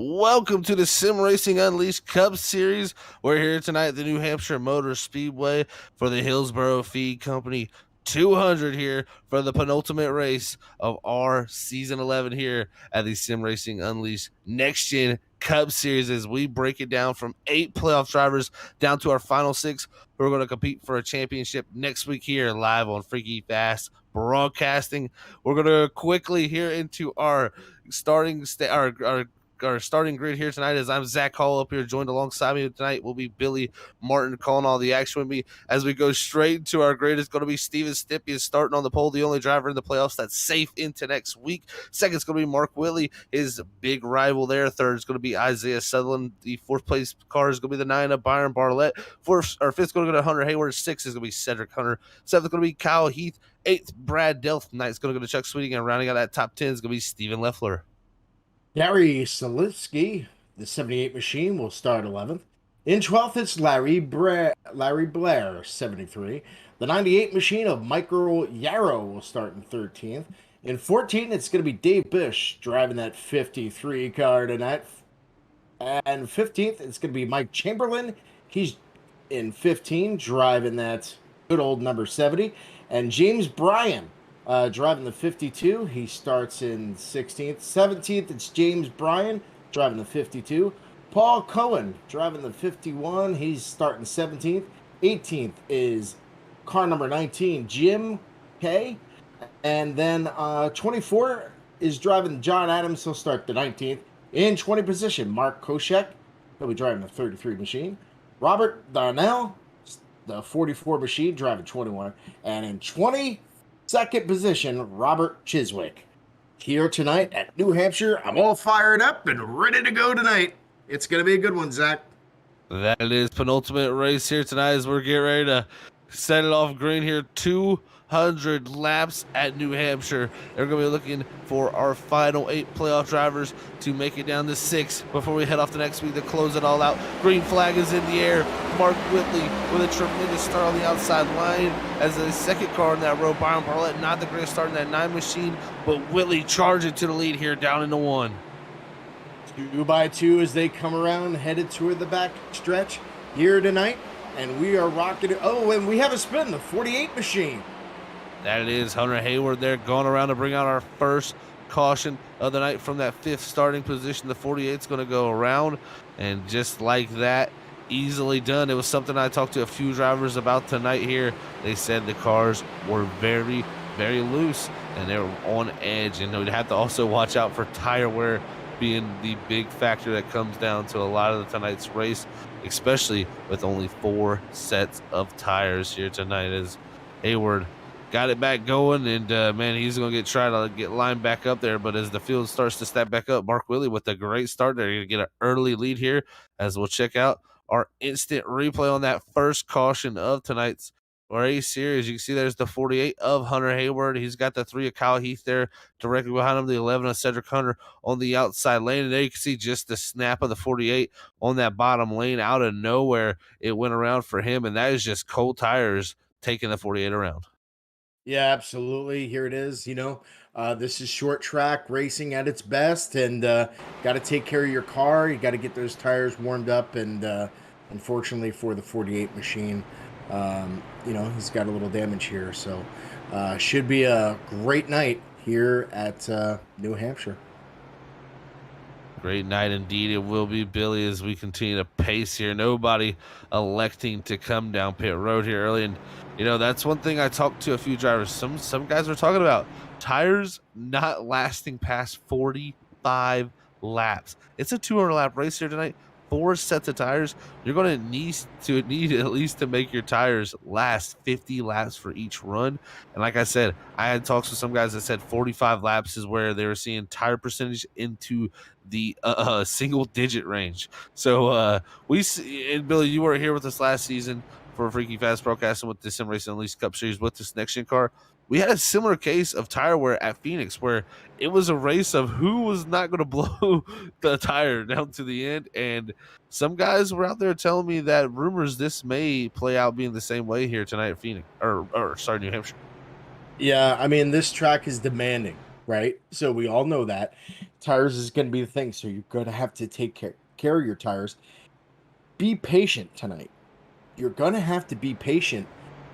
Welcome to the Sim Racing Unleashed Cup Series. We're here tonight at the New Hampshire Motor Speedway for the Hillsboro Feed Company 200 here for the penultimate race of our Season 11 here at the Sim Racing Unleashed Next Gen Cup Series as we break it down from 8 playoff drivers down to our final 6 who are going to compete for a championship next week here live on Freaky Fast Broadcasting. We're going to quickly here into our starting our starting grid here tonight as I'm Zach Hall up here. Joined alongside me tonight will be Billy Martin calling all the action with me. As we go straight to our grid, it's going to be Steven Stippy is starting on the pole, the only driver in the playoffs that's safe into next week. Second is going to be Mark Whitley, his big rival there. Third is going to be Isaiah Sutherland. The fourth place car is going to be the 9 of Byron Barlett. Fifth is going to go to Hunter Hayward. Sixth is going to be Cedric Hunter. Seventh is going to be Kyle Heath. Eighth, Brad Delth. Ninth is going to go to Chuck Sweeting. And rounding out that top 10 is going to be Stephen Leffler. Gary Selitsky, the 78 machine, will start 11th. In 12th, it's Larry Blair, 73. The 98 machine of Michael Yarrow will start in 13th. In 14th, it's going to be Dave Bush driving that 53 car tonight. And 15th, it's going to be Mike Chamberlain. He's in 15, driving that good old number 70. And James Bryan, driving the 52, he starts in 16th. 17th, it's James Bryan, driving the 52. Paul Cohen, driving the 51, he's starting 17th. 18th is car number 19, Jim Kay. And then 24 is driving John Adams, he'll start the 19th. In 20 position, Mark Koshek, he'll be driving the 33 machine. Robert Darnell, the 44 machine, driving 21. And in 22nd position, Robert Chiswick. Here tonight at New Hampshire, I'm all fired up and ready to go tonight. It's going to be a good one, Zach. That is penultimate race here tonight as we're getting ready to set it off green here. 200 laps at New Hampshire. They're going to be looking for our final 8 playoff drivers to make it down to 6 before we head off the next week to close it all out. Green flag is in the air. Mark Whitley with a tremendous start on the outside line as the second car in that row. Byron Barlett, not the greatest start in that 9 machine, but Whitley charging to the lead here down into 1. 2 by 2 as they come around, headed toward the back stretch here tonight. And we are rocking it. Oh, and we have a spin, the 48 machine. That it is. Hunter Hayward there going around to bring out our first caution of the night from that 5th starting position. The 48 is going to go around, and just like that, easily done. It was something I talked to a few drivers about tonight here. They said the cars were very, very loose, and they were on edge, and we'd have to also watch out for tire wear being the big factor that comes down to a lot of tonight's race, especially with only 4 sets of tires here tonight as Hayward got it back going, and man, he's going to try to get lined back up there. But as the field starts to step back up, Mark Whitley with a great start. They're going to get an early lead here as we'll check out our instant replay on that first caution of tonight's race series. You can see there's the 48 of Hunter Hayward. He's got the 3 of Kyle Heath there directly behind him, the 11 of Cedric Hunter on the outside lane. And there you can see just the snap of the 48 on that bottom lane. Out of nowhere, it went around for him, and that is just cold tires taking the 48 around. Yeah, absolutely. Here it is. This is short track racing at its best, and got to take care of your car. You got to get those tires warmed up, and unfortunately for the 48 machine, he's got a little damage here. So should be a great night here at New Hampshire. Great night indeed. It will be, Billy, as we continue to pace here. Nobody electing to come down pit road here early. And, that's one thing I talked to a few drivers. Some guys were talking about tires not lasting past 45 laps. It's a 200 lap race here tonight. 4 sets of tires. You're going to need at least to make your tires last 50 laps for each run. And like I said, I had talks with some guys that said 45 laps is where they were seeing tire percentage into the single digit range. So we see, and Billy, you were here with us last season for Freaky Fast Broadcasting with the Sim Racing Unleashed Cup Series with this next gen car. We had a similar case of tire wear at Phoenix where it was a race of who was not going to blow the tire down to the end. And some guys were out there telling me that rumors this may play out being the same way here tonight at Phoenix, or New Hampshire. Yeah, I mean, this track is demanding. right? So we all know that tires is going to be the thing. So you're going to have to take care of your tires. Be patient tonight. You're going to have to be patient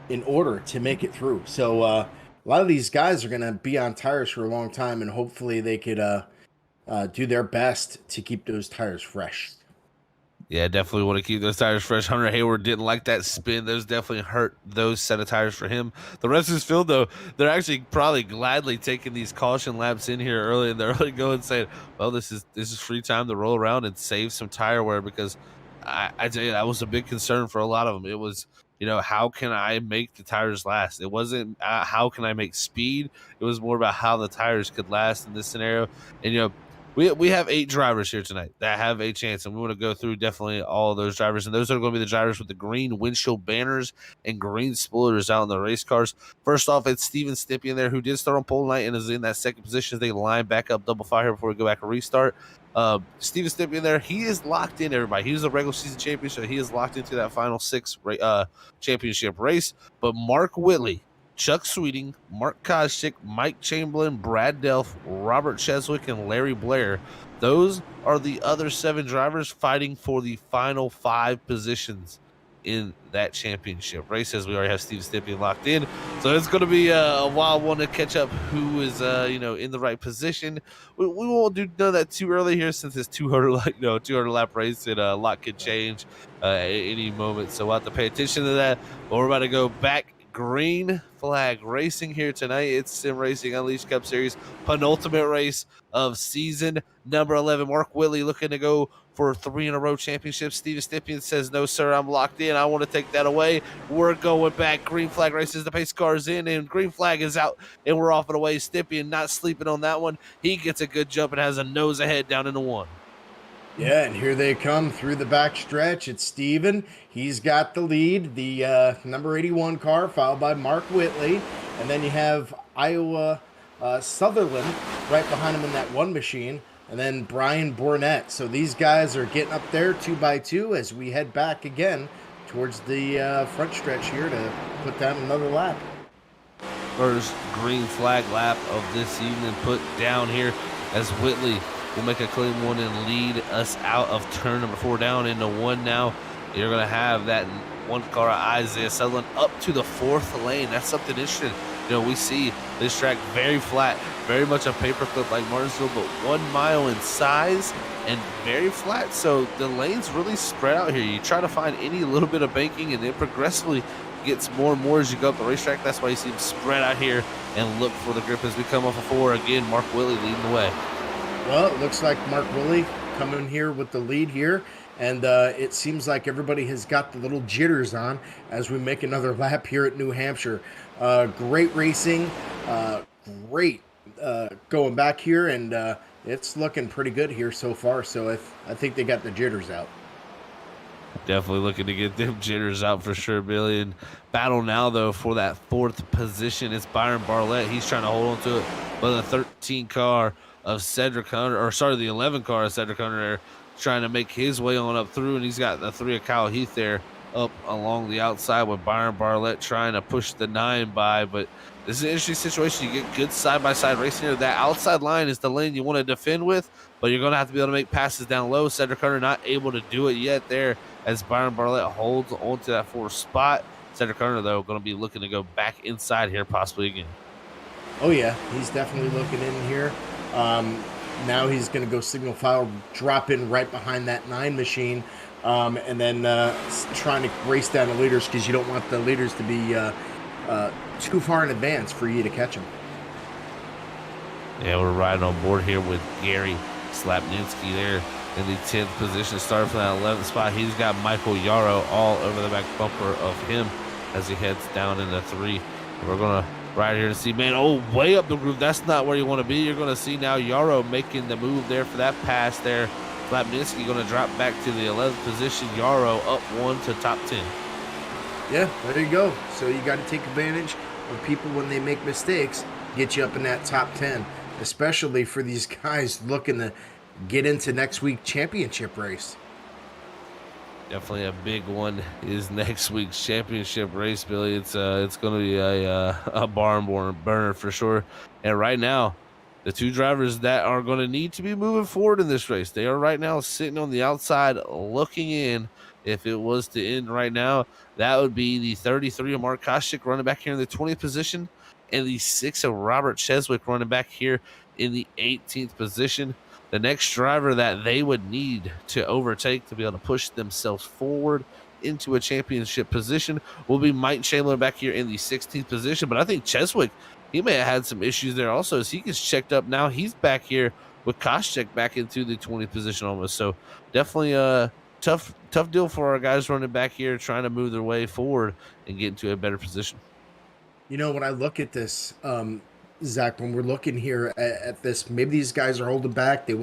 in order to make it through. So a lot of these guys are going to be on tires for a long time, and hopefully they could do their best to keep those tires fresh. Yeah, definitely want to keep those tires fresh. Hunter Hayward didn't like that spin. Those definitely hurt those set of tires for him. The rest of his field, though, they're actually probably gladly taking these caution laps in here early in the early going, saying, "Well, this is free time to roll around and save some tire wear." Because I tell you, that was a big concern for a lot of them. It was, how can I make the tires last? It wasn't how can I make speed. It was more about how the tires could last in this scenario. And we have 8 drivers here tonight that have a chance, and we want to go through definitely all of those drivers. And those are going to be the drivers with the green windshield banners and green spoilers out in the race cars. First off, it's Steven Stippian there, who did start on pole tonight and is in that second position as they line back up double fire before we go back and restart. Steven Stippian there, he is locked in, everybody. He was a regular season champion, so he is locked into that final 6 championship race. But Mark Whitley, Chuck Sweeting, Mark Koschik, Mike Chamberlain, Brad Delph, Robert Cheswick, and Larry Blair. Those are the other 7 drivers fighting for the final 5 positions in that championship race, as we already have Steve Stippian locked in. So it's going to be a wild one to catch up who is, in the right position. We won't do none of that too early here, since it's 200 lap race, and a lot could change at any moment. So we'll have to pay attention to that. But we're about to go back green flag racing here tonight. It's Sim Racing Unleashed Cup Series penultimate race of season number 11. Mark Whitley looking to go for 3 in a row championships. Steven Stippian says, "No, sir, I'm locked in. I want to take that away." We're going back. Green flag races. The pace car is in, and green flag is out, and we're off and away. Stippian not sleeping on that one. He gets a good jump and has a nose ahead down into 1. Yeah, and here they come through the back stretch. It's Steven. He's got the lead, the number 81 car, followed by Mark Whitley. And then you have Iowa Sutherland right behind him in that one machine. And then Brian Bournette. So these guys are getting up there 2 by 2 as we head back again towards the front stretch here to put down another lap. First green flag lap of this evening put down here as Whitley will make a clean one and lead us out of turn number 4 down into 1 now. You're going to have that one car, Isaiah Sutherland, up to the 4th lane. That's something interesting. We see this track very flat, very much a paperclip like Martinsville, but 1 mile in size and very flat. So the lanes really spread out here. You try to find any little bit of banking, and it progressively gets more and more as you go up the racetrack. That's why you see them spread out here and look for the grip as we come off of 4. Again, Mark Whitley leading the way. Well, it looks like Mark Willie coming here with the lead here, and it seems like everybody has got the little jitters on as we make another lap here at New Hampshire. Great racing, great going back here, and it's looking pretty good here so far, so I think they got the jitters out. Definitely looking to get them jitters out for sure, Billy. And battle now, though, for that 4th position. It's Byron Barlett. He's trying to hold on to it, but the 13 car of Cedric Hunter, the 11 car of Cedric Hunter there, trying to make his way on up through, and he's got the 3 of Kyle Heath there up along the outside with Byron Barlett trying to push the 9 by. But this is an interesting situation. You get good side-by-side racing here. That outside line is the lane you want to defend with, but you're going to have to be able to make passes down low. Cedric Hunter not able to do it yet there as Byron Barlett holds on to that 4th spot. Cedric Hunter, though, going to be looking to go back inside here possibly again. Oh, yeah. He's definitely looking in here. Now he's going to go signal file, drop in right behind that 9 machine, and then trying to race down the leaders because you don't want the leaders to be too far in advance for you to catch them. Yeah, we're riding on board here with Gary Slapninski there in the 10th position, starting from that 11th spot. He's got Michael Yarrow all over the back bumper of him as he heads down into 3. We're going to ride here to see, way up the groove. That's not where you want to be. You're going to see now Yarrow making the move there for that pass there. Slapninski going to drop back to the 11th position. Yarrow up 1 to top 10. Yeah, there you go. So you got to take advantage of people when they make mistakes, get you up in that top 10, especially for these guys looking to get into next week's championship race. Definitely a big one is next week's championship race, Billy. It's going to be a barn burner for sure. And right now, the two drivers that are going to need to be moving forward in this race. They are right now sitting on the outside looking in. If it was to end right now, that would be the 33 of Mark Koscheck running back here in the 20th position, and the 6 of Robert Cheswick running back here in the 18th position. The next driver that they would need to overtake to be able to push themselves forward into a championship position will be Mike Chandler back here in the 16th position. But I think Cheswick, he may have had some issues there also as he gets checked up. Now he's back here with Koscheck back into the 20th position almost. So definitely a tough deal for our guys running back here, trying to move their way forward and get into a better position. You know, when I look at this, Zach, when we're looking here at this, maybe these guys are holding back. They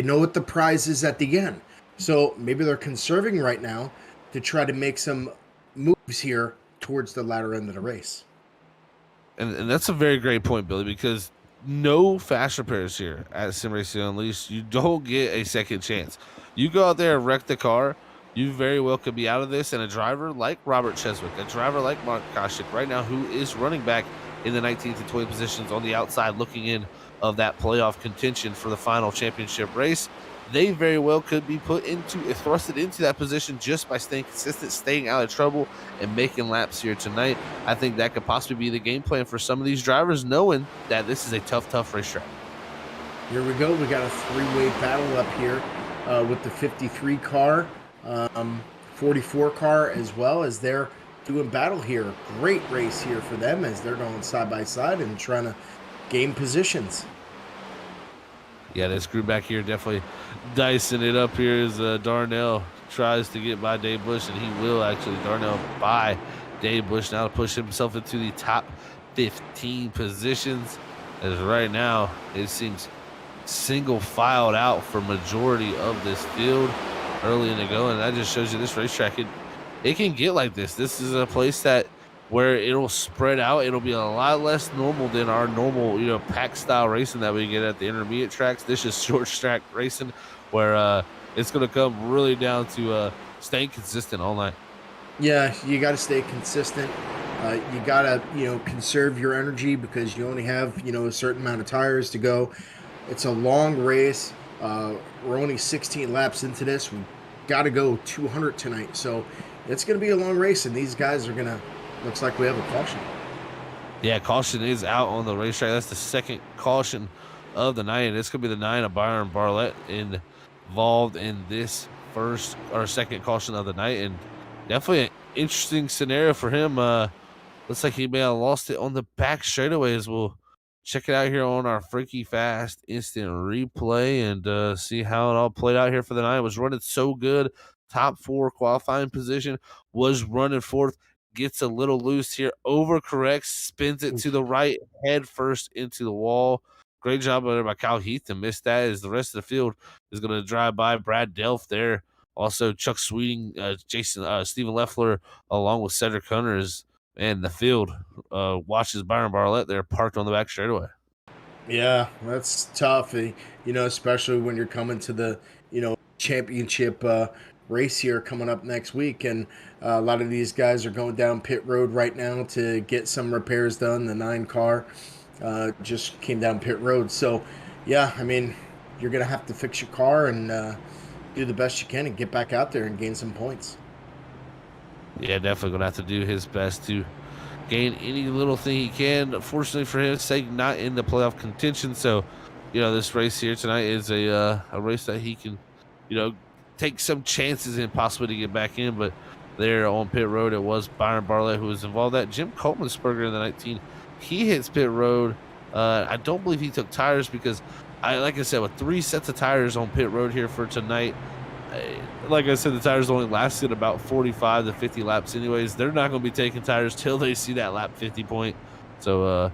know what the prize is at the end. So maybe they're conserving right now to try to make some moves here towards the latter end of the race. And that's a very great point, Billy, because no fast repairs here at Sim Racing Unleashed. You don't get a second chance. You go out there and wreck the car, you very well could be out of this. And a driver like Robert Cheswick, a driver like Mark Koscheck right now, who is running back in the 19th and 20th positions on the outside looking in of that playoff contention for the final championship race, they very well could be thrusted into that position just by staying consistent, staying out of trouble, and making laps here tonight. I think that could possibly be the game plan for some of these drivers, knowing that this is a tough racetrack. Here we go. We got a three-way battle up here with the 53 car, 44 car as well, as they're doing battle here. Great race here for them as they're going side by side and trying to gain positions. Yeah, this group back here definitely dicing it up here as Darnell tries to get by Dave Bush, and he will actually. Darnell by Dave Bush now to push himself into the top 15 positions, as right now it seems single filed out for majority of this field early in the go, and that just shows you this racetrack, it can get like this. This is a place that where it'll spread out. It'll be a lot less normal than our normal, pack style racing that we get at the intermediate tracks. This is short track racing where it's going to come really down to staying consistent all night. Yeah, you got to stay consistent. You got to, conserve your energy because you only have, a certain amount of tires to go. It's a long race. We're only 16 laps into this. We got to go 200 tonight. So it's going to be a long race, and these guys are going to, looks like we have a caution. Yeah, caution is out on the racetrack. That's the second caution of the night, and it's going to be the 9 of Byron Barlett involved in this first or second caution of the night, and definitely an interesting scenario for him. Looks like he may have lost it on the back straightaway, as we'll check it out here on our Freaky Fast instant replay and see how it all played out here for the night. It was running so good. Top 4 qualifying position, was running fourth, gets a little loose here, overcorrects, spins it to the right, head first into the wall. Great job there by Kyle Heath to miss that, as the rest of the field is going to drive by Brad Delph there. Also, Chuck Sweeting, Stephen Leffler, along with Cedric Hunters, and the field watches Byron Barlett there parked on the back straightaway. Yeah, that's tough, especially when you're coming to the, championship race here coming up next week. And a lot of these guys are going down pit road right now to get some repairs done. The 9 car just came down pit road. So, yeah, I mean, you're going to have to fix your car and do the best you can and get back out there and gain some points. Yeah, definitely going to have to do his best to gain any little thing he can. Unfortunately for his sake, not in the playoff contention. So, this race here tonight is a race that he can, take some chances in possibly to get back in. But there on pit road, it was Byron Barlett who was involved. That Jim Coleman-Spurger in the 19, he hits pit road. I don't believe he took tires because, like I said, with 3 sets of tires on pit road here for tonight, like I said, the tires only lasted about 45 to 50 laps anyways. They're not going to be taking tires till they see that lap 50 point. So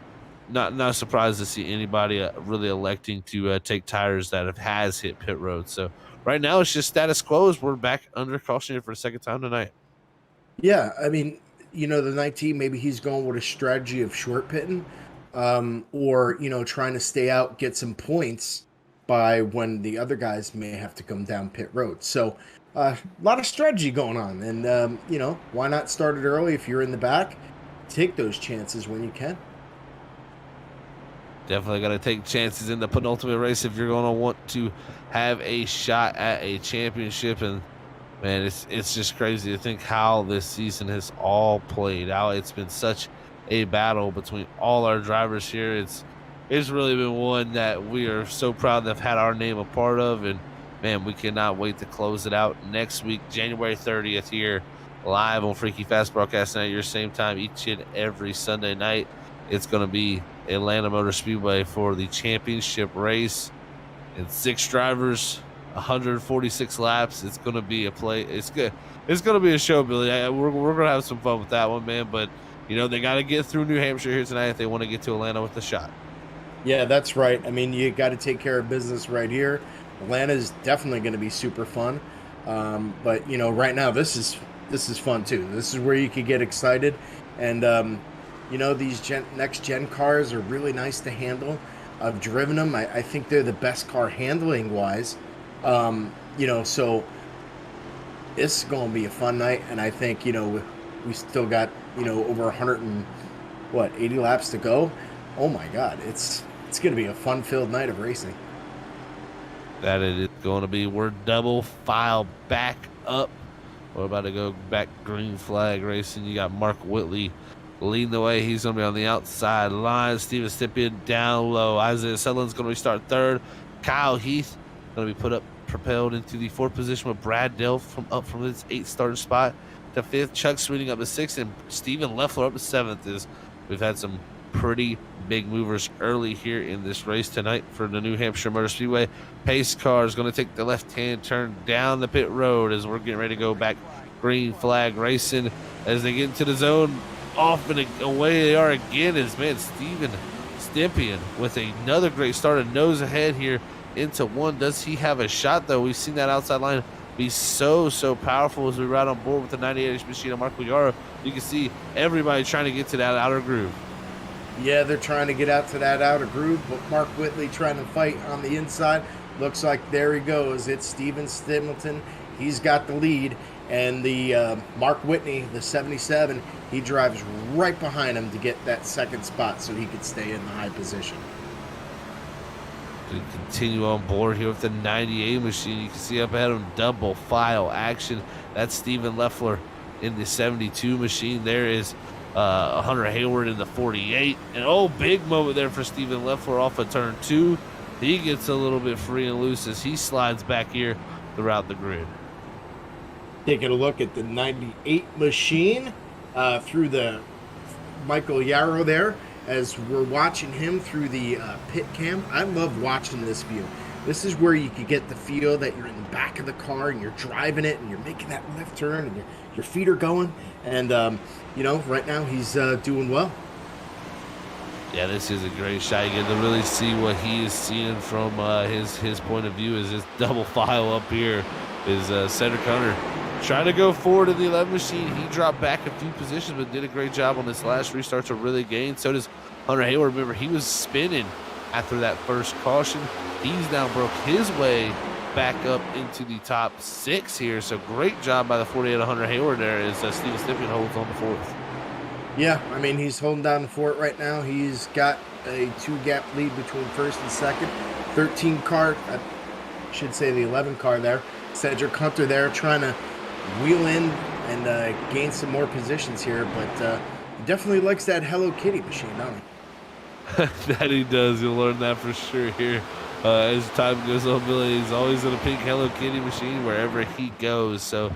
not surprised to see anybody really electing to take tires that has hit pit road. So right now it's just status quo as we're back under caution here for the second time tonight. Yeah, I mean, the 19, maybe he's going with a strategy of short pitting or, trying to stay out, get some points by when the other guys may have to come down pit road. So a lot of strategy going on. And, why not start it early if you're in the back? Take those chances when you can. Definitely got to take chances in the penultimate race if you're going to want to have a shot at a championship. And man, it's just crazy to think how this season has all played out. It's been such a battle between all our drivers here. It's really been one that we are so proud to have had our name a part of, and man, we cannot wait to close it out next week, January 30th, here live on Freaky Fast Broadcast Night, your same time each and every Sunday night. It's going to be Atlanta Motor Speedway for the championship race, and 6 drivers, 146 laps. It's going to be a play. It's good. It's going to be a show, Billy. We're going to have some fun with that one, man. But you know they got to get through New Hampshire here tonight if they want to get to Atlanta with a shot. Yeah, that's right. I mean, you got to take care of business right here. Atlanta is definitely going to be super fun. But you know, right now this is fun too. This is where you could get excited, and you know, these next gen cars are really nice to handle. I've driven them. I think they're the best car handling wise. You know, so it's going to be a fun night, and I think, you know, we still got, you know, over 80 laps to go. Oh my God, it's going to be a fun-filled night of racing. That it is going to be. We're double file back up. We're about to go back green flag racing. You got Mark Whitley leading the way. He's going to be on the outside line. Steven Stippian down low. Isaiah Sutherland's going to restart third. Kyle Heath going to be propelled into the 4th position with Brad Dill from his 8th starting spot to 5th. Chuck Sweeting up to 6th, and Stephen Leffler up to 7th. As we've had some pretty big movers early here in this race tonight for the New Hampshire Motor Speedway. Pace car is going to take the left-hand turn down the pit road as we're getting ready to go back green flag racing. As they get into the zone, off and away they are again. As man, Steven Stippian with another great start, a nose ahead here into 1. Does he have a shot though? We've seen that outside line be so powerful as we ride on board with the 98-inch machine of Marco Yaro. You can see everybody trying to get to that outer groove. Yeah, they're trying to get out to that outer groove, but Mark Whitley trying to fight on the inside. Looks like there he goes. It's Steven Stimilton. He's got the lead, and the Mark Whitney, the 77, he drives right behind him to get that 2nd spot so he could stay in the high position. To continue on board here with the 98 machine, you can see up ahead of him double file action. That's Stephen Leffler in the 72 machine. There is Hunter Hayward in the 48. And big moment there for Stephen Leffler off of turn 2. He gets a little bit free and loose as he slides back here throughout the grid. Taking a look at the 98 machine through the Michael Yarrow there as we're watching him through the pit cam. I love watching this view. This is where you could get the feel that you're in the back of the car and you're driving it and you're making that left turn and your feet are going. And, you know, right now he's doing well. Yeah, this is a great shot. You get to really see what he is seeing from his point of view. Is this double file up here is Cedric Hunter trying to go forward in the 11 machine. He dropped back a few positions, but did a great job on this last restart to really gain. So does Hunter Hayward. Remember, he was spinning after that first caution. He's now broke his way back up into the top 6 here. So great job by the 48 of Hunter Hayward there as Steven Stippian holds on the 4th. Yeah, I mean, he's holding down the fort right now. He's got a 2-gap lead between 1st and 2nd. 13 car, I should say the 11 car there. Cedric Hunter there trying to wheel in and gain some more positions here, but he definitely likes that Hello Kitty machine, don't he? That he does. You'll learn that for sure here. As time goes on, Billy, he's always in a pink Hello Kitty machine wherever he goes. So,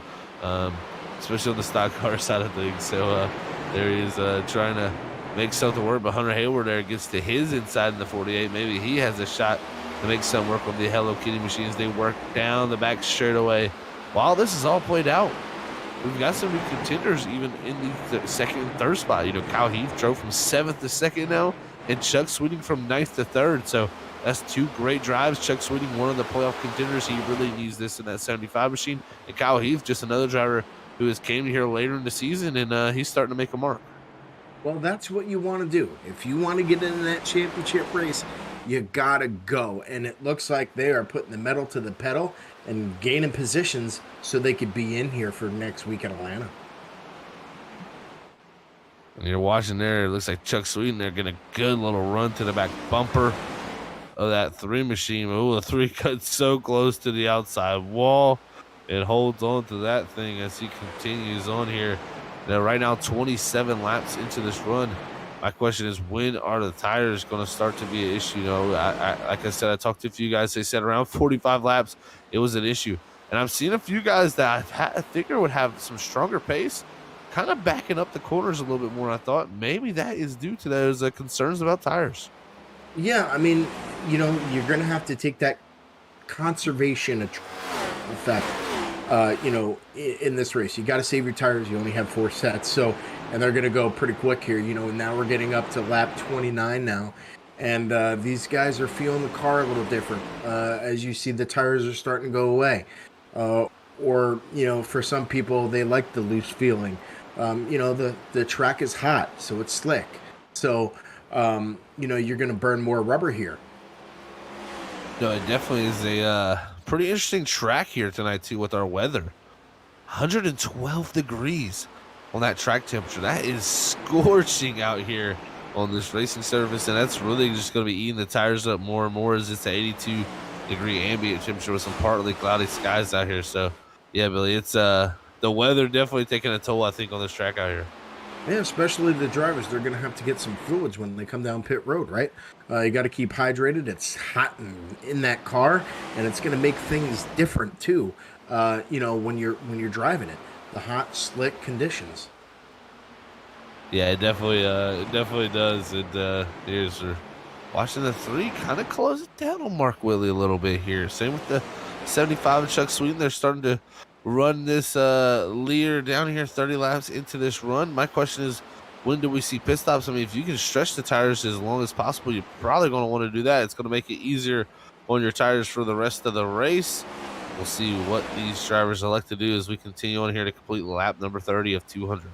especially on the stock car side of things. So, there he is trying to make something work. But Hunter Hayward there gets to his inside in the 48. Maybe he has a shot to make something work on the Hello Kitty machines. They work down the back straightaway. While this is all played out, we've got some new contenders even in the 2nd and 3rd spot. You know, Kyle Heath drove from 7th to 2nd now, and Chuck Sweeting from 9th to 3rd. So that's 2 great drives. Chuck Sweeting, one of the playoff contenders. He really needs this in that 75 machine. And Kyle Heath, just another driver who has came here later in the season, and he's starting to make a mark. Well, that's what you want to do. If you want to get into that championship race, you got to go. And it looks like they are putting the metal to the pedal and gaining positions so they could be in here for next week in Atlanta. And you're watching there, it looks like Chuck Sweeten there getting a good little run to the back bumper of that 3 machine. Oh, the 3 cut so close to the outside wall. It holds on to that thing as he continues on here. Now, right now, 27 laps into this run. My question is, when are the tires going to start to be an issue? You know, like I said, I talked to a few guys. They said around 45 laps, it was an issue. And I've seen a few guys that I figure would have some stronger pace, kind of backing up the corners a little bit more. I thought maybe that is due to those concerns about tires. Yeah, I mean, you're going to have to take that conservation effect, in this race. You got to save your tires. You only have 4 sets. So, and they're going to go pretty quick here. Now we're getting up to lap 29 now. And these guys are feeling the car a little different. As you see, the tires are starting to go away. Or, for some people, they like the loose feeling. The track is hot, so it's slick. So, you're going to burn more rubber here. No, it definitely is a pretty interesting track here tonight, too, with our weather. 112 degrees on that track temperature. That is scorching out here on this racing surface, and that's really just going to be eating the tires up more and more as it's an 82-degree ambient temperature with some partly cloudy skies out here. So, yeah, Billy, it's the weather definitely taking a toll, I think, on this track out here. Yeah, especially the drivers. They're going to have to get some fluids when they come down pit road, right? You got to keep hydrated. It's hot in that car, and it's going to make things different too. When you're driving it, the hot, slick conditions. Yeah, it definitely does. And here's watching the 3 kind of close it down on Mark Whitley a little bit here. Same with the 75 and Chuck Sweeten. They're starting to run this leader down here 30 laps into this run. My question is, when do we see pit stops? I mean, if you can stretch the tires as long as possible, you're probably going to want to do that. It's going to make it easier on your tires for the rest of the race. We'll see what these drivers elect to do as we continue on here to complete lap number 30 of 200.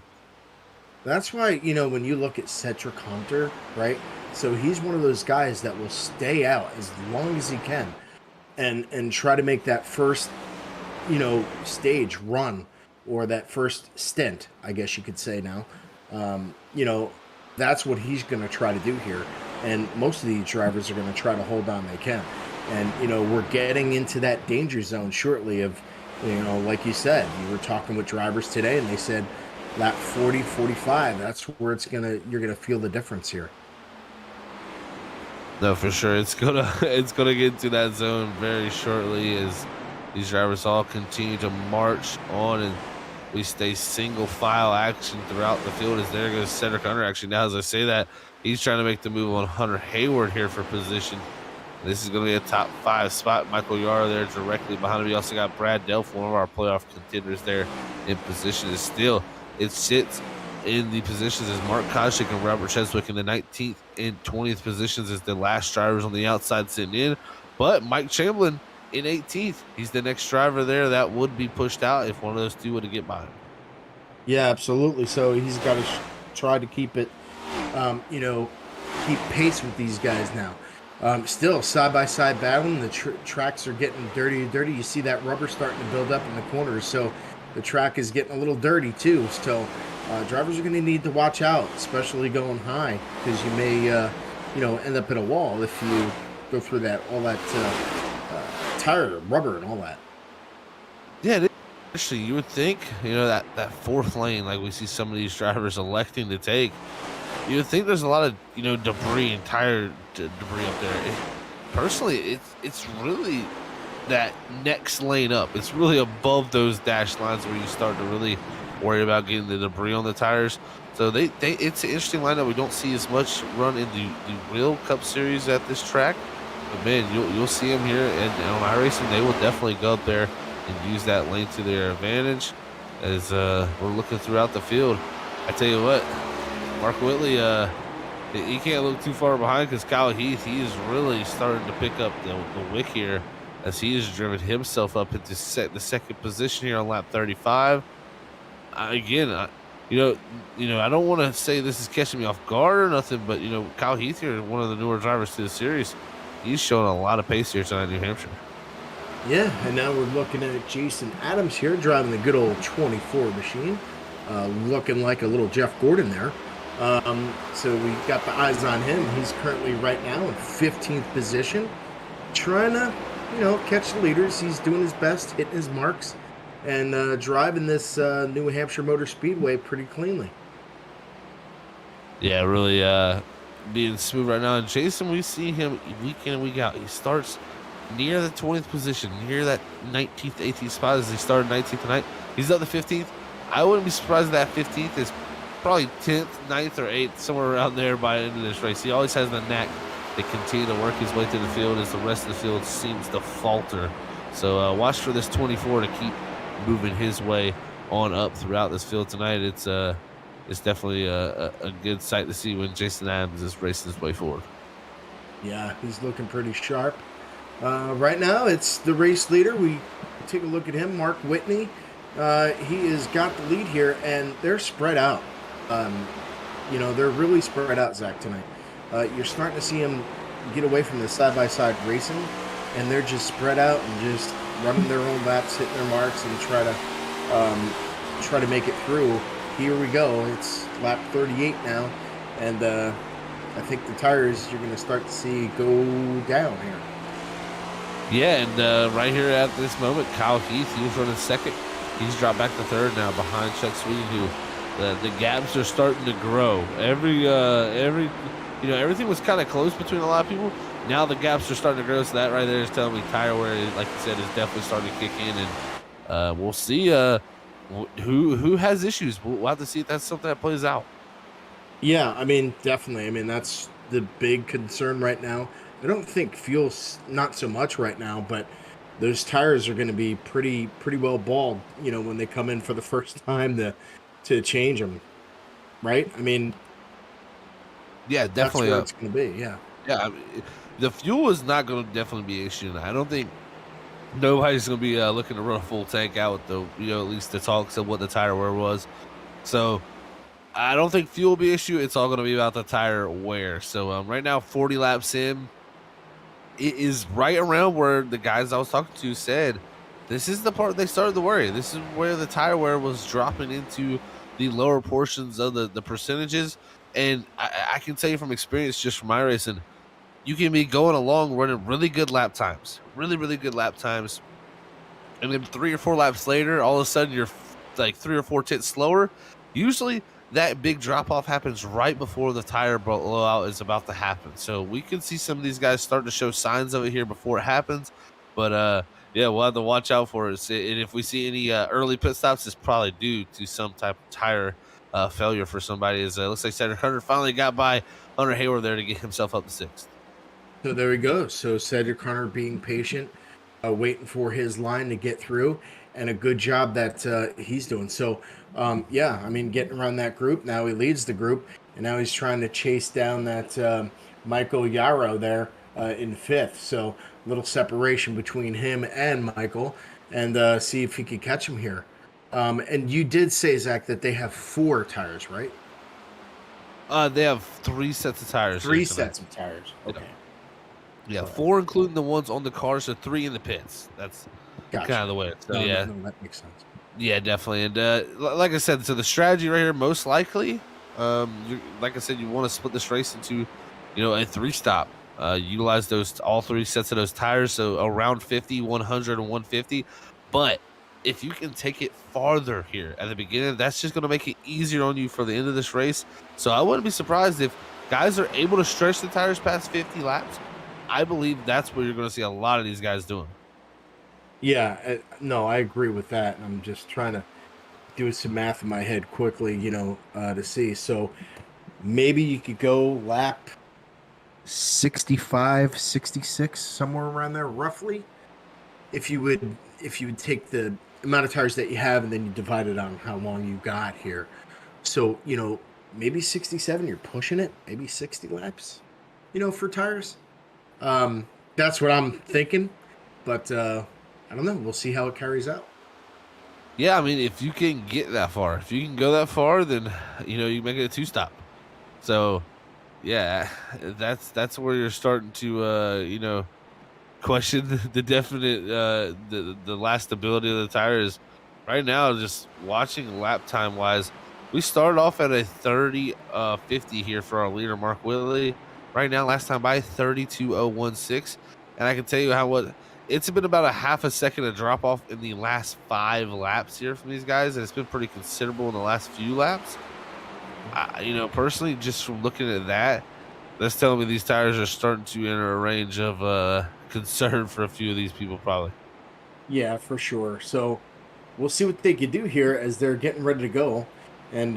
That's why, when you look at Cedric Hunter, right? So he's one of those guys that will stay out as long as he can and try to make that first stage run, or that first stint, I guess you could say now. That's what he's going to try to do here. And most of these drivers are going to try to hold on they can. And, we're getting into that danger zone shortly of, like you said, you were talking with drivers today and they said lap 40, 45, that's where you're going to feel the difference here. No, for sure. It's gonna get into that zone very shortly as these drivers all continue to march on, and we stay single file action throughout the field. As there goes Cedric Hunter. Actually, now as I say that, he's trying to make the move on Hunter Hayward here for position. This is going to be a top 5 spot. Michael Yara there directly behind him. We also got Brad Delph, one of our playoff contenders there in position. It sits in the positions as Mark Koshik and Robert Cheswick in the 19th and 20th positions as the last drivers on the outside sitting in. But Mike Chamberlain in 18th. He's the next driver there that would be pushed out if one of those 2 were to get by him. Yeah, absolutely. So he's got to try to keep it, keep pace with these guys now. Still side-by-side battling. The tracks are getting dirty. You see that rubber starting to build up in the corners. So the track is getting a little dirty too. So drivers are going to need to watch out, especially going high, because you may, end up in a wall if you go through all that tire, rubber, and all that. Yeah, actually, you would think, that 4th lane, like we see some of these drivers electing to take, you would think there's a lot of, debris and tire debris up there. Personally, it's really that next lane up. It's really above those dash lines where you start to really worry about getting the debris on the tires. So it's an interesting line that we don't see as much run in the real Cup Series at this track. But man, you'll see them here, and on iRacing, they will definitely go up there and use that lane to their advantage as we're looking throughout the field. I tell you what, Mark Whitley, he can't look too far behind because Kyle Heath, he is really starting to pick up the wick here as he has driven himself up into the second position here on lap 35. I don't want to say this is catching me off guard or nothing, but, Kyle Heath here, one of the newer drivers to the series, he's showing a lot of pace here tonight in New Hampshire. Yeah, and now we're looking at Jason Adams here driving the good old 24 machine, looking like a little Jeff Gordon there. So we got the eyes on him. He's currently right now in 15th position, trying to, catch the leaders. He's doing his best, hitting his marks, and driving this New Hampshire Motor Speedway pretty cleanly. Yeah, really being smooth right now. And Jason, we see him week in and week out. He starts near the 20th position, near that 19th, 18th spot as he started 19th tonight. He's up to 15th. I wouldn't be surprised if that 15th is probably 10th, 9th, or 8th, somewhere around there by the end of this race. He always has the knack to continue to work his way through the field as the rest of the field seems to falter. So watch for this 24 to keep moving his way on up throughout this field tonight. It's definitely a good sight to see when Jason Adams is racing his way forward. Yeah, he's looking pretty sharp. Right now, it's the race leader. We take a look at him, Mark Whitney. He has got the lead here, and they're spread out. They're really spread out, Zach, tonight. You're starting to see them get away from the side-by-side racing, and they're just spread out and just running their own laps, hitting their marks, and try to make it through. Here we go. It's lap 38 now, and I think the tires you're going to start to see go down here. Yeah, and right here at this moment, Kyle Heath, he was running second. He's dropped back to third now behind Chuck Sweden, who the gaps are starting to grow. Everything was kind of close between a lot of people. Now the gaps are starting to grow, so that right there is telling me tire wear, like you said, is definitely starting to kick in, and we'll see who has issues. We'll have to see if that's something that plays out. Yeah, definitely. That's the big concern right now. I don't think fuel's not so much right now, but those tires are going to be pretty well balled, when they come in for the first time to change them, right? Yeah, definitely. That's where it's going to be. Yeah. Yeah, the fuel is not going to definitely be an issue. I don't think nobody's going to be looking to run a full tank out with at least the talks of what the tire wear was. So I don't think fuel will be an issue. It's all going to be about the tire wear. So right now, 40 laps in, it is right around where the guys I was talking to said this is the part they started to worry. This is where the tire wear was dropping into the lower portions of the percentages. And I can tell you from experience, just from my racing, you can be going along running really good lap times, really, really good lap times. And then 3 or 4 laps later, all of a sudden you're like 3 or 4 tenths slower. Usually that big drop off happens right before the tire blowout is about to happen. So we can see some of these guys starting to show signs of it here before it happens. But yeah, we'll have to watch out for it. And if we see any early pit stops, it's probably due to some type of tire failure for somebody. As looks like Cedric Hunter finally got by Hunter Hayward there to get himself up to 6th. So there we go. So Cedric Hunter being patient, waiting for his line to get through, and a good job that he's doing. So, getting around that group. Now he leads the group, and now he's trying to chase down that Michael Yarrow there in 5th. So a little separation between him and Michael, and see if he could catch him here. And you did say, Zach, that they have 4 tires, right? They have 3 sets of tires. 3 sets of tires. Okay. Yeah, 4 including the ones on the car, so 3 in the pits. That's kind of the way. So no, that makes sense. Yeah, definitely. And like I said, so the strategy right here, most likely, like I said, you want to split this race into, a 3-stop. Utilize all 3 sets of those tires, so around 50, 100, and 150. But if you can take it farther here at the beginning, that's just going to make it easier on you for the end of this race. So I wouldn't be surprised if guys are able to stretch the tires past 50 laps. I believe that's what you're going to see a lot of these guys doing. Yeah, no, I agree with that. I'm just trying to do some math in my head quickly, to see. So maybe you could go lap 65, 66, somewhere around there, roughly. If you would take the amount of tires that you have and then you divide it on how long you got here. So, maybe 67, you're pushing it, maybe 60 laps, for tires. That's what I'm thinking, but I don't know. We'll see how it carries out. Yeah, if you can get that far, if you can go that far, then you make it a 2-stop. So, yeah, that's where you're starting to question the definite the last stability of the tires. Right now, just watching lap time wise, We started off at a 30-50 here for our leader, Mark Whitley. Right now, last time by 32.016. And I can tell you it's been about a half a second of drop off in the last 5 laps here from these guys. And it's been pretty considerable in the last few laps. Personally, just from looking at that's telling me these tires are starting to enter a range of concern for a few of these people, probably. Yeah, for sure. So we'll see what they can do here as they're getting ready to go. And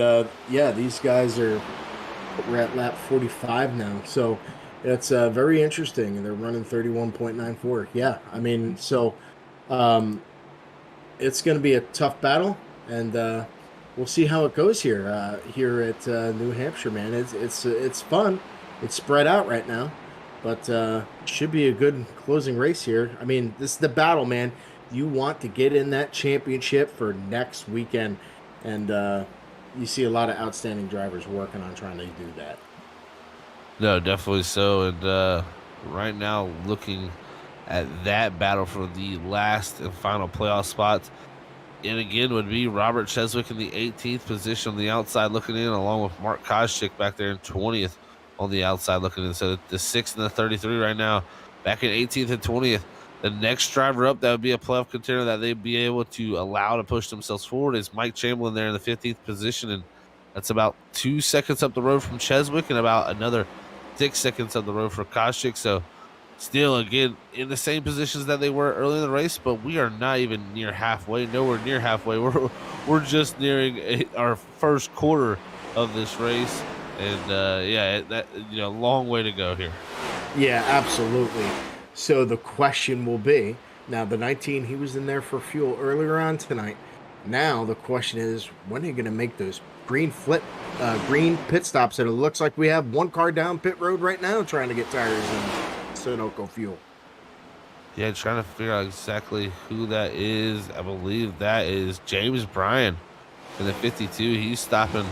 yeah, these guys we're at lap 45 now. So it's very interesting. And they're running 31.94. Yeah, I mean, so it's going to be a tough battle. And we'll see how it goes here at New Hampshire, man. It's fun. It's spread out right now. But should be a good closing race here. I mean, this is the battle, man. You want to get in that championship for next weekend. And you see a lot of outstanding drivers working on trying to do that. No, definitely so. And right now, looking at that battle for the last and final playoff spots, and again would be Robert Cheswick in the 18th position on the outside looking in, along with Mark Koscheck back there in 20th on the outside looking in. So the 6th and the 33 right now, back in 18th and 20th. The next driver up that would be a playoff contender that they'd be able to allow to push themselves forward is Mike Chamberlain there in the 15th position. And that's about 2 seconds up the road from Cheswick and about another 6 seconds up the road for Koscheck. So still, again, in the same positions that they were early in the race, but we are not even near halfway, nowhere near halfway. We're just nearing our first quarter of this race. And long way to go here. Yeah, absolutely. So the question will be, now the 19, he was in there for fuel earlier on tonight. Now the question is, when are you going to make those green pit stops? And it looks like we have one car down pit road right now trying to get tires and Sunoco fuel. Yeah, trying to figure out exactly who that is. I believe that is James Bryan in the 52. He's stopping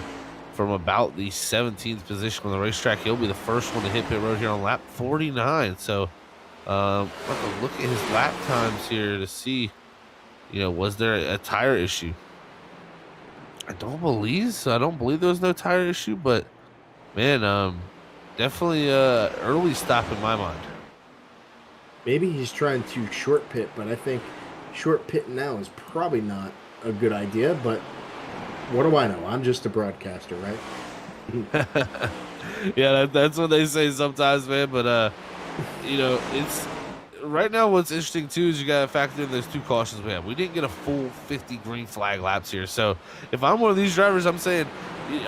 from about the 17th position on the racetrack. He'll be the first one to hit pit road here on lap 49. So I'm going to look at his lap times here to see, was there a tire issue? I don't believe so. I don't believe there was no tire issue, but man, definitely early stop in my mind. Maybe he's trying to short pit, but I think short pit now is probably not a good idea. But what do I know? I'm just a broadcaster, right? Yeah, that's what they say sometimes, man. But it's right now. What's interesting too is you got to factor in those 2 cautions we have. We didn't get a full 50 green flag laps here, so if I'm one of these drivers, I'm saying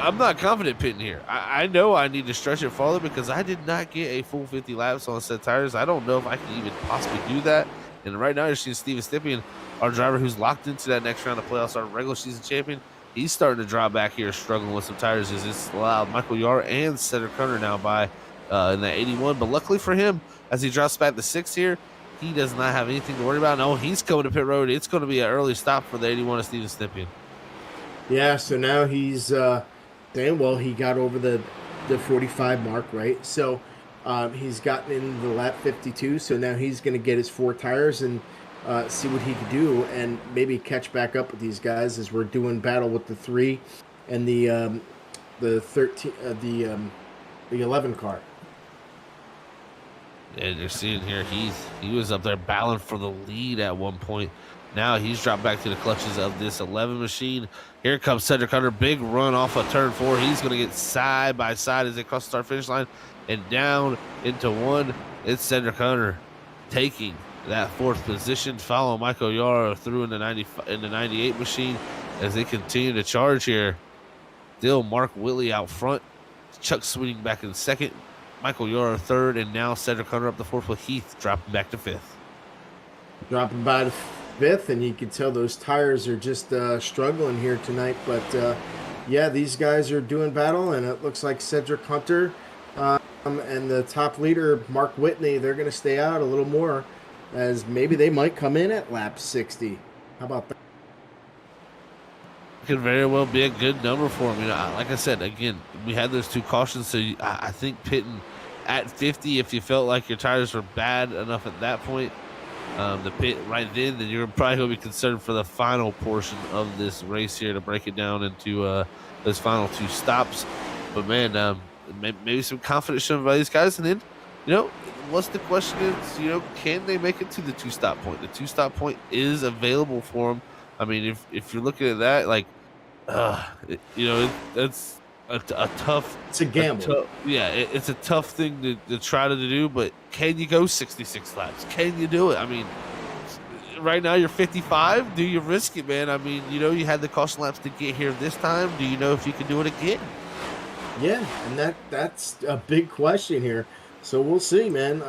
I'm not confident pitting here. I know I need to stretch it farther because I did not get a full 50 laps on set tires. I don't know if I can even possibly do that. And right now, you're seeing Steven Stippian, our driver who's locked into that next round of playoffs, our regular season champion. He's starting to drop back here, struggling with some tires. It's allowed Michael Yar and Cedric Hunter now by in that 81. But luckily for him, as he drops back to 6 here, he does not have anything to worry about. No, he's coming to pit road. It's going to be an early stop for the 81 of Steven Stippian. Yeah, so now he's saying, well, he got over the 45 mark, right? So he's gotten in the lap 52, so now he's going to get his 4 tires and see what he can do and maybe catch back up with these guys as we're doing battle with the 3 and the 13, the 11 car. And you're seeing here, he was up there battling for the lead at one point. Now he's dropped back to the clutches of this 11 machine. Here comes Cedric Hunter. Big run off of turn 4. He's going to get side by side as they cross the start-finish line. And down into 1, it's Cedric Hunter taking that 4th position. Follow Michael Yara through in the 98 machine as they continue to charge here. Still Mark Whitley out front. Chuck Sweeting back in 2nd. Michael Yara 3rd. And now Cedric Hunter up the 4th with Heath dropping back to 5th. Dropping by the 5th, and you can tell those tires are just struggling here tonight. But yeah, these guys are doing battle, and it looks like Cedric Hunter and the top leader, Mark Whitney, they're going to stay out a little more, as maybe they might come in at lap 60. How about that? Could very well be a good number for him. Like I said, again, we had those 2 cautions, so I think pitting at 50, if you felt like your tires were bad enough at that point, the pit right then you're probably going to be concerned for the final portion of this race here to break it down into those final 2 stops. But man, maybe some confidence shown by these guys, and then what's the question is, can they make it to the 2-stop point? The 2-stop point is available for them. I mean, if you're looking at that, like, that's a tough. It's a gamble. It's a tough thing to try to do. But can you go 66 laps? Can you do it? I mean, right now you're 55. Do you risk it, man? I mean, you had the caution laps to get here this time. Do you know if you can do it again? Yeah, and that's a big question here. So we'll see, man.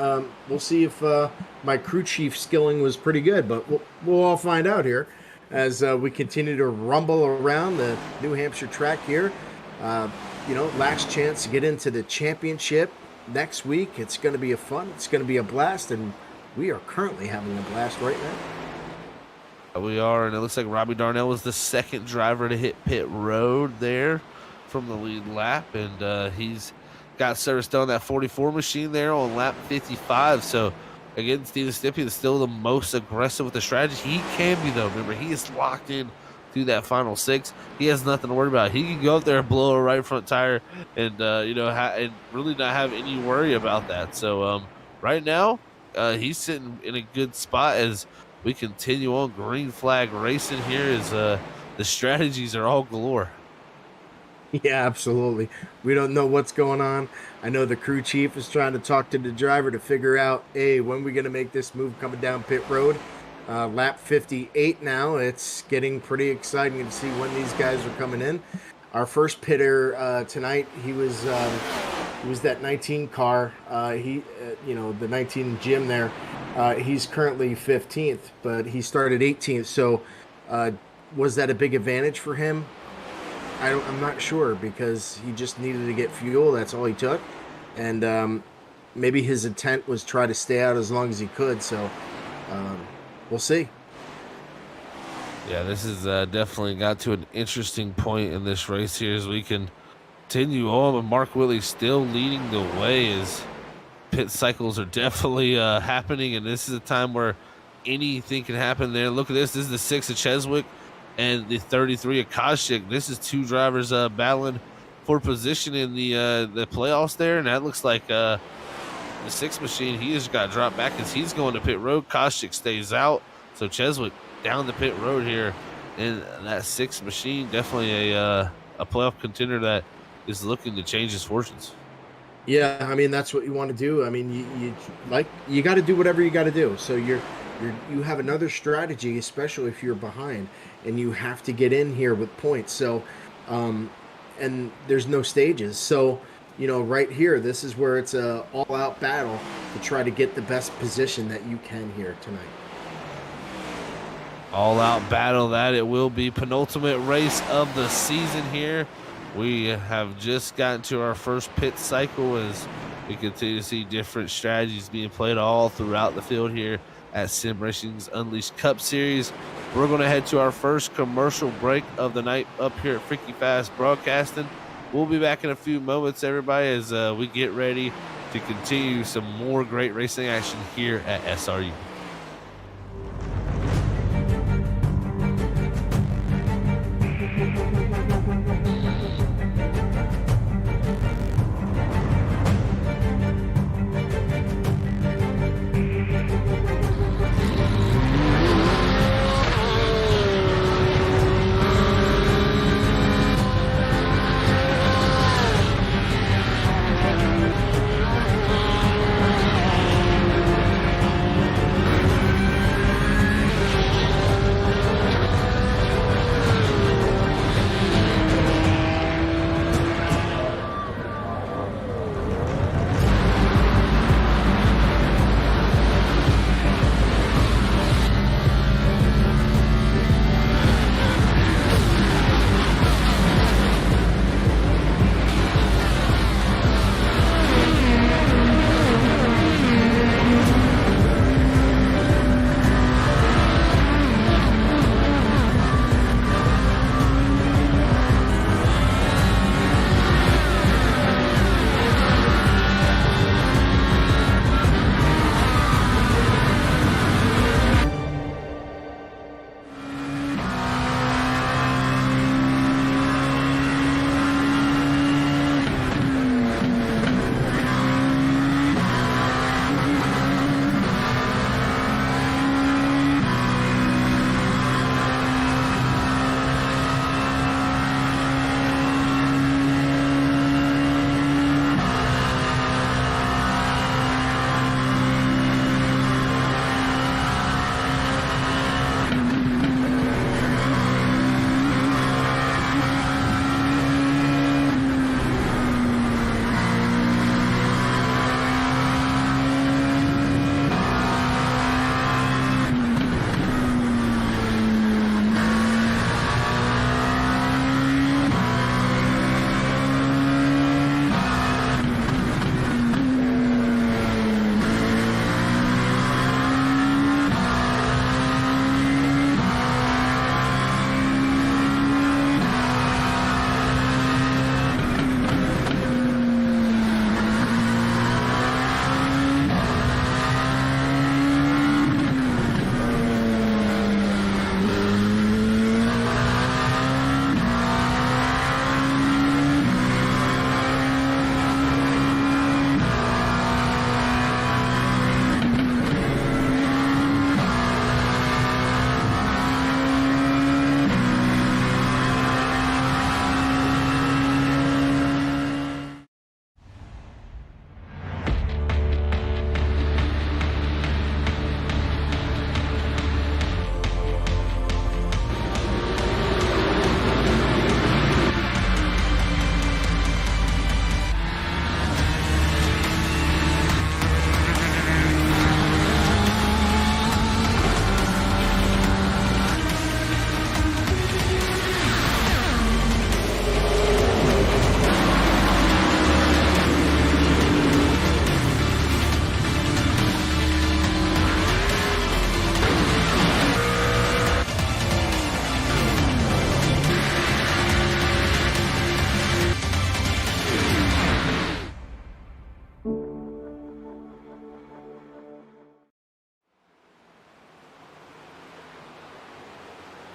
We'll see if my crew chief skilling was pretty good, but we'll all find out here as we continue to rumble around the New Hampshire track here. Last chance to get into the championship next week. It's going to be it's going to be a blast, and we are currently having a blast right now. We are, and it looks like Robbie Darnell was the second driver to hit pit road there from the lead lap, and he's got service done on that 44 machine there on lap 55. So again, Steven Stippian is still the most aggressive with the strategy. He can be, though. Remember, he is locked in through that final 6. He has nothing to worry about. He can go up there and blow a right front tire and and really not have any worry about that. So right now he's sitting in a good spot as we continue on green flag racing here as the strategies are all galore. Yeah, absolutely. We don't know what's going on. I know the crew chief is trying to talk to the driver to figure out, hey, when we going to make this move coming down pit road. Lap 58 now. It's getting pretty exciting to see when these guys are coming in. Our first pitter tonight, he was that 19 car. The 19 Jim there. He's currently 15th, but he started 18th. So was that a big advantage for him? I'm not sure, because he just needed to get fuel. That's all he took. And maybe his intent was try to stay out as long as he could. So we'll see. Yeah, this has definitely got to an interesting point in this race here as we continue on. But Mark Willey still leading the way as pit cycles are definitely happening. And this is a time where anything can happen there. Look at this. This is the 6 of Cheswick and the 33 of Koscheck. This is 2 drivers battling for position in the playoffs there, and that looks like the 6 machine, he just got dropped back as he's going to pit road. Koscheck stays out, so Cheswick down the pit road here, and that 6 machine definitely a playoff contender that is looking to change his fortunes. Yeah, I mean, that's what you want to do. I mean, you got to do whatever you got to do. So you have another strategy, especially if you're behind, and you have to get in here with points. So, and there's no stages. So, right here, this is where it's a all-out battle to try to get the best position that you can here tonight. All-out battle that it will be. Penultimate race of the season here. We have just gotten to our first pit cycle as we continue to see different strategies being played all throughout the field here at Sim Racing's Unleashed Cup Series. We're going to head to our first commercial break of the night up here at Freaky Fast Broadcasting. We'll be back in a few moments, everybody, as we get ready to continue some more great racing action here at SRU.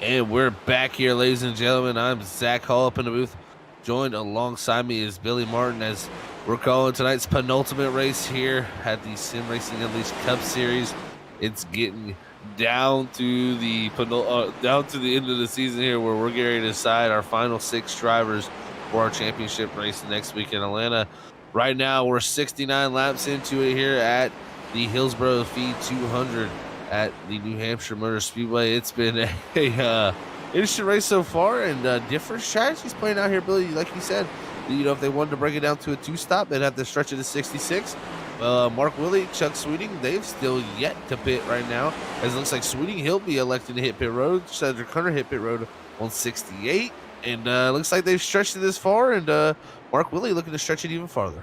And we're back here, ladies and gentlemen. I'm Zach Hall up in the booth. Joined alongside me is Billy Martin as we're calling tonight's penultimate race here at the Sim Racing Unleashed Cup Series. It's getting down to the end of the season here, where we're getting ready to decide our final 6 drivers for our championship race next week in Atlanta. Right now, we're 69 laps into it here at the Hillsboro Feed 200 at the New Hampshire Motor Speedway. It's been a interesting race so far, and different strategies playing out here, Billy. Like you said, if they wanted to break it down to a 2-stop, they'd have to stretch it to 66. Mark Willie, Chuck Sweeting, they've still yet to pit right now, as it looks like Sweeting, he'll be elected to hit pit road. Cedric Hunter hit pit road on 68, and looks like they've stretched it this far, and Mark Willie looking to stretch it even farther.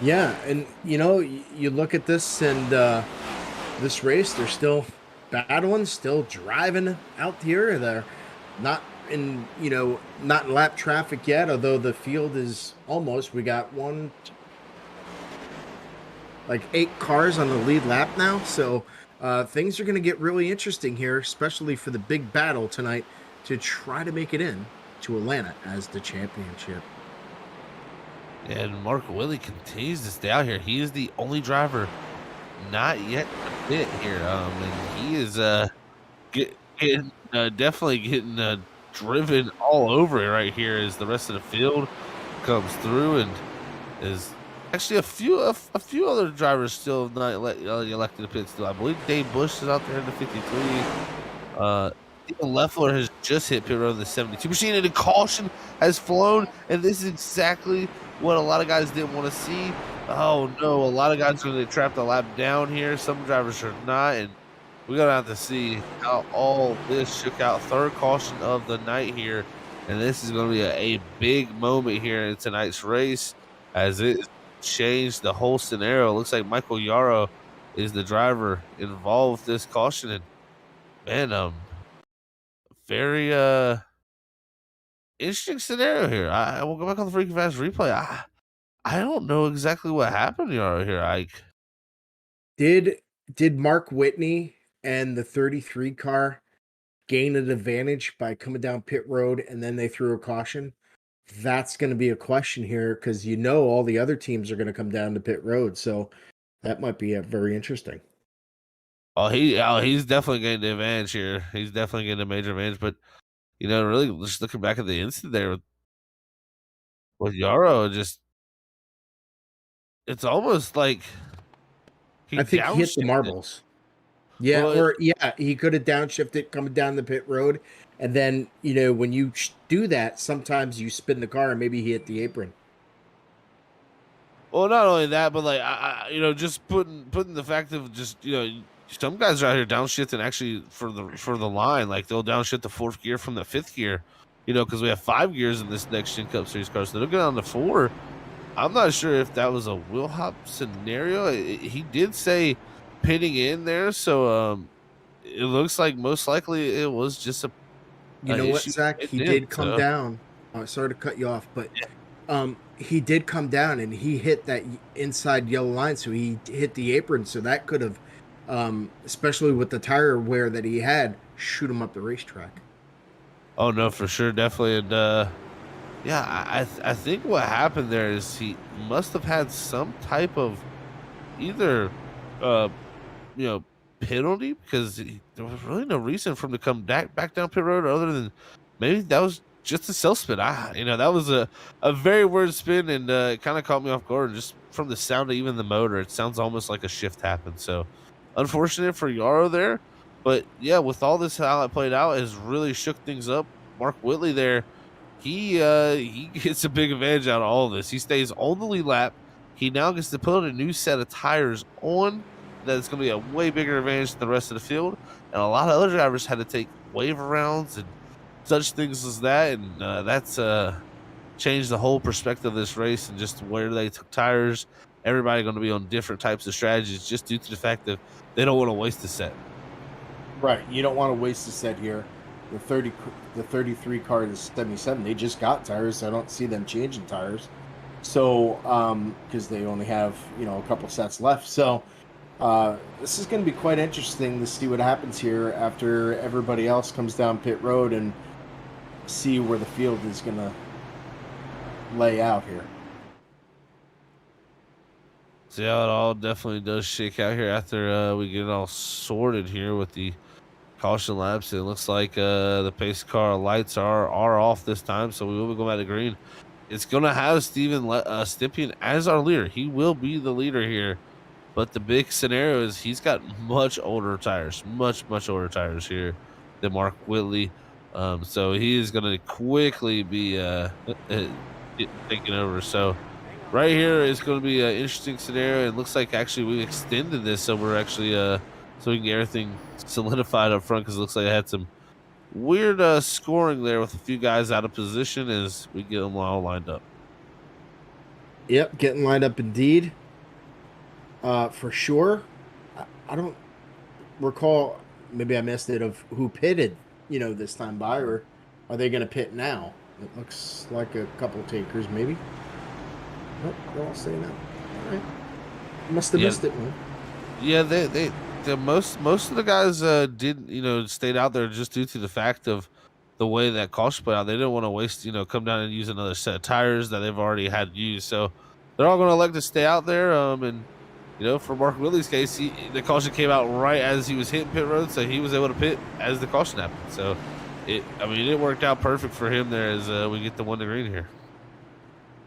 Yeah, and you look at this and this race, they're still battling, still driving out here. They're not in lap traffic yet, although the field is almost. We got 8 cars on the lead lap now, so things are going to get really interesting here, especially for the big battle tonight to try to make it in to Atlanta as the championship. And Mark Willie continues to stay out here. He is the only driver not yet to pit here, and he is definitely getting driven all over it right here as the rest of the field comes through, and is actually a few other drivers still not elected to pit still. I believe Dave Bush is out there in the 53. Leffler has just hit pit road in the 72 machine, and a caution has flown, and this is exactly what a lot of guys didn't want to see. Oh no, a lot of guys are going to get trapped a lap down here. Some drivers are not, and we're going to have to see how all this shook out. Third caution of the night here, and this is going to be a big moment here in tonight's race, as it changed the whole scenario. It looks like Michael Yarrow is the driver involved with this caution, and man, very interesting scenario here. I will go back on the freaking fast replay. I don't know exactly what happened here, Ike. Did Mark Whitney and the 33 car gain an advantage by coming down pit road and then they threw a caution? That's going to be a question here, because all the other teams are going to come down to pit road, so that might be very interesting. He's definitely getting the advantage here. He's definitely getting a major advantage, but really just looking back at the incident there with Yarrow, it's almost like I think he hit the marbles. Yeah, well, he could have downshifted coming down the pit road, and then when you do that, sometimes you spin the car and maybe he hit the apron. Well, not only that, but just putting the fact of some guys are out here downshifting actually for the line. Like, they'll downshift the 4th gear from the 5th gear, because we have 5 gears in this next Gen Cup Series car. So they'll get on the 4. I'm not sure if that was a Will Hop scenario. He did say pitting in there, so it looks like most likely it was just a. You know what, Zach? He did come down. Sorry to cut you off, but he did come down and he hit that inside yellow line, so he hit the apron. So that could have, especially with the tire wear that he had, shoot him up the racetrack. Oh no, for sure, definitely, and I think what happened there is he must have had some type of either penalty, because there was really no reason for him to come back down pit road, other than maybe that was just a self spin. That was a very weird spin, and it kind of caught me off guard. Just from the sound of even the motor, it sounds almost like a shift happened. So unfortunate for Yarrow there, but yeah, with all this how it played out, has really shook things up. Mark Whitley there, he gets a big advantage out of all of this. He stays on the lead lap. He now gets to put a new set of tires on. That's going to be a way bigger advantage than the rest of the field. And a lot of other drivers had to take waiver rounds and such things as that. And that's changed the whole perspective of this race and just where they took tires. Everybody going to be on different types of strategies just due to the fact that they don't want to waste a set. Right. You don't want to waste a set here. The 33 car is 77. They just got tires, so I don't see them changing tires. So, because they only have, a couple sets left. So, This is going to be quite interesting to see what happens here after everybody else comes down pit road and see where the field is going to lay out here. See how it all definitely does shake out here after we get it all sorted here with the caution laps. It looks like the pace car lights are off this time, so we will be going back to green. It's gonna have Stippian as our leader. He will be the leader here. But the big scenario is he's got much older tires, much older tires here than Mark Whitley. So he is going to quickly be taking over. So right here is going to be an interesting scenario. It looks like actually we extended this, so we're actually so we can get everything solidified up front because it looks like I had some weird scoring there with a few guys out of position as we get them all lined up. Yep, getting lined up indeed. For sure. I don't recall, maybe I missed it, of who pitted, this time by, or are they going to pit now? It looks like a couple takers, maybe. Nope, they're all staying out. All right. Must have Yeah, missed it, man. yeah, most of the guys did stayed out there just due to the fact of the way that caution played out. They didn't want to waste come down and use another set of tires that they've already had used. So they're all going to elect to stay out there. And for Mark Willie's case, the caution came out right as he was hitting pit road, so he was able to pit as the caution happened. So it worked out perfect for him there as we get the 1 to green here.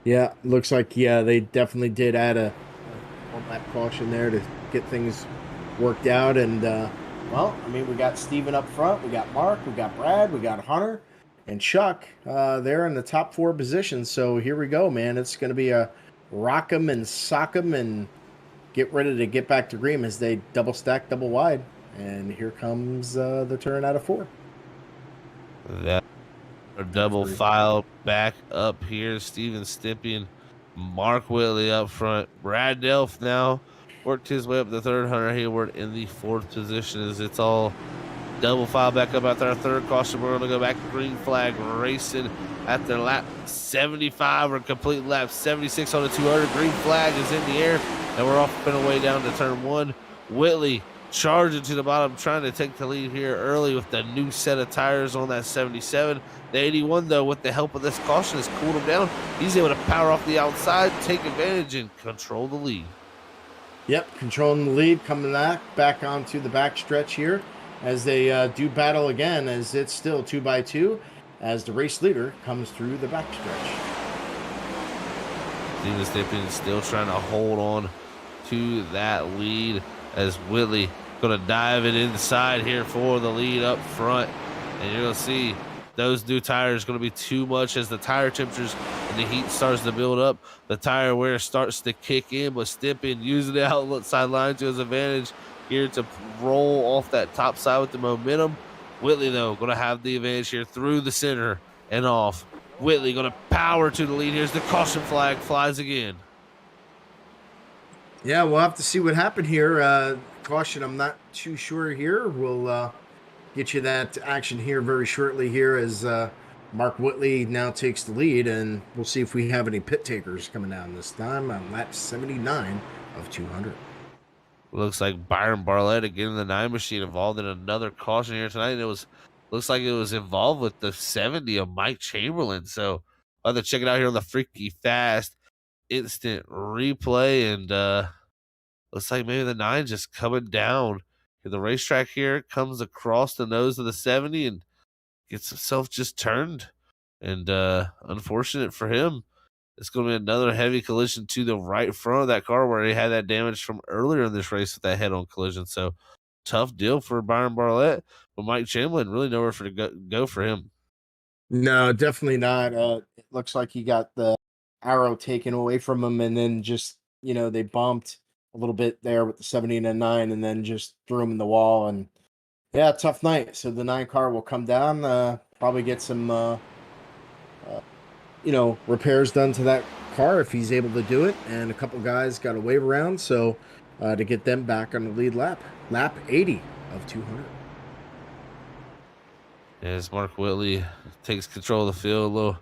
Yeah, looks like, they definitely did add a one lap caution there to get things worked out. And, we got Steven up front, we got Mark, we got Brad, we got Hunter, and Chuck there in the top 4 positions. So here we go, man. It's going to be a rock 'em and sock 'em and get ready to get back to green as they double stack, double wide. And here comes the turn out of 4. That a double file back up here. Steven Stippian, Mark Whitley up front. Brad Delph now worked his way up the third. Hunter Hayward in the 4th position as it's all double file back up after our third caution. We're going to go back to green flag racing at their lap 75 or complete lap 76 on the 200. Green flag is in the air and we're off and away down to turn 1. Whitley charging to the bottom, trying to take the lead here early with the new set of tires on that 77. The 81, though, with the help of this caution, has cooled him down. He's able to power off the outside, take advantage, and control the lead. Yep, controlling the lead, coming back onto the back stretch here as they do battle again, as it's still 2x2 as the race leader comes through the back stretch. Steven Stippian still trying to hold on to that lead as Whitley going to dive it inside here for the lead up front. And you're going to see those new tires going to be too much as the tire temperatures and the heat starts to build up. The tire wear starts to kick in, but Stippian using the outside line to his advantage here to roll off that top side with the momentum. Whitley, though, going to have the advantage here through the center and off. Whitley going to power to the lead. Here's the caution flag, flies again. Yeah, we'll have to see what happened here. Caution, I'm not too sure here. We'll get you that action here very shortly here as Mark Whitley now takes the lead, and we'll see if we have any pit takers coming down this time on lap 79 of 200. Looks like Byron Barlett again in the 9 machine involved in another caution here tonight. And looks like it was involved with the 70 of Mike Chamberlain. So I'll have to check it out here on the Freaky Fast instant replay. And looks like maybe the 9 just coming down to the racetrack here, comes across the nose of the 70 and gets himself just turned. And unfortunate for him, it's going to be another heavy collision to the right front of that car where he had that damage from earlier in this race with that head-on collision. So tough deal for Byron Barlett, but Mike Chamberlain really nowhere for to go for him. No, definitely not. It looks like he got the arrow taken away from him, and then just they bumped a little bit there with the 70 and a 9, and then just threw him in the wall. And yeah, tough night. So the 9 car will come down, probably get some repairs done to that car if he's able to do it. And a couple guys got a wave around, so to get them back on the lead lap 80 of 200. As Mark Whitley takes control of the field, a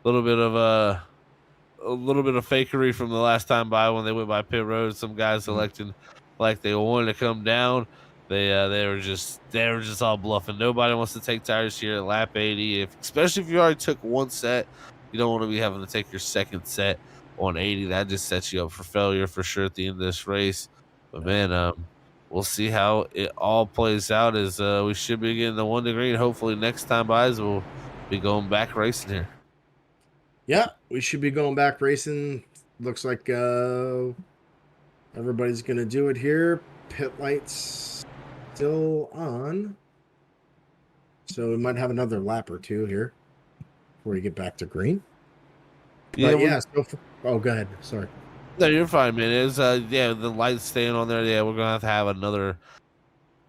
little bit of fakery from the last time by when they went by pit road. Some guys electing like they wanted to come down. They were just all bluffing. Nobody wants to take tires here at lap 80. Especially if you already took one set, you don't want to be having to take your second set on 80. That just sets you up for failure for sure at the end of this race. But man, we'll see how it all plays out. As we should be getting the 1 degree, and hopefully next time buys we'll be going back racing here. Yeah, we should be going back racing. Looks like everybody's going to do it here. Pit lights still on. So we might have another lap or two here before we get back to green. Yeah, But yeah, oh, go ahead. Sorry. No, you're fine, man. It's yeah, the lights staying on there. Yeah, we're gonna have another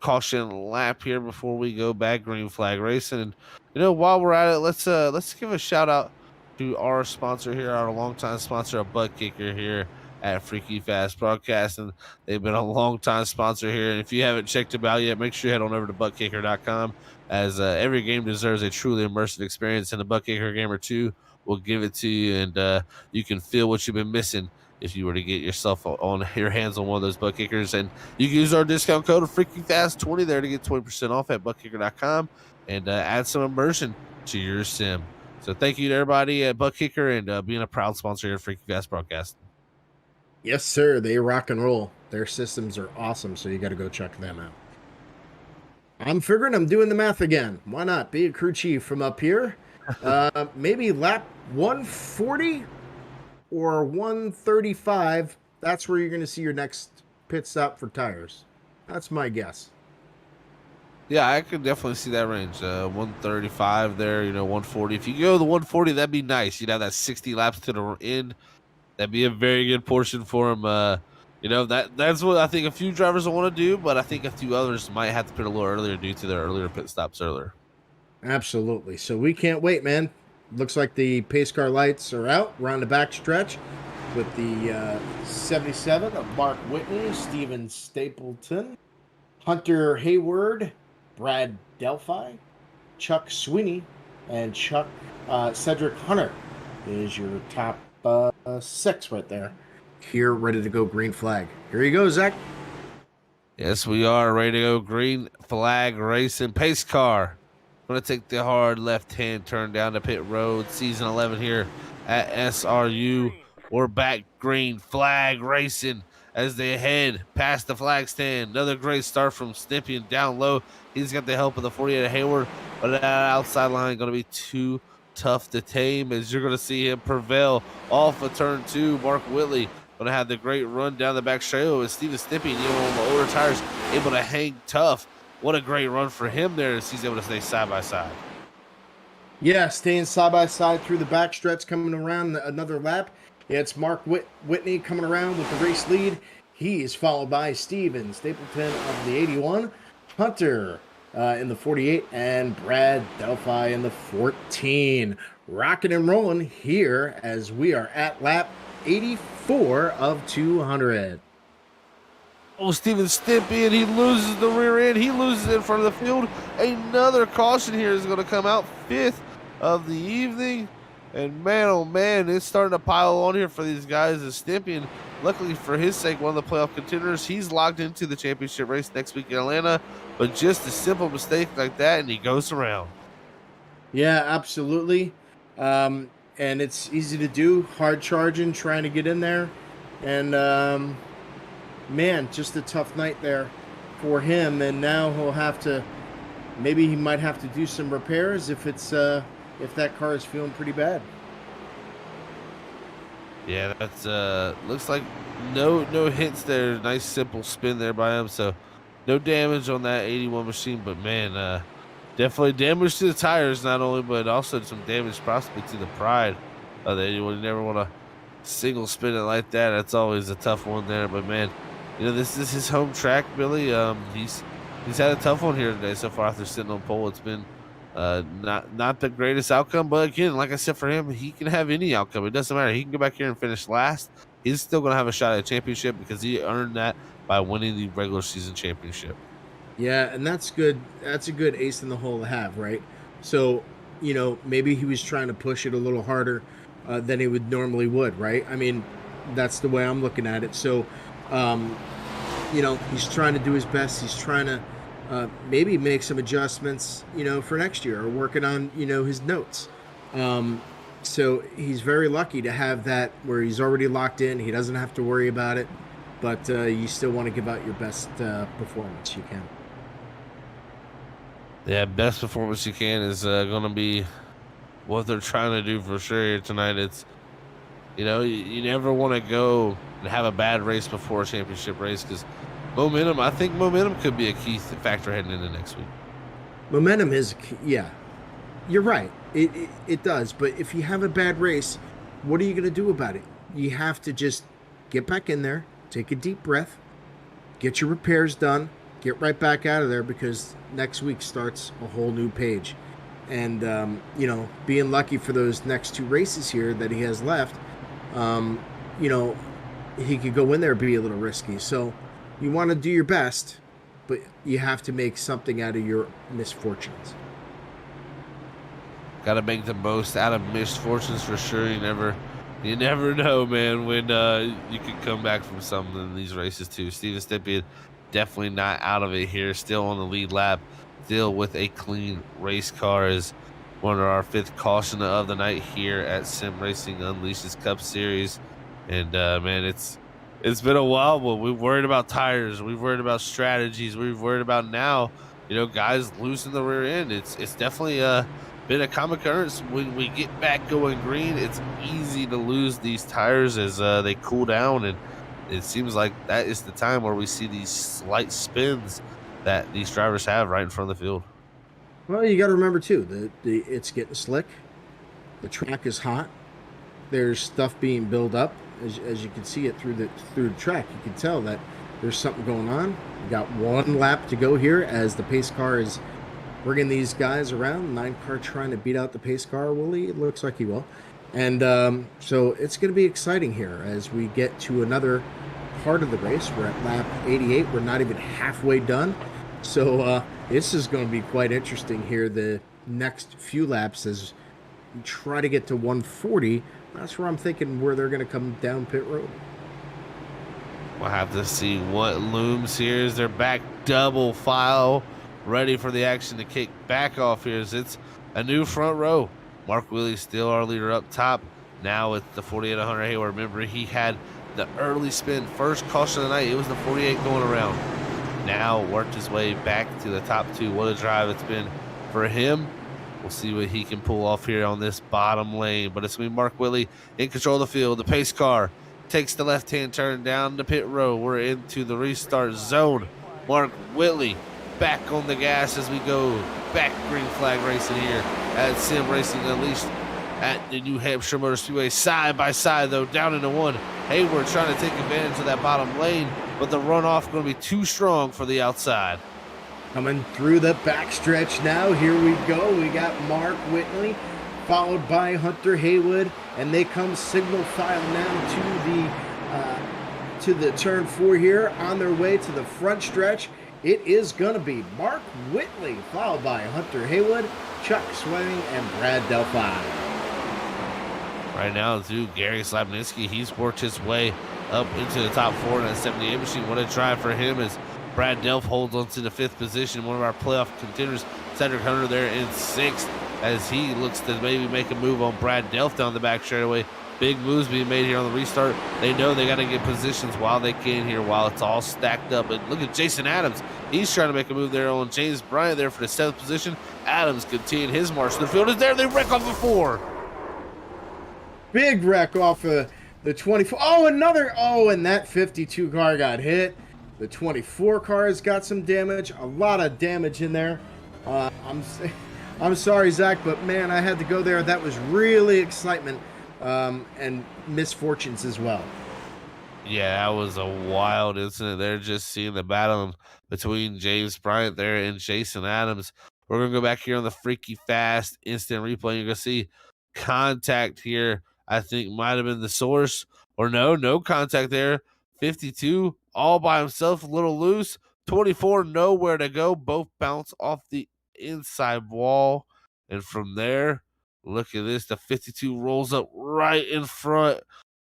caution lap here before we go back green flag racing. And while we're at it, let's give a shout out to our sponsor here, our longtime sponsor of ButtKicker here at Freaky Fast Broadcasting. They've been a long time sponsor here, and if you haven't checked them out yet, make sure you head on over to ButtKicker.com, as every game deserves a truly immersive experience, and the ButtKicker Gamer 2 will give it to you, and you can feel what you've been missing if you were to get yourself on your hands on one of those ButtKickers. And you can use our discount code of FreakyFast20 there to get 20% off at ButtKicker.com and add some immersion to your sim. So thank you to everybody at ButtKicker and being a proud sponsor here at Freaky Fast Broadcasting. Yes, sir. They rock and roll. Their systems are awesome, so you got to go check them out. I'm figuring I'm doing the math again. Why not? Be a crew chief from up here. Maybe lap 140 or 135. That's where you're going to see your next pit stop for tires. That's my guess. Yeah, I could definitely see that range. 135 there, 140. If you go to the 140, that'd be nice. You'd have that 60 laps to the end. That'd be a very good portion for him. That's what I think a few drivers will want to do, but I think a few others might have to pit a little earlier due to their earlier pit stops earlier. Absolutely. So we can't wait, man. Looks like the pace car lights are out. We're on the back stretch with the 77 of Mark Whitney, Steven Stapleton, Hunter Hayward, Brad Delphi, Chuck Sweeney, and Cedric Hunter is your top 6 right there. Here, ready to go green flag. Here you go, Zach. Yes, we are ready to go green flag racing. Pace car. Going to take the hard left-hand turn down the pit road. Season 11 here at SRU. We're back green flag racing as they head past the flag stand. Another great start from Snippy and down low. He's got the help of the 48 of Hayward, but that outside line going to be too tough to tame, as you're going to see him prevail off of turn 2. Mark Whitley going to have the great run down the back straightaway with Steven Snippy, and on the older tires, able to hang tough. What a great run for him there, as he's able to stay side by side. Yeah, staying side by side through the back stretch, coming around another lap. It's Mark Whitney coming around with the race lead. He is followed by Steven Stapleton of the 81, Hunter in the 48, and Brad Delphi in the 14. Rocking and rolling here as we are at lap 84 of 200. Oh, Steven Stimpy, and he loses the rear end. He loses it in front of the field. Another caution here is going to come out, 5th of the evening. And man, oh man, it's starting to pile on here for these guys. As Stimpy, and luckily for his sake, one of the playoff contenders, he's locked into the championship race next week in Atlanta. But just a simple mistake like that, and he goes around. Yeah, absolutely. And it's easy to do, hard charging, trying to get in there. And man, just a tough night there for him. And now he'll have to, maybe he might have to do some repairs if it's if that car is feeling pretty bad. Yeah, that's looks like no hits there. Nice simple spin there by him. So no damage on that 81 machine, but man, definitely damage to the tires not only, but also some damage possibly to the pride of the 81. You never want to single spin it like that. That's always a tough one there. But man, this is his home track, Billy. He's had a tough one here today so far after sitting on pole. It's been not the greatest outcome, but again, like I said, for him, he can have any outcome. It doesn't matter. He can go back here and finish last. He's still going to have a shot at a championship because he earned that by winning the regular season championship. Yeah, and that's good. That's a good ace in the hole to have, right? So, maybe he was trying to push it a little harder than he would normally would, right? I mean, that's the way I'm looking at it. So, he's trying to do his best. He's trying to maybe make some adjustments, for next year, or working on, his notes. Um, so he's very lucky to have that where he's already locked in. He doesn't have to worry about it, but you still want to give out your best performance you can. Yeah, best performance you can is going to be what they're trying to do for sure here tonight. It's you never want to go and have a bad race before a championship race because momentum. I think momentum could be a key factor heading into next week. Momentum is, yeah, you're right. It does. But if you have a bad race, what are you going to do about it? You have to just get back in there, take a deep breath, get your repairs done, get right back out of there, because next week starts a whole new page. And, being lucky for those next two races here that he has left, um, you know, he could go in there and be a little risky. So you want to do your best, but you have to make something out of your misfortunes. Got to make the most out of misfortunes for sure. You never know, man, when you can come back from something in these races too. Steven Stippian definitely not out of it here. Still on the lead lap, still with a clean race car. Is one of our fifth caution of the night here at Sim Racing Unleashes Cup Series. And man, it's been a while, but we've worried about tires, we've worried about strategies, we've worried about now, guys losing the rear end. It's definitely been a common occurrence when we get back going green. It's easy to lose these tires as they cool down, and it seems like that is the time where we see these slight spins that these drivers have right in front of the field. Well, you got to remember too it's getting slick. The track is hot. There's stuff being built up. As you can see it through the track, you can tell that there's something going on. We got one lap to go here as the pace car is bringing these guys around. 9 car trying to beat out the pace car. Will he? It looks like he will. And so it's going to be exciting here as we get to another part of the race. We're at lap 88. We're not even halfway done. So this is going to be quite interesting here the next few laps as we try to get to 140. That's where I'm thinking where they're going to come down pit road. We'll have to see what looms here as they're back double file, ready for the action to kick back off here. As it's a new front row. Mark Willey still our leader up top. Now with the 4800 Hayward. Remember, he had the early spin, first caution of the night. It was the 48 going around. Now worked his way back to the top two. What a drive it's been for him. We'll see what he can pull off here on this bottom lane. But it's going to be Mark Willey in control of the field. The pace car takes the left-hand turn down the pit road. We're into the restart zone. Mark Willey back on the gas as we go back green flag racing here at Sim Racing Unleashed at the New Hampshire Motor Speedway. Side by side, though, down into one. Hayward trying to take advantage of that bottom lane, but the runoff going to be too strong for the outside. Coming through the backstretch now. Here we go. We got Mark Whitley, followed by Hunter Haywood, and they come signal file now to the turn 4 here on their way to the front stretch. It is going to be Mark Whitley, followed by Hunter Haywood, Chuck Sweating, and Brad Delphi. Right now, too, Gary Slabniski, he's worked his way up into the top 4 in that 78 machine. What a drive for him as Brad Delph holds on to the 5th position. One of our playoff contenders, Cedric Hunter, there in 6th as he looks to maybe make a move on Brad Delph down the back straightaway. Big moves being made here on the restart. They know they got to get positions while they can here, while it's all stacked up. And look at Jason Adams. He's trying to make a move there on James Bryant there for the 7th position. Adams continuing his march to the field. Is there. They wreck off the 4. Big wreck off of the 24. Oh, another. Oh, and that 52 car got hit. The 24 cars got some damage. A lot of damage in there. I'm sorry, Zach, but man, I had to go there. That was really excitement and misfortunes as well. Yeah, that was a wild incident there. Just seeing the battle between James Bryant there and Jason Adams. We're going to go back here on the freaky fast instant replay. You're going to see contact here. I think might have been the source, or no contact there. 52 all by himself, a little loose. 24 nowhere to go. Both bounce off the inside wall, and from there, look at this. The 52 rolls up right in front.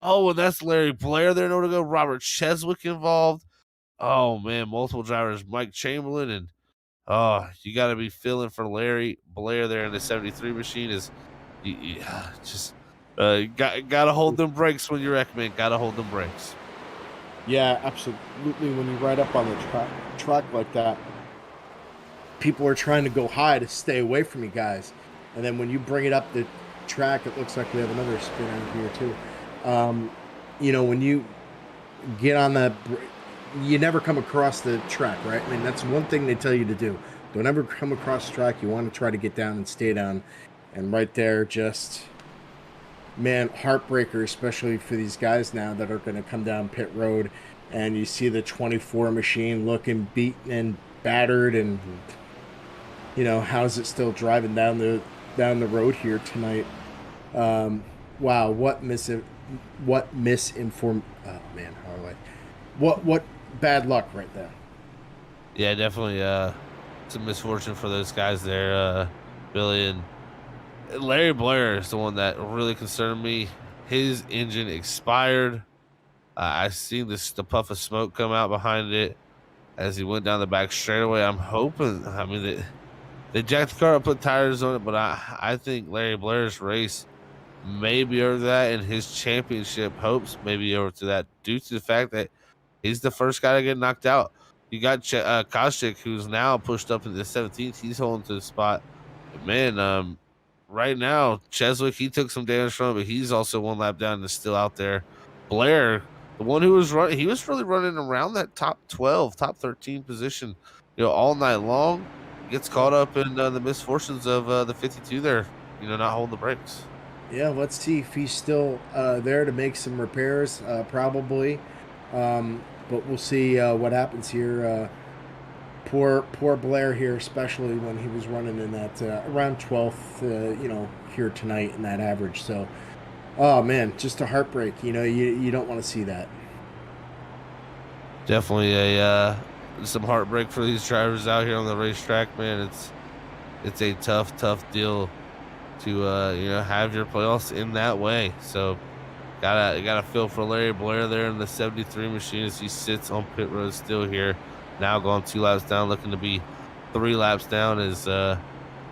Oh, and that's Larry Blair there. Nowhere to go. Robert Cheswick involved. Oh man, multiple drivers, Mike Chamberlain, and oh, you got to be feeling for Larry Blair there in the 73 machine. Is you just gotta hold them brakes when you wreck, man. Gotta hold them brakes. Yeah, absolutely. When you ride up on the track like that, people are trying to go high to stay away from you guys, and then when you bring it up the track, it looks like we have another spinner here too. When you get on you never come across the track, right? I mean, that's one thing they tell you to do. Don't ever come across the track. You want to try to get down and stay down. And right there, just, man, heartbreaker, especially for these guys now that are going to come down pit road. And you see the 24 machine looking beaten and battered. And, how's it still driving down the road here tonight? Wow, what misinformed. Oh, man, how do I. What bad luck right there. Yeah, definitely. Some misfortune for those guys there, Billy, and Larry Blair is the one that really concerned me. His engine expired. I seen the puff of smoke come out behind it as he went down the back straightaway. I'm hoping. I mean, they jacked the car up, put tires on it, but I think Larry Blair's race may be over that, and his championship hopes may be over to that due to the fact that he's the first guy to get knocked out. You got Koscheck, who's now pushed up into the 17th. He's holding to the spot. But man, right now, Cheswick, he took some damage from it, but he's also one lap down and is still out there. Blair, the one who was running, he was really running around that top 12, top 13 position, all night long. Gets caught up in the misfortunes of the 52 there, not holding the brakes. Yeah, let's see if he's still there to make some repairs, probably. But we'll see what happens here. Poor Blair here, especially when he was running in that around 12th, here tonight in that average. So, oh man, just a heartbreak. You don't want to see that. Definitely some heartbreak for these drivers out here on the racetrack, man. It's a tough deal to have your playoffs in that way. So gotta feel for Larry Blair there in the 73 machine as he sits on pit road still here. Now going 2 laps down, looking to be 3 laps down as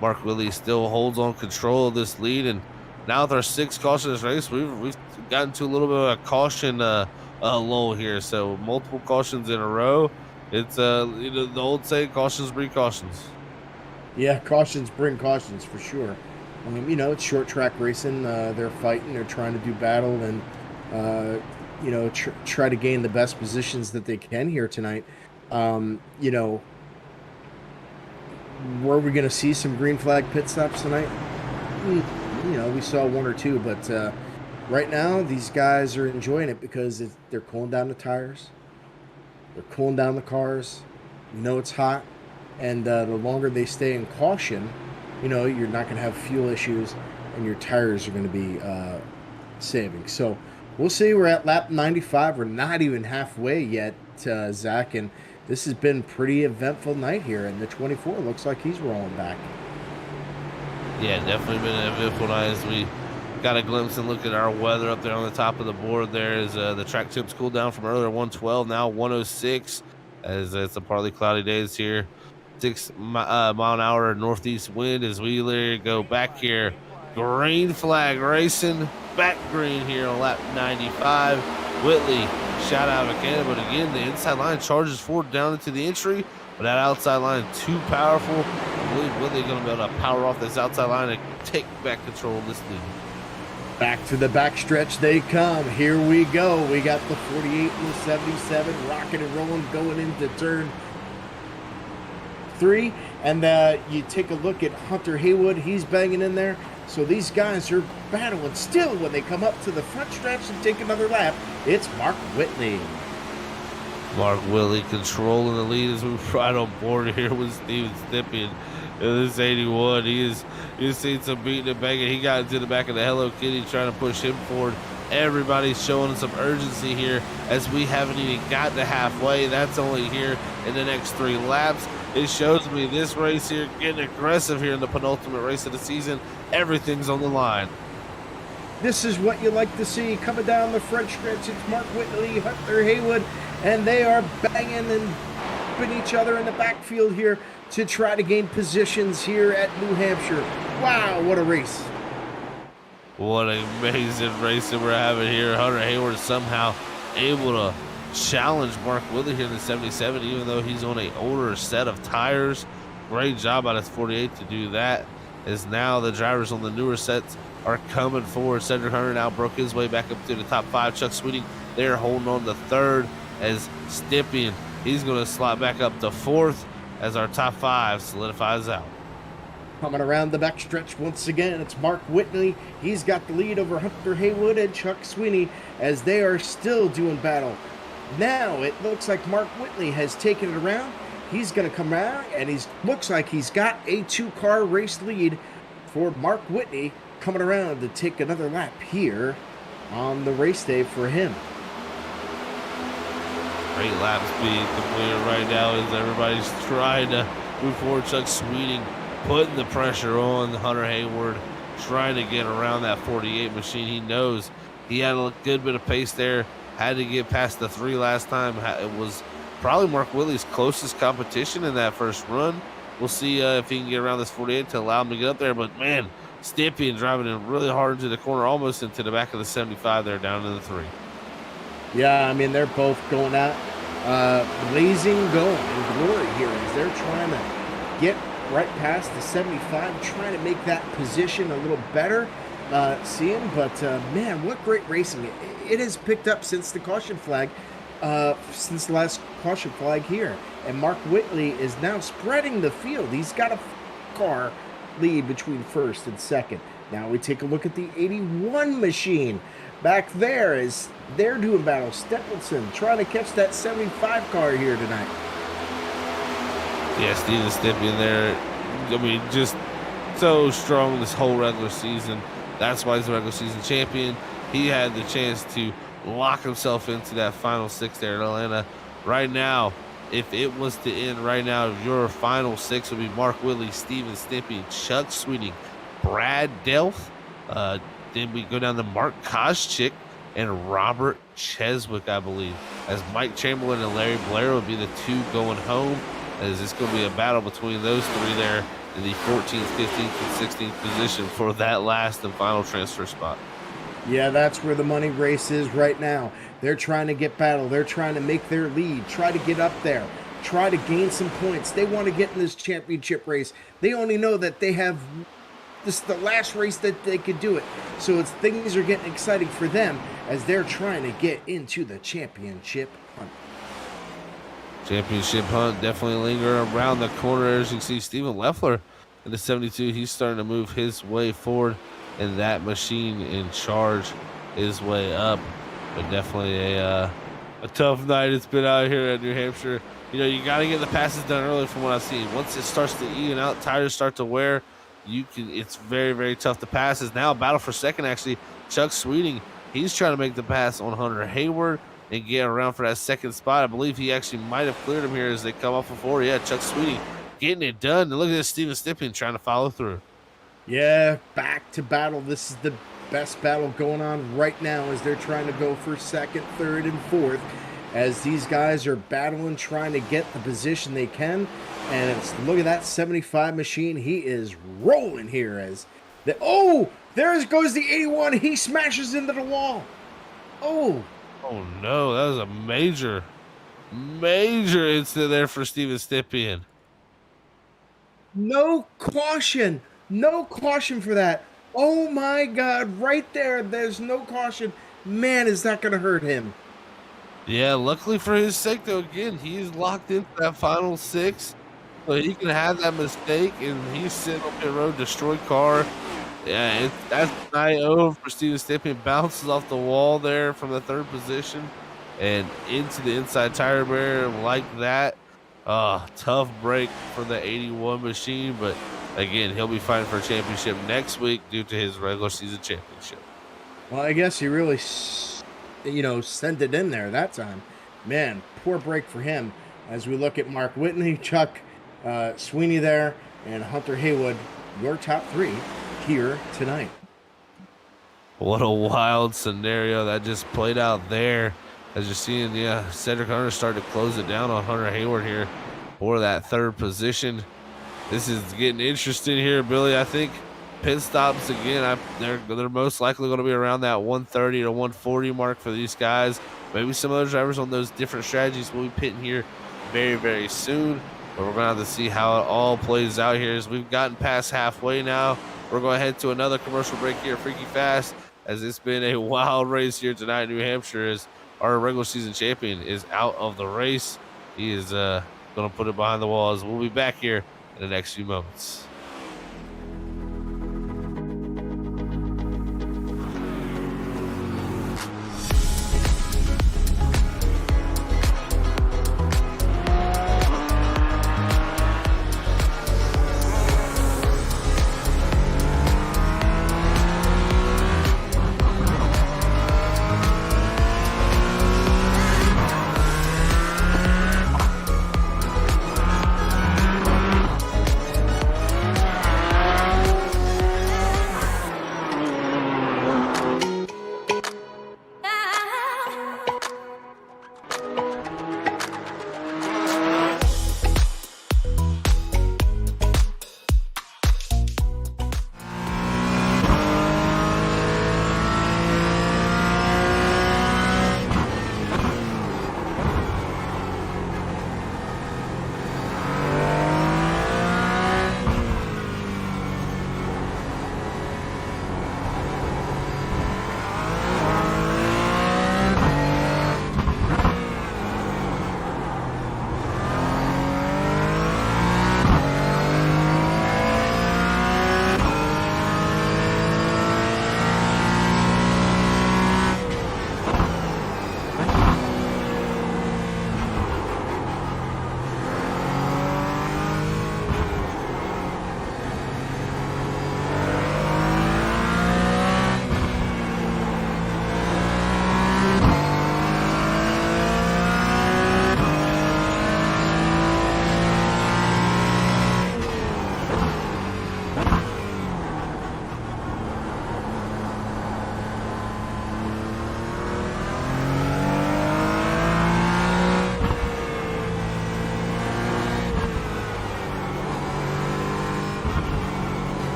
Mark Willie still holds on control of this lead. And now with our 6 cautions race, we've gotten to a little bit of a caution lull here. So multiple cautions in a row. It's the old saying, cautions breed cautions. Yeah, cautions bring cautions for sure. It's short track racing. They're fighting. They're trying to do battle and, try to gain the best positions that they can here tonight. Were we going to see some green flag pit stops tonight? We saw 1 or 2, but right now these guys are enjoying it because they're cooling down the tires. They're cooling down the cars. It's hot. And the longer they stay in caution, you're not going to have fuel issues and your tires are going to be saving. So we'll see. We're at lap 95. We're not even halfway yet, Zach. And this has been pretty eventful night here. And the 24 looks like he's rolling back. Yeah, definitely been an eventful night as we got a glimpse and look at our weather up there on the top of the board. There is the track temps cooled down from earlier 112, now 106 as it's a partly cloudy days here. 6 mile an hour northeast wind as we literally go back here. Green flag racing, back green here on lap 95. Whitley, shout out again, but again, the inside line charges forward down into the entry, but that outside line too powerful. I believe Whitley going to be able to power off this outside line and take back control of this lead. Back to the backstretch they come. Here we go. We got the 48 and the 77 rocking and rolling going into turn 3. And you take a look at Hunter Haywood. He's banging in there. So these guys are battling still when they come up to the front stretch and take another lap. It's Mark Whitley. Mark Whitley controlling the lead as we ride on board here with Steven Stippian. This 81, you've seen some beating and banging. He got into the back of the Hello Kitty trying to push him forward. Everybody's showing some urgency here as we haven't even got to halfway. That's only here in the next 3 laps. It shows me this race here getting aggressive here in the penultimate race of the season. Everything's on the line. This is what you like to see coming down the front stretch. It's Mark Whitley, Hunter Haywood, and they are banging and bumping each other in the backfield here to try to gain positions here at New Hampshire. Wow, what a race. What an amazing race that we're having here. Hunter Hayward somehow able to challenge Mark Whitley here in the 77, even though he's on an older set of tires. Great job on his 48 to do that, as now the drivers on the newer sets are coming forward. Cedric Hunter now broke his way back up to the top 5. Chuck Sweeting there holding on to 3rd, as Stippian, he's going to slot back up to 4th as our top 5 solidifies out. Coming around the backstretch once again, it's Mark Whitley. He's got the lead over Hunter Haywood and Chuck Sweeney as they are still doing battle. Now it looks like Mark Whitley has taken it around. He's going to come around, and looks like he's got a 2-car race lead for Mark Whitley coming around to take another lap here on the race day for him. Great lap speed completed right now as everybody's trying to move forward. Chuck Sweeting putting the pressure on Hunter Hayward, trying to get around that 48 machine. He knows he had a good bit of pace there, had to get past the 3 last time. It was probably Mark Whitley's closest competition in that first run. We'll see if he can get around this 48 to allow him to get up there. But, man, Stippian driving in really hard into the corner, almost into the back of the 75 there, down to the 3. Yeah, I mean, they're both going out, blazing going in glory here as they're trying to get right past the 75, trying to make that position a little better, seeing. But, man, what great racing. It has picked up since the caution flag, since the last caution flag here. And Mark Whitley is now spreading the field. He's got a car lead between 1st and 2nd. Now we take a look at the 81 machine. Back there as they're doing battle. Stephenson trying to catch that 75 car here tonight. Yeah, Steven Stippian there. I mean, just so strong this whole regular season. That's why he's the regular season champion. He had the chance to lock himself into that final 6 there in Atlanta. Right now, if it was to end right now, your final 6 would be Mark Whitley, Steven Stippian, Chuck Sweeting, Brad Delph. Then we go down to Mark Koscheck and Robert Cheswick, I believe, as Mike Chamberlain and Larry Blair would be the 2 going home, as it's going to be a battle between those 3 there in the 14th, 15th, and 16th position for that last and final transfer spot. Yeah, that's where the money race is right now. They're trying to get battle. They're trying to make their lead, try to get up there, try to gain some points. They want to get in this championship race. They only know that they have this is the last race that they could do it. So things are getting exciting for them as they're trying to get into the championship hunt. Championship hunt definitely lingering around the corner. As you can see, Stephen Leffler in the 72, he's starting to move his way forward, and that machine in charge his way up. But definitely a tough night it's been out here at New Hampshire. You know, you got to get the passes done early from what I've seen. Once it starts to even out, tires start to wear, it's very, very tough to pass. It's now a battle for second, actually. Chuck Sweeting, he's trying to make the pass on Hunter Hayward and get around for that 2nd spot. I believe he actually might have cleared him here as they come off before. Yeah, Chuck Sweeting getting it done. And look at this, Steven Stippian trying to follow through. Yeah, back to battle. This is the best battle going on right now as they're trying to go for 2nd, 3rd, and 4th. As these guys are battling, trying to get the position they can. And look at that 75 machine. He is rolling here as there goes the 81. He smashes into the wall. Oh no, that was a major incident there for Steven Stippian. No caution for that. Oh my God, right there's no caution. Man, is that going to hurt him. Yeah, luckily for his sake, though, again, he's locked into that final 6. So he can have that mistake, and he's sitting on pit road, destroyed car. Yeah, that's 9-0 for Steven Stippian. Bounces off the wall there from the 3rd position and into the inside tire barrier like that. Tough break for the 81 machine, but again, he'll be fighting for a championship next week due to his regular season championship. Well, I guess he really, sent it in there that time. Man, poor break for him. As we look at Mark Whitney, Chuck Sweeney there, and Hunter Haywood, your top 3 here tonight. What a wild scenario that just played out there As you're seeing, yeah, Cedric Hunter started to close it down on Hunter Hayward here for that third position. This is getting interesting here, Billy. I think pit stops again. They're most likely going to be around that 130 to 140 mark for these guys. Maybe some other drivers on those different strategies will be pitting here very, very soon. But we're going to have to see how it all plays out here as we've gotten past halfway now. We're going to head to another commercial break here, Freaky Fast, as it's been a wild race here tonight in New Hampshire as our regular season champion is out of the race. He is going to put it behind the walls. We'll be back here in the next few moments.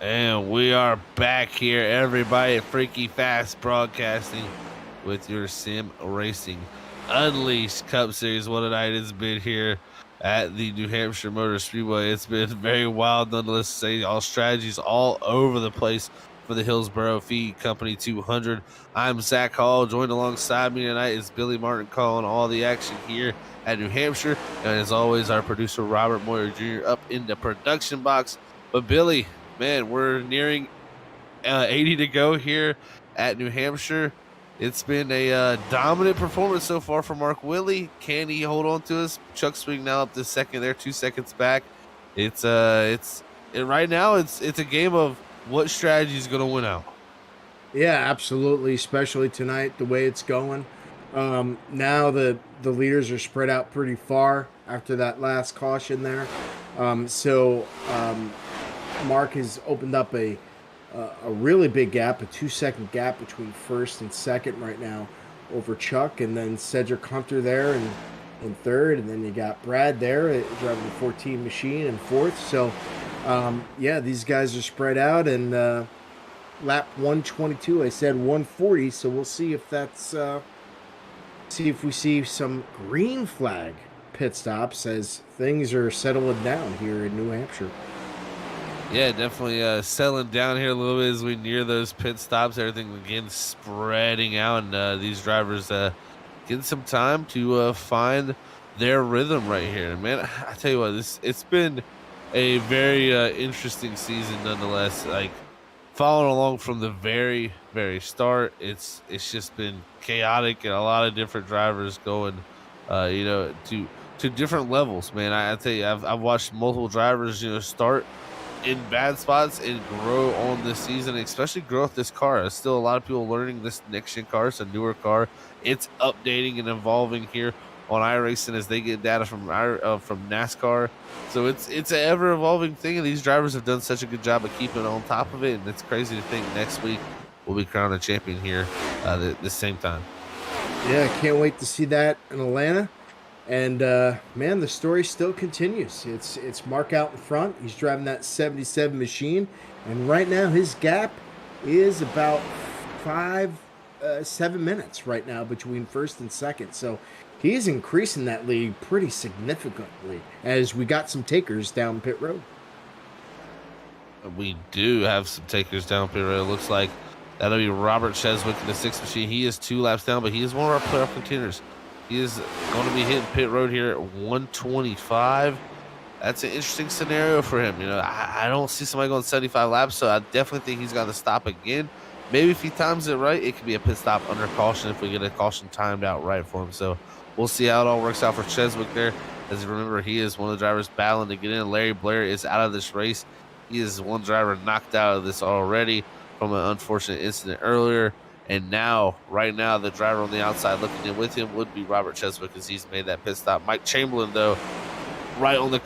And we are back here, everybody, at Freaky Fast Broadcasting with your sim racing Unleashed Cup Series. What a night it's been here at the New Hampshire Motor Speedway. It's been very wild, nonetheless. Say all strategies all over the place for the Hillsboro Feed Company 200. I'm Zach Hall. Joined alongside me tonight is Billy Martin calling all the action here at New Hampshire. And as always, our producer Robert Moyer Jr. up in the production box. But Billy, man, we're nearing 80 to go here at New Hampshire. It's been a dominant performance so far for Mark Willie. Can he hold on to us? Chuck Swing now up to second there, 2 seconds back. Right now it's a game of what strategy is going to win out. Yeah, absolutely. Especially tonight, the way it's going. Now the leaders are spread out pretty far after that last caution there. Mark has opened up a really big gap, a 2-second gap between first and second right now over Chuck, and then Cedric Hunter there in third, and then you got Brad there driving the 14 machine in fourth. So, these guys are spread out, and lap 122, I said 140, so we'll see if that's see if we see some green flag pit stops as things are settling down here in New Hampshire. Yeah, definitely settling down here a little bit as we near those pit stops. Everything again spreading out, and these drivers getting some time to find their rhythm right here. Man, I tell you what, it's been a very interesting season nonetheless. Like following along from the very start, it's just been chaotic and a lot of different drivers going, to different levels. Man, I tell you, I've watched multiple drivers, start in bad spots and grow on this season, especially grow with this car. There's still a lot of people learning this next gen car. It's a newer car. It's updating and evolving here on iRacing as they get data from NASCAR. So it's an ever evolving thing, and these drivers have done such a good job of keeping on top of it. And it's crazy to think next week we'll be crowned a champion here the same time. Yeah, can't wait to see that in Atlanta. And man, the story still continues. It's Mark out in front. He's driving that 77 machine, and right now his gap is about 7 minutes right now between first and second. So he's increasing that lead pretty significantly as we got some takers down pit road. We do have some takers down pit road. It looks like that'll be Robert Cheswick in the 6th machine. He is 2 laps down, but he is one of our playoff contenders. He is going to be hitting pit road here at 125. That's an interesting scenario for him. I don't see somebody going 75 laps, so I definitely think he's got to stop again. Maybe if he times it right, it could be a pit stop under caution if we get a caution timed out right for him. So we'll see how it all works out for Cheswick there. As you remember, he is one of the drivers battling to get in. Larry Blair is out of this race. He is one driver knocked out of this already from an unfortunate incident earlier. And right now, the driver on the outside looking in with him would be Robert Cheswick as he's made that pit stop. Mike Chamberlain, though, right on the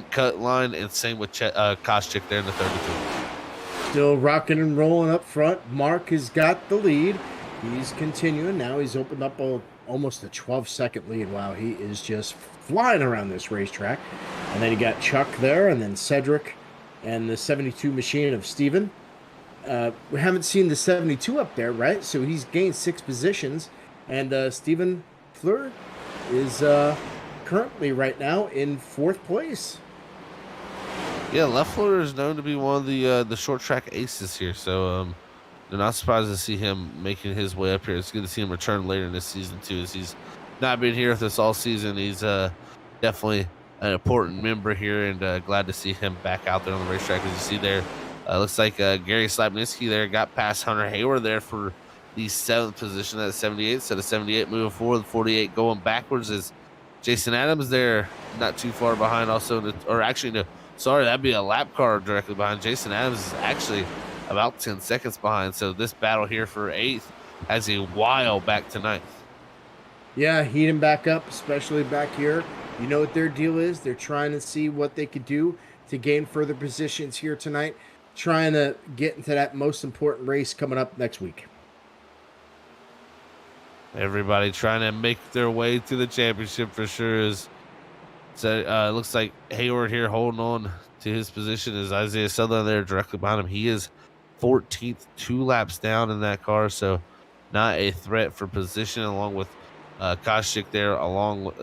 cut line, and same with Koscheck there in the 32. Still rocking and rolling up front. Mark has got the lead. He's continuing. Now he's opened up almost a 12-second lead. Wow, he is just flying around this racetrack. And then you got Chuck there, and then Cedric, and the 72 machine of Steven. We haven't seen the 72 up there, right? So he's gained 6 positions. And Stephen Fleur is currently right now in 4th place. Yeah, Leffler is known to be one of the short track aces here. So they're not surprised to see him making his way up here. It's good to see him return later in this season, too, as he's not been here with us all season. He's definitely an important member here, and glad to see him back out there on the racetrack. As you see there, looks like Gary Slapniski there got past Hunter Hayward there for the 7th position at 78. So the 78 moving forward, the 48 going backwards as Jason Adams there not too far behind. That'd be a lap car directly behind. Jason Adams is actually about 10 seconds behind. So this battle here for 8th has a while back to 9th. Yeah, heating back up, especially back here. You know what their deal is? They're trying to see what they could do to gain further positions here tonight, trying to get into that most important race coming up next week. Everybody trying to make their way to the championship for sure, as So it looks like Hayward here holding on to his position as Isaiah Sutherland there directly behind him. He is 14th, 2 laps down in that car, so not a threat for position. Along with Koscheck there,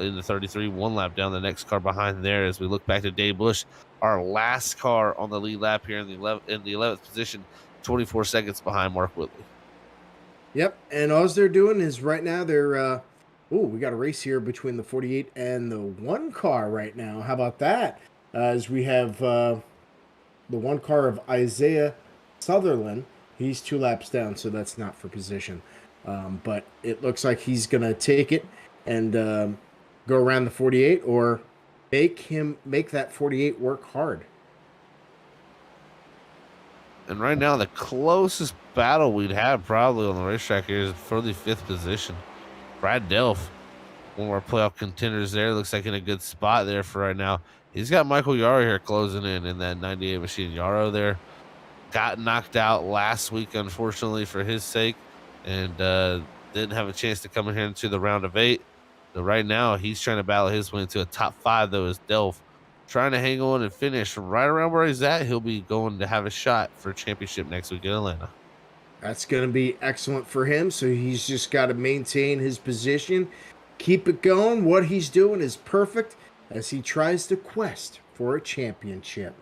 in the 33, 1 lap down. The next car behind there. As we look back to Dave Bush, our last car on the lead lap here in the 11th position, 24 seconds behind Mark Whitley. Yep, and all they're doing is right now they're we got a race here between the 48 and the 1 car right now. How about that? As we have the 1 car of Isaiah Sutherland. He's 2 laps down, so that's not for position. But it looks like he's going to take it and go around the 48 or make that 48 work hard. And right now, the closest battle we'd have probably on the racetrack here is for the 5th position. Brad Delph, one of our playoff contenders there, looks like in a good spot there for right now. He's got Michael Yarrow here closing in that 98 machine. Yarrow there got knocked out last week, unfortunately, for his sake, and didn't have a chance to come in here into the round of 8. So right now, he's trying to battle his way into a top 5, though, is Delph. Trying to hang on and finish right around where he's at. He'll be going to have a shot for a championship next week in Atlanta. That's going to be excellent for him. So he's just got to maintain his position, keep it going. What he's doing is perfect as he tries to quest for a championship.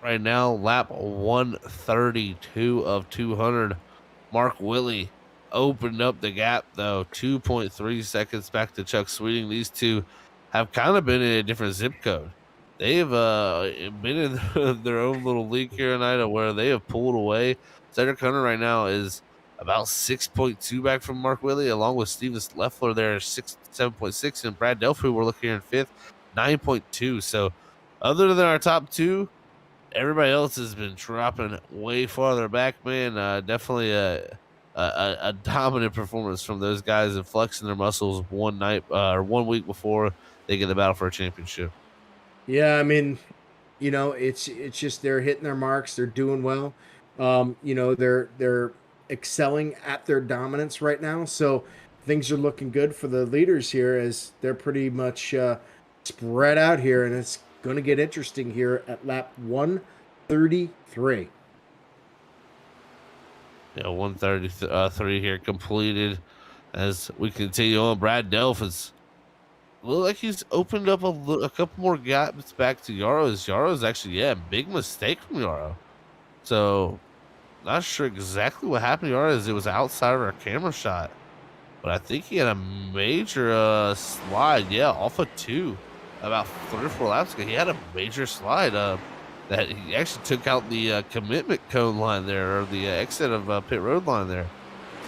Right now, lap 132 of 200. Mark Whitley opened up the gap, though. 2.3 seconds back to Chuck Sweeting. These two have kind of been in a different zip code. They've been in their own little league here tonight where they have pulled away. Cedric Hunter right now is about 6.2 back from Mark Whitley, along with Steven Leffler there, 7.6, and Brad Delphi, we're looking here in 5th, 9.2. So other than our top 2, everybody else has been dropping way farther back, man. Definitely a dominant performance from those guys and flexing their muscles one week before they get the battle for a championship. Yeah, I mean, it's just they're hitting their marks. They're doing well. They're excelling at their dominance right now. So things are looking good for the leaders here as they're pretty much spread out here, and it's going to get interesting here at lap 133. Yeah, 133 here completed as we continue on. Brad Delph is look like he's opened up a couple more gaps back to Yarrow. Yarrow's actually, big mistake from Yarrow. So not sure exactly what happened to Yarrow as it was outside of our camera shot. But I think he had a major slide, off of 2 about 3 or 4 laps ago. He had a major slide that he actually took out the commitment cone line there, or the exit of pit road line there.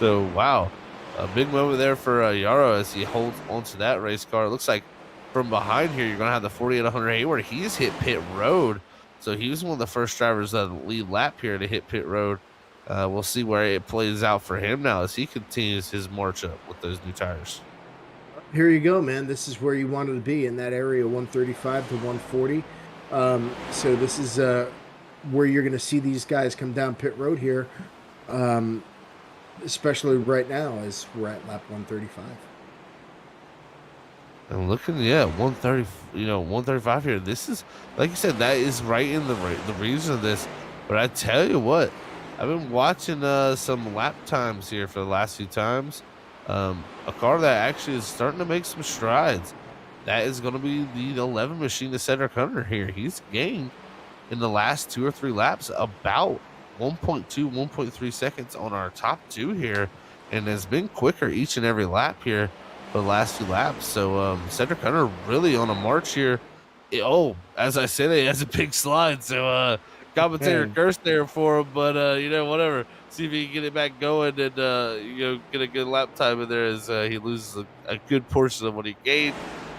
So, wow. A big moment there for Yarrow as he holds onto that race car. It looks like from behind here, you're going to have the 4800 Hayward. He's hit pit road. So he was one of the first drivers on the lead lap here to hit pit road. We'll see where it plays out for him now as he continues his march up with those new tires. Here you go, man. This is where you wanted to be, in that area, 135 to 140. So this is where you're going to see these guys come down pit road here. Especially right now as we're at lap 135. And looking, 130, 135 here. This is, like you said, that is right in the reason of this. But I tell you what, I've been watching some lap times here for the last few times. A car that actually is starting to make some strides. That is going to be the 11 machine to Cedric Hunter here. He's gained in the last 2 or 3 laps about 1.2, 1.3 seconds on our top 2 here, and has been quicker each and every lap here for the last few laps. So Cedric Hunter really on a march here. As I said, he has a big slide. So commentator cursed there for him, but whatever. See if he can get it back going and get a good lap time in there as he loses a good portion of what he gained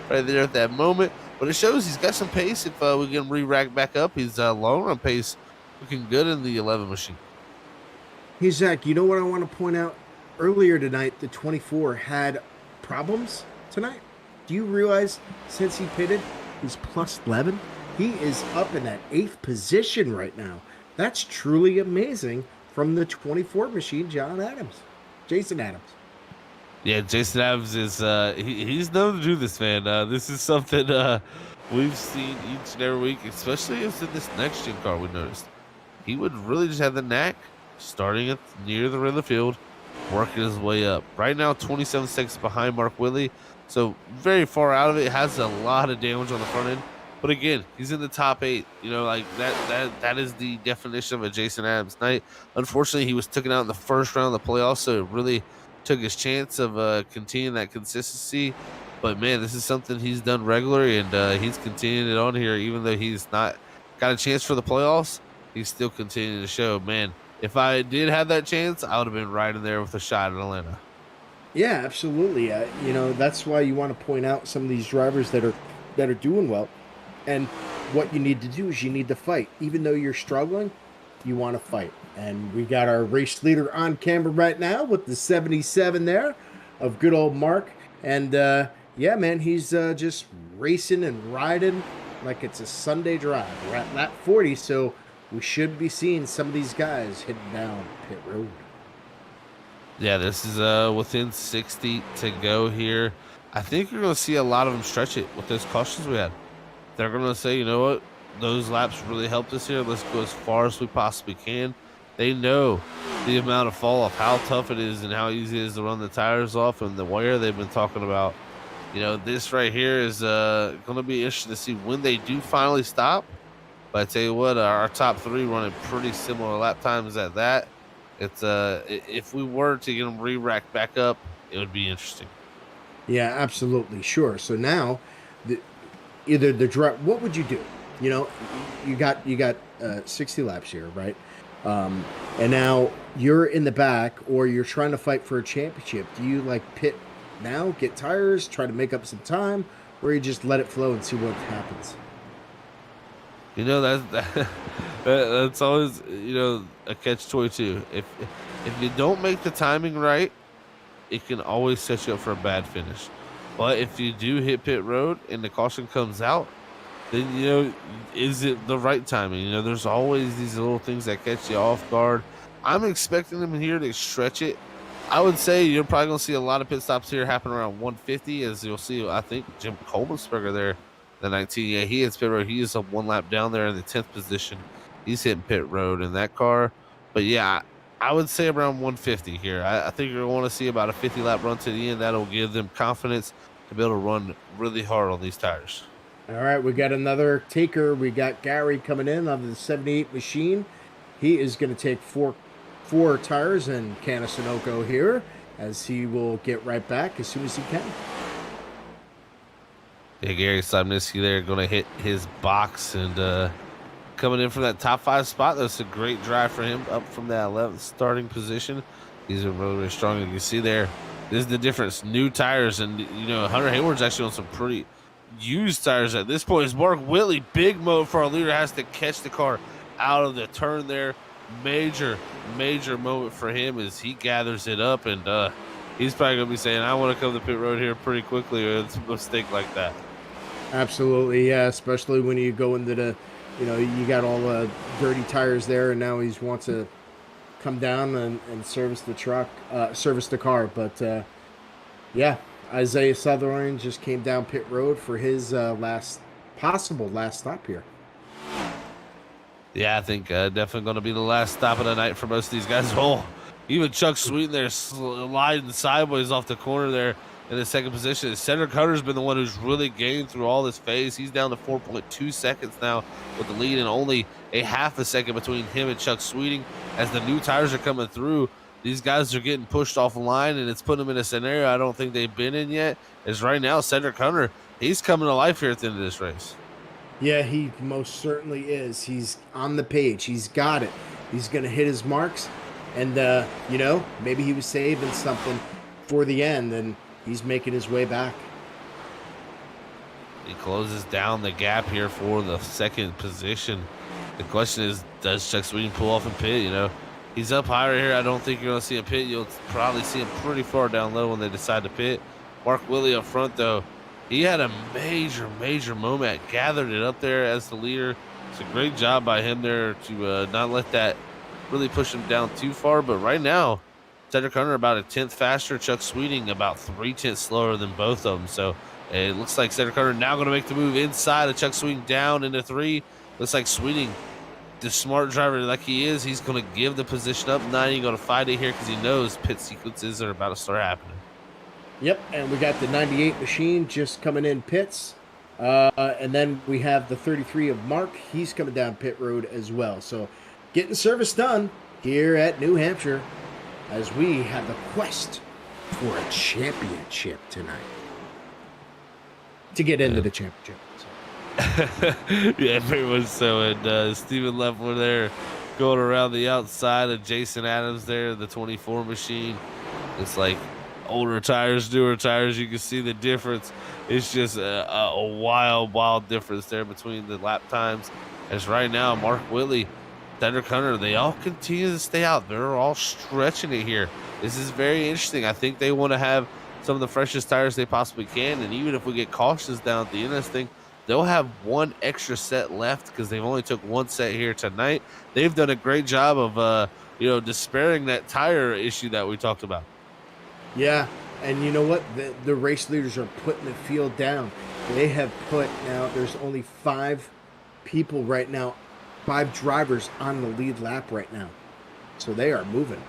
right there at that moment. But it shows he's got some pace. If we can re-rack back up, his long run pace looking good in the 11 machine. Hey, Zach, you know what I want to point out? Earlier tonight, the 24 had problems tonight. Do you realize since he pitted, he's plus 11? He is up in that 8th position right now. That's truly amazing from the 24 machine, Jason Adams. Yeah, Jason Adams is he's known to do this, man. This is something we've seen each and every week, especially in this next gen car. We noticed he would really just have the knack starting at near the rear of the field, working his way up. Right now, 27 seconds behind Mark Whitley, so very far out of it. Has a lot of damage on the front end, but again, he's in the top 8. You know, like that is the definition of a Jason Adams night. Unfortunately, he was taken out in the first round of the playoffs, so it really took his chance of continuing that consistency. But man, this is something he's done regularly, and he's continuing it on here, even though he's not got a chance for the playoffs. He's still continuing to show, man. If I did have that chance, I would have been right in there with a shot in Atlanta. Yeah, absolutely. You know, that's why you want to point out some of these drivers that are doing well. And what you need to do is you need to fight. Even though you're struggling, you want to fight. And we got our race leader on camera right now with the 77 there of good old Mark. And yeah, man, he's just racing and riding like it's a Sunday drive. We're at lap 40, so we should be seeing some of these guys hitting down pit road. Yeah, this is within 60 to go here. I think you're going to see a lot of them stretch it with those cautions we had. They're going to say, you know what, those laps really helped us here. Let's go as far as we possibly can. They know the amount of fall off, how tough it is, and how easy it is to run the tires off, and the wear they've been talking about. You know, this right here is going to be interesting to see when they do finally stop. But I tell you what, our top 3 running pretty similar lap times at that. It's if we were to get them re-racked back up, it would be interesting. Yeah, absolutely, sure. So now, the, either the drive, what would you do? You know, you got 60 laps here, right? And now you're in the back, or you're trying to fight for a championship. Do you like pit now, get tires, try to make up some time, or you just let it flow and see what happens? You know that's always, you know, a catch-22. If you don't make the timing right, it can always set you up for a bad finish. But if you do hit pit road and the caution comes out, then, you know, is it the right timing? You know, there's always these little things that catch you off guard. I'm expecting them here to stretch it. I would say you're probably going to see a lot of pit stops here happen around 150, as you'll see, I think, Jim Kolbensberger there, the 19. Yeah, he hits pit road. He is a 1 lap down there in the 10th position. He's hitting pit road in that car. But yeah, I would say around 150 here. I think you're going to want to see about a 50 lap run to the end. That'll give them confidence to be able to run really hard on these tires. All right, we got another taker. We got Gary coming in on the 78 machine. He is going to take four tires and Canna Sunoco here, as he will get right back as soon as he can. Yeah, Gary Simniski there going to hit his box, and coming in from that top 5 spot. That's a great drive for him up from that 11th starting position. He's been really, really strong. You can see there, this is the difference. New tires, and, you know, Hunter Hayward's actually on some pretty used tires at this point. Is Mark Whitley, big mode for our leader, has to catch the car out of the turn there. Major moment for him as he gathers it up, and he's probably going to be saying, I want to come to pit road here pretty quickly, or it's a mistake like that. Absolutely, yeah, especially when you go into the, you know, you got all the dirty tires there, and now he wants to come down and service the truck, service the car. But yeah, Isaiah Sutherland just came down pit road for his last stop here. Yeah, I think definitely going to be the last stop of the night for most of these guys. Oh, even Chuck Sweeten there sliding sideways off the corner there in the second position. Cedric Hunter's been the one who's really gained through all this phase. He's down to 4.2 seconds now with the lead, and only a half a second between him and Chuck Sweeting. As the new tires are coming through, these guys are getting pushed off the line, and it's putting them in a scenario I don't think they've been in yet. As right now, Cedric Hunter, he's coming to life here at the end of this race. Yeah, he most certainly is. He's on the page. He's got it. He's going to hit his marks. And, you know, maybe he was saving something for the end, and he's making his way back. He closes down the gap here for the second position. The question is, does Chuck Sweeting pull off and pit? You know, he's up higher here. I don't think you're going to see him pit. You'll probably see him pretty far down low when they decide to pit. Mark Whitley up front, though. He had a major moment, gathered it up there as the leader. It's a great job by him there to not let that really push him down too far. But right now, Cedric Hunter about a tenth faster. Chuck Sweeting about 3/10 slower than both of them. So it looks like Cedric Hunter now going to make the move inside of Chuck Sweeting down into 3. Looks like Sweeting, the smart driver like he is, he's going to give the position up. Not even going to fight it here because he knows pit sequences are about to start happening. Yep, and we got the 98 machine just coming in pits. And then we have the 33 of Mark. He's coming down pit road as well. So getting service done here at New Hampshire as we have the quest for a championship tonight. To get into the championship. So. Yeah, very much so. And Stephen Leffler there going around the outside of Jason Adams there, the 24 machine. It's like older tires, newer tires. You can see the difference. It's just a wild difference there between the lap times. As right now, Mark Whitley, Cedric Hunter, they all continue to stay out. They're all stretching it here. This is very interesting. I think they want to have some of the freshest tires they possibly can. And even if we get cautions down at the end of this thing, they'll have one extra set left because they've only took one set here tonight. They've done a great job of, despairing that tire issue that we talked about. Yeah, and you know what? The race leaders are putting the field down. They have put now, there's only 5 people right now, 5 drivers on the lead lap right now. So they are moving.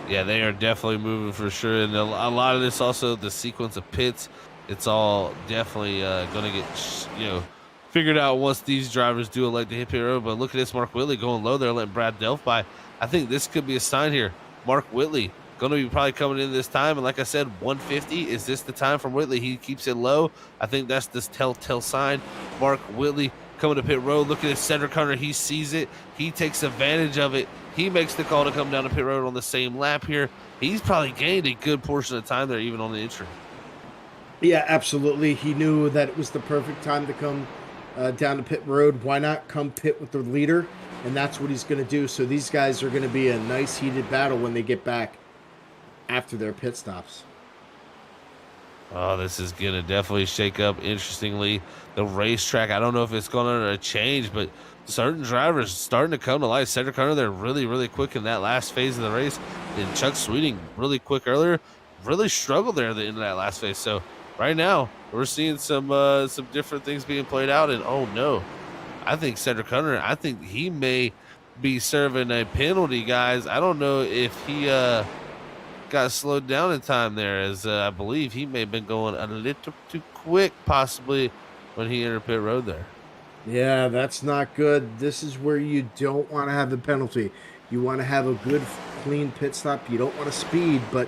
Yeah, they are definitely moving for sure. And a lot of this also, the sequence of pits, it's all definitely going to get, figured out once these drivers do elect to hit pit road. But look at this, Mark Whitley going low there, letting Brad Delph by. I think this could be a sign here. Mark Whitley going to be probably coming in this time. And like I said, 150, is this the time from Whitley? He keeps it low. I think that's this telltale sign. Mark Whitley coming to pit road. Look at this, Cedric Hunter. He sees it. He takes advantage of it. He makes the call to come down to pit road on the same lap here. He's probably gained a good portion of time there, even on the entry. Yeah, absolutely. He knew that it was the perfect time to come down to pit road. Why not come pit with the leader? And that's what he's going to do. So these guys are going to be a nice heated battle when they get back after their pit stops. Oh, this is going to definitely shake up, interestingly, the racetrack. I don't know if it's going to change, but certain drivers starting to come to life. Cedric Hunter, they're really quick in that last phase of the race. And Chuck Sweeting, really quick earlier, really struggled there at the end of that last phase. So right now, we're seeing some different things being played out. And, oh, no, I think Cedric Hunter, I think he may be serving a penalty, guys. I don't know if he got slowed down in time there, as I believe he may have been going a little too quick possibly when he entered pit road there. Yeah, that's not good. This is where you don't want to have the penalty. You want to have a good, clean pit stop. You don't want to speed, but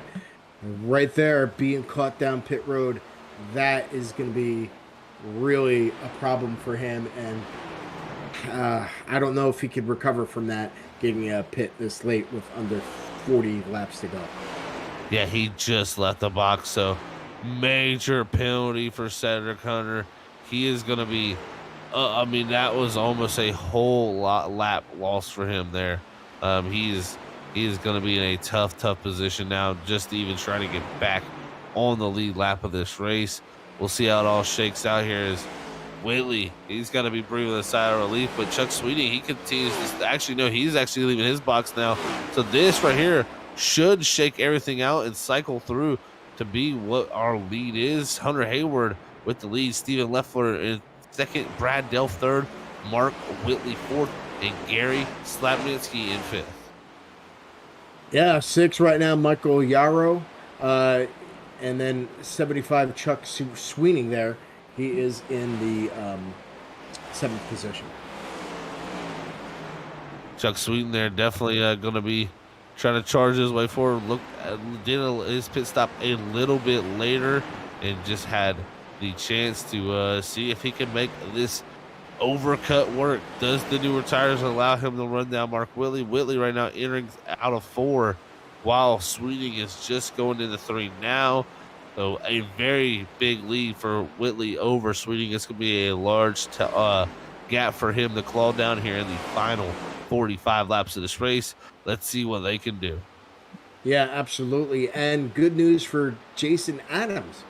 right there, being caught down pit road, that is going to be really a problem for him. And I don't know if he could recover from that, getting a pit this late with under 40 laps to go. Yeah, he just left the box, so major penalty for Cedric Hunter. He is going to be, that was almost a whole lap loss for him there. He is going to be in a tough position now, just to even try to get back on the lead lap of this race. We'll see how it all shakes out here. As Whitley, he's going to be breathing a sigh of relief, but Chuck Sweeting, he continues to, he's actually leaving his box now. So this right here should shake everything out and cycle through to be what our lead is. Hunter Hayward with the lead, Stephen Leffler in second, Brad Delph third, Mark Whitley fourth, and Gary Slapnitzky in fifth. Yeah, 6 right now, Michael Yarrow, and then 75 Chuck Sweeney there. He is in the 7th position. Chuck Sweeten there definitely going to be trying to charge his way forward. Did his pit stop a little bit later and just had the chance to see if he can make this overcut work. Does the newer tires allow him to run down Mark Whitley? Whitley right now entering out of 4, while Sweeting is just going into 3 now. So a very big lead for Whitley over Sweeting. It's going to be a large gap for him to claw down here in the final 45 laps of this race. Let's see what they can do. Yeah, absolutely. And good news for Jason Adams.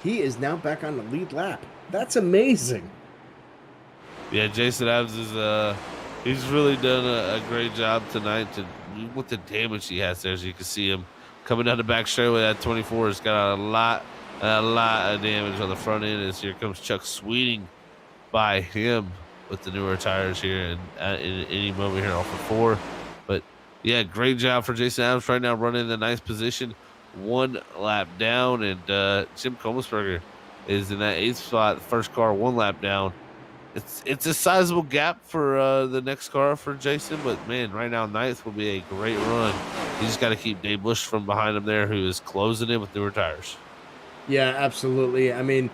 He is now back on the lead lap. That's amazing. Yeah, Jason Adams is He's really done a great job tonight with the damage he has there. As you can see him coming down the back straightaway, that 24 has got a lot of damage on the front end. As here comes Chuck Sweeting by him with the newer tires here, and in any moment here off of 4. But yeah, great job for Jason Adams right now, running in a nice position, 1 lap down, and Jim Komasberger is in that 8th spot, first car 1 lap down. It's a sizable gap for the next car for Jason, but man, right now 9th will be a great run. He just got to keep Dave Bush from behind him there, who is closing in with newer tires. Yeah, absolutely. I mean,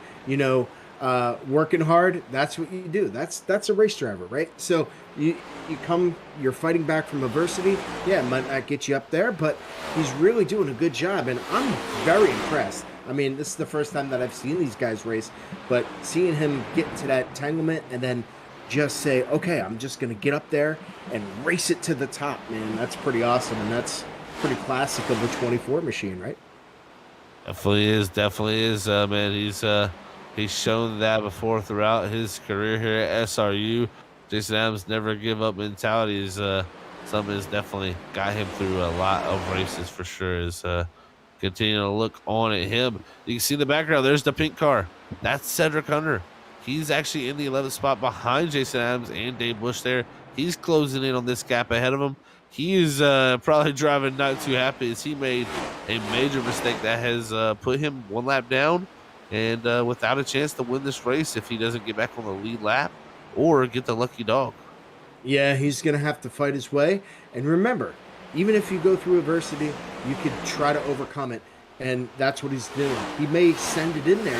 working hard, that's what you do. That's a race driver, right? So you're fighting back from adversity. Yeah, it might not get you up there, but he's really doing a good job, and I'm very impressed. I mean, this is the first time that I've seen these guys race, but seeing him get into that entanglement and then just say, okay, I'm just going to get up there and race it to the top, man, that's pretty awesome, and that's pretty classic of the 24 machine, right? Definitely is, man. He's shown that before throughout his career here at SRU. Jason Adams' never give up mentality is something that's definitely got him through a lot of races for sure. Is continuing to look on at him. You can see in the background, there's the pink car. That's Cedric Hunter. He's actually in the 11th spot behind Jason Adams and Dave Bush there. He's closing in on this gap ahead of him. He is probably driving not too happy as he made a major mistake that has put him 1 lap down and without a chance to win this race if he doesn't get back on the lead lap or get the lucky dog. Yeah, he's going to have to fight his way. And remember, even if you go through adversity, you could try to overcome it. And that's what he's doing. He may send it in there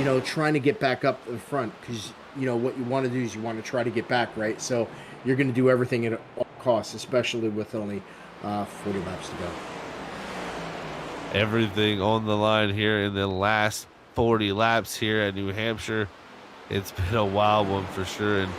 now, trying to get back up in front because, what you want to do is you want to try to get back, right? So you're going to do everything at all costs, especially with only 40 laps to go. Everything on the line here in the last 40 laps here at New Hampshire. It's been a wild one for sure. And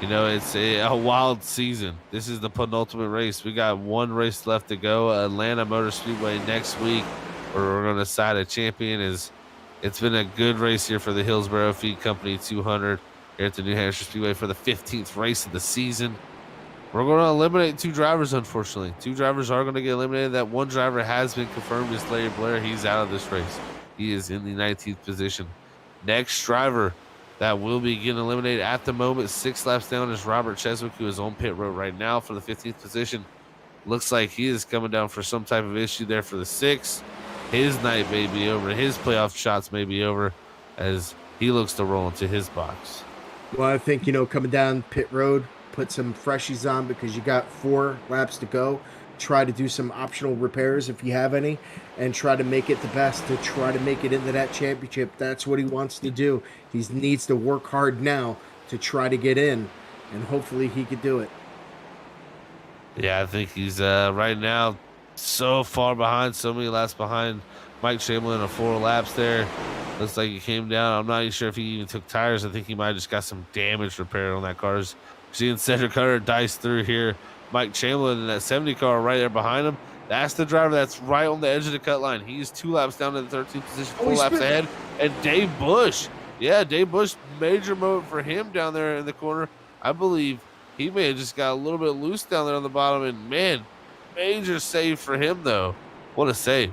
it's a wild season. This is the penultimate race. We got 1 race left to go. Atlanta Motor Speedway next week, where we're going to decide a champion. It's been a good race here for the Hillsboro Feed Company 200 here at the New Hampshire Speedway for the 15th race of the season. We're going to eliminate 2 drivers, unfortunately. 2 drivers are going to get eliminated. That 1 driver has been confirmed as Larry Blair. He's out of this race. He is in the 19th position. Next driver that will be getting eliminated at the moment, 6 laps down, is Robert Cheswick, who is on pit road right now for the 15th position. Looks like he is coming down for some type of issue there for the 6th. His night may be over. His playoff shots may be over as he looks to roll into his box. Well, I think, coming down pit road, put some freshies on because you got 4 laps to go. Try to do some optional repairs if you have any and try to make it the best to try to make it into that championship. That's what he wants to do. He needs to work hard now to try to get in, and hopefully he could do it. Yeah, I think he's right now so far behind, so many laps behind Mike Chamberlain of 4 laps there. Looks like he came down. I'm not even sure if he even took tires. I think he might have just got some damage repaired on that car. Seeing Cedric Hunter dice through here. Mike Chamberlain in that 70 car right there behind him. That's the driver that's right on the edge of the cut line. He's 2 laps down in the 13th position, 4 laps ahead. And Dave Bush. Yeah, Dave Bush, major moment for him down there in the corner. I believe he may have just got a little bit loose down there on the bottom. And, man, major save for him, though. What a save.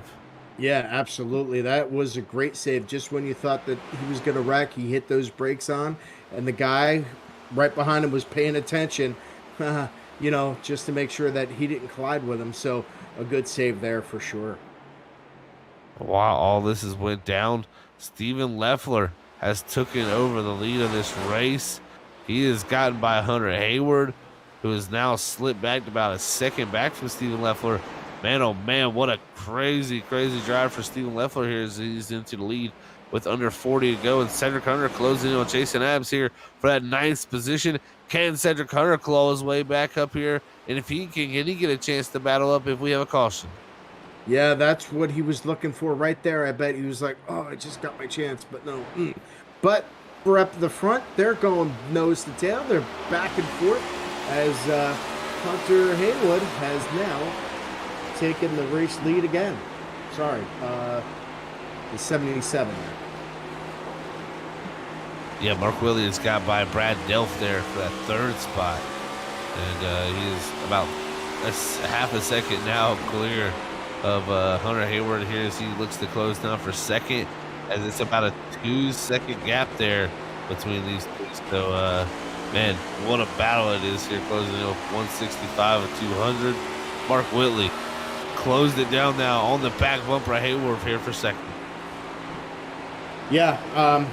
Yeah, absolutely. That was a great save. Just when you thought that he was going to wreck, he hit those brakes on. And the guy right behind him was paying attention. Just to make sure that he didn't collide with him. So a good save there for sure. While all this has went down, Steven Leffler has taken over the lead of this race. He is gotten by Hunter Hayward, who has now slipped back to about a second back from Steven Leffler. Man, oh man, what a crazy, crazy drive for Steven Leffler here as he's into the lead with under 40 to go. And Cedric Hunter closing in on Jason Adams here for that 9th position. Can Cedric Hunter claw his way back up here? And if he can he get a chance to battle up if we have a caution? Yeah, that's what he was looking for right there. I bet he was like, oh, I just got my chance, but no. But we're up to the front. They're going nose to tail. They're back and forth as Hunter Haywood has now taken the race lead again. Sorry, the 77. Yeah, Mark Williams got by Brad Delph there for that 3rd spot. and he is about half a second now clear of Hunter Hayward here as he looks to close down for second, as it's about a 2-second gap there between these two. So, man, what a battle it is here, closing in 165 and 200. Mark Whitley closed it down now on the back bumper of Hayward here for second. Yeah,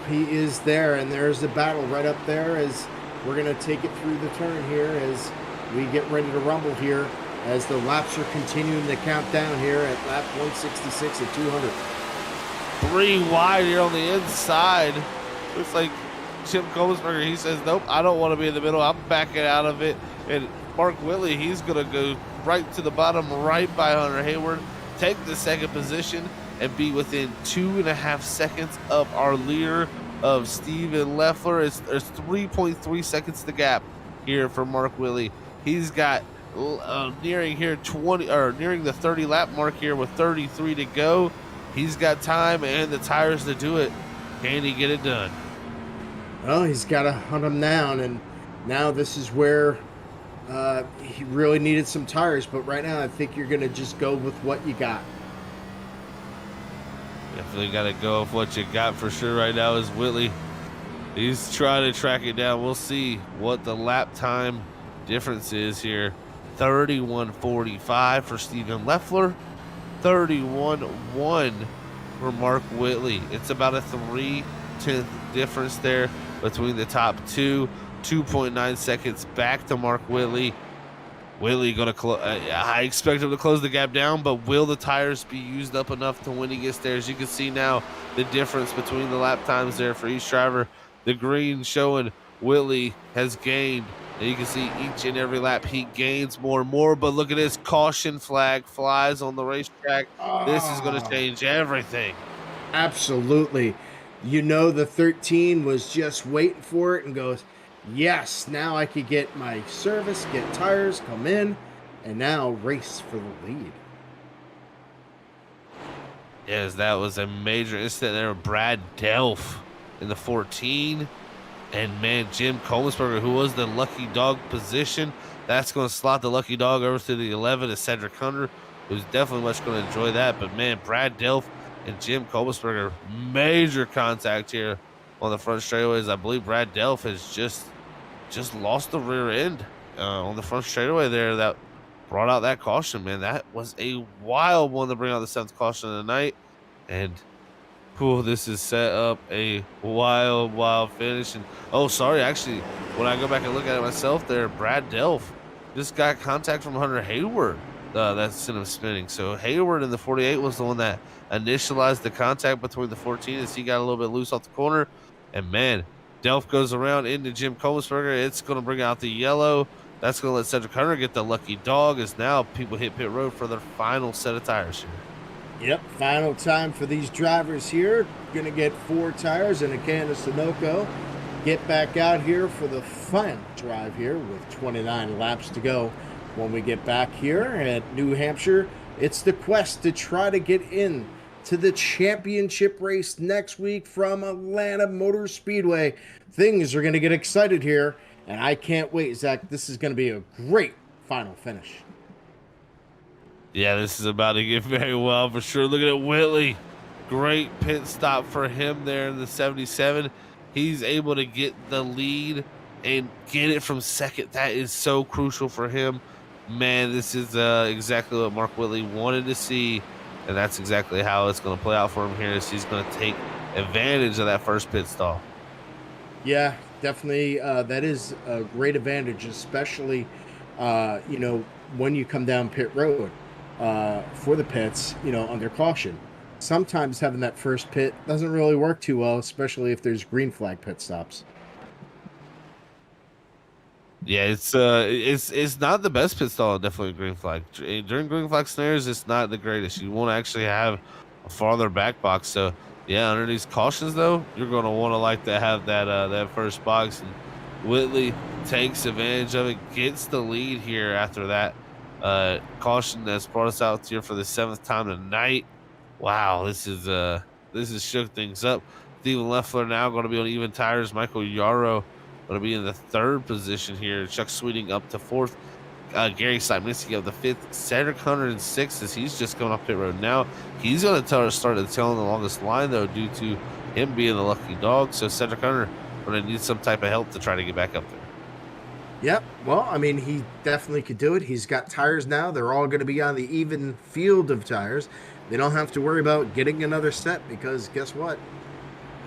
he is there, and there's the battle right up there as we're going to take it through the turn here as we get ready to rumble here as the laps are continuing to count down here at lap 166 at 200. 3 wide here on the inside. Looks like Jim Kolmsberger, he says, nope, I don't want to be in the middle. I'm backing out of it. And Mark Whitley, he's going to go right to the bottom, right by Hunter Hayward, take the second position, and be within 2.5 seconds of our leader of Steven Leffler. There's 3.3 seconds to gap here for Mark Whitley. He's got nearing here nearing the 30 lap mark here with 33 to go. He's got time and the tires to do it. Can he get it done? Well, he's got to hunt him down, and now this is where he really needed some tires. But right now, I think you're going to just go with what you got. Definitely got to go with what you got for sure right now is Whitley. He's trying to track it down. We'll see what the lap time difference is here. 31:45 for Steven Leffler. 31:1 for Mark Whitley. It's about a 3/10 difference there between the top two. 2.9 seconds back to Mark Whitley. Whitley going to close. I expect him to close the gap down, but will the tires be used up enough to when he gets there? As you can see now, the difference between the lap times there for each driver. The green showing Whitley has gained. And you can see each and every lap he gains more and more. But look at this, caution flag flies on the racetrack. This is going to change everything. Absolutely. You know, the 13 was just waiting for it and goes, yes, now I could get my service, get tires, come in, and now race for the lead. Yes, that was a major incident there with Brad Delph in the 14. And, man, Jim Kolmsberger, who was the lucky dog position, that's going to slot the lucky dog over to the 11 to Cedric Hunter, who's definitely much going to enjoy that. But, man, Brad Delph and Jim Kolmsberger, major contact here on the front straightaways. I believe Brad Delph has just lost the rear end on the front straightaway there that brought out that caution, man. That was a wild one to bring out the 7th caution of the night. And this is set up a wild finish. And actually, when I go back and look at it myself there, Brad Delph just got contact from Hunter Hayward. That sent him spinning. So Hayward in the 48 was the one that initialized the contact between the 14 as he got a little bit loose off the corner. And, man, Delph goes around into Jim Kolmsberger. It's going to bring out the yellow. That's going to let Cedric Hunter get the lucky dog as now people hit pit road for their final set of tires here. Yep, final time for these drivers here. Going to get 4 tires and a can of Sunoco. Get back out here for the final drive here with 29 laps to go. When we get back here at New Hampshire, it's the quest to try to get in to the championship race next week from Atlanta Motor Speedway. Things are going to get excited here, and I can't wait, Zach. This is going to be a great final finish. Yeah, this is about to get very well for sure. Look at Whitley. Great pit stop for him there in the 77. He's able to get the lead and get it from second. That is so crucial for him. Man, this is exactly what Mark Whitley wanted to see, and that's exactly how it's going to play out for him here as he's going to take advantage of that first pit stall. Yeah, definitely. That is a great advantage, especially, when you come down pit road. For the pits, under caution. Sometimes having that first pit doesn't really work too well, especially if there's green flag pit stops. Yeah, it's not the best pit stall, definitely green flag. During green flag scenarios, it's not the greatest. You won't actually have a farther back box. So, yeah, under these cautions, though, you're going to want to have that first box. And Whitley takes advantage of it, gets the lead here after that. Caution that's brought us out here for the 7th time tonight. Wow, this is shook things up. Steven Leffler now going to be on even tires. Michael Yarrow going to be in the third position here. Chuck Sweeting up to fourth. Gary Slimniski of the fifth. Cedric Hunter in sixth as he's just going off pit road now. He's going to start the tail on the longest line, though, due to him being the lucky dog. So Cedric Hunter going to need some type of help to try to get back up there. Yep. Well, I mean, he definitely could do it. He's got tires now. They're all going to be on the even field of tires. They don't have to worry about getting another set because guess what?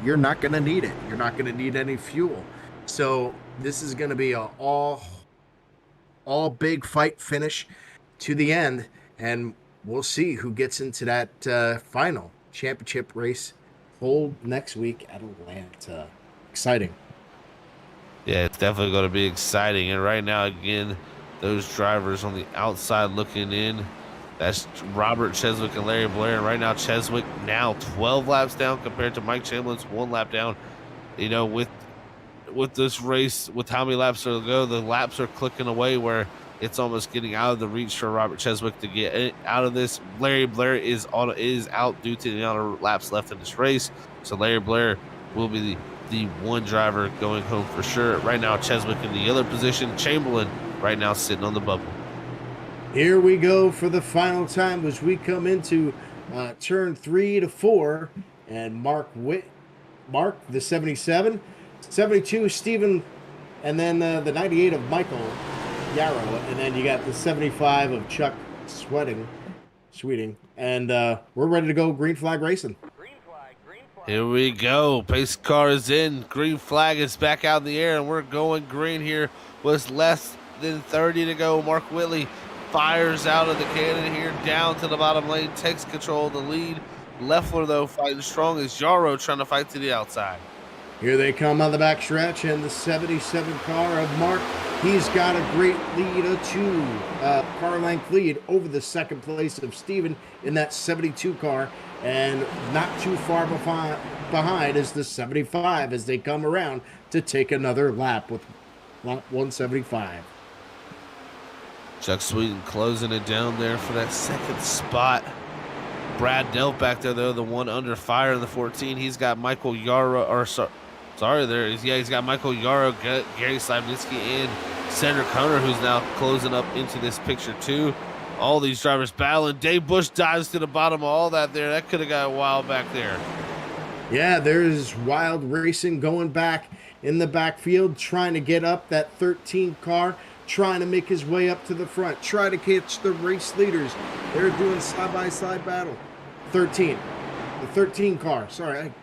You're not going to need it. You're not going to need any fuel. So this is going to be a all big fight finish to the end, and we'll see who gets into that final championship race hold next week at Atlanta. Exciting. Yeah, it's definitely going to be exciting. And right now, again, those drivers on the outside looking in, that's Robert Cheswick and Larry Blair. And right now, Cheswick now 12 laps down compared to Mike Chamberlain's 1 lap down. You know, with this race, with how many laps are to go, the laps are clicking away where it's almost getting out of the reach for Robert Cheswick to get out of this. Larry Blair is out due to the amount of laps left in this race. So Larry Blair will be the one driver going home for sure. Right now, Cheswick in the other position. Chamberlain right now sitting on the bubble. Here we go for the final time as we come into turn 3 to 4. And Mark, the 77, 72, Stephen, and then the 98 of Michael Yarrow. And then you got the 75 of Chuck Sweeting. And we're ready to go green flag racing. Here we go. Pace car is in. Green flag is back out in the air, and we're going green here with less than 30 to go. Mark Whitley fires out of the cannon here down to the bottom lane, takes control of the lead. Leffler, though, fighting strong as Yarrow trying to fight to the outside. Here they come on the back stretch, and the 77 car of Mark, he's got a great lead, a 2 car length lead over the second place of Steven in that 72 car, and not too far behind is the 75 as they come around to take another lap with lap 175. Chuck Sweeten closing it down there for that second spot. Brad Delp back there, though, the one under fire in the 14. He's got Michael Yarrow, he's got Michael Yarrow, Gary Slavnitsky, and Cedric Hunter, who's now closing up into this picture, too. All these drivers battling. Dave Bush dives to the bottom of all that there. That could have got wild back there. Yeah, there's wild racing going back in the backfield, trying to get up that 13 car, trying to make his way up to the front, try to catch the race leaders. They're doing side-by-side battle. 13. The 13 car. Sorry, I'm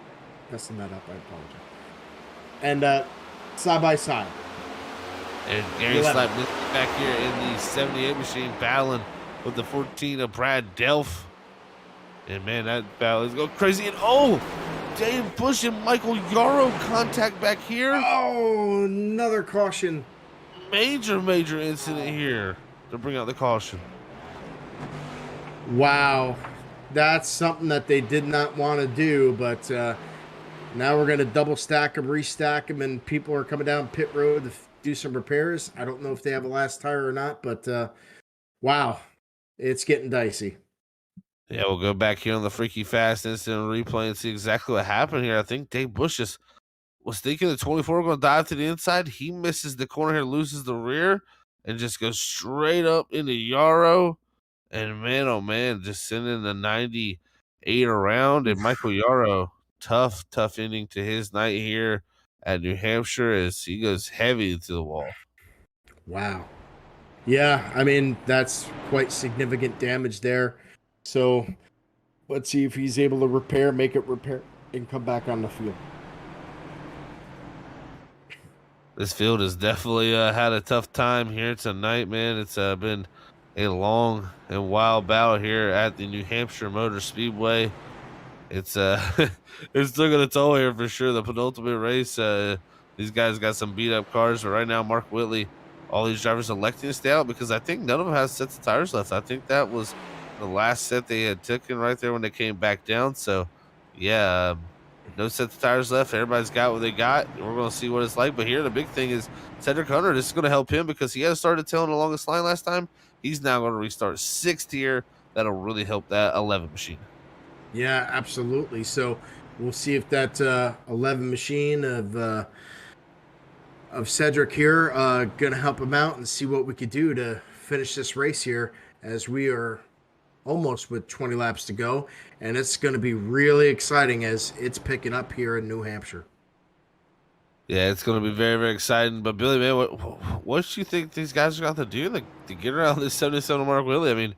messing that up. I apologize. And side-by-side. And Gary Slapnick back here in the 78 machine battling with the 14 of Brad Delf. And, man, that battle is going crazy. And, Dave Bush and Michael Yarrow contact back here. Oh, another caution. Major incident here to bring out the caution. Wow. That's something that they did not want to do, but now we're going to double stack them, restack them, and people are coming down pit road to do some repairs. I don't know if they have a last tire or not, but wow, it's getting dicey. Yeah, we'll go back here on the Freaky Fast incident replay and see exactly what happened here. I think Dave Bush just was thinking the 24 going to dive to the inside. He misses the corner here, loses the rear, and just goes straight up into Yarrow. And, man, oh, man, just sending the 98 around. And Michael Yarrow, tough ending to his night here at New Hampshire as he goes heavy to the wall. Wow. Yeah, I mean, that's quite significant damage there. So let's see if he's able to make it repair, and come back on the field. This field has definitely had a tough time here tonight, man. It's been a long and wild battle here at the New Hampshire Motor Speedway. It's it's still gonna toll here for sure. The penultimate race, these guys got some beat up cars, but right now Mark Whitley, all these drivers electing to stay out because I think none of them has sets of tires left. I think that was the last set they had taken right there when they came back down. So yeah, no sets of tires left. Everybody's got what they got. We're going to see what it's like. But here, the big thing is Cedric Hunter. This is going to help him because he had started tailing the longest line last time. He's now going to restart sixth here. That'll really help that 11 machine. Yeah, absolutely. So we'll see if that 11 machine of of Cedric here. Gonna help him out and see what we could do to finish this race here, as we are almost with 20 laps to go, and it's going to be really exciting as it's picking up here in New Hampshire. Yeah, it's going to be very, very exciting. But Billy, man, what do you think these guys are going to have to do to get around this 77 Mark Willie? I mean,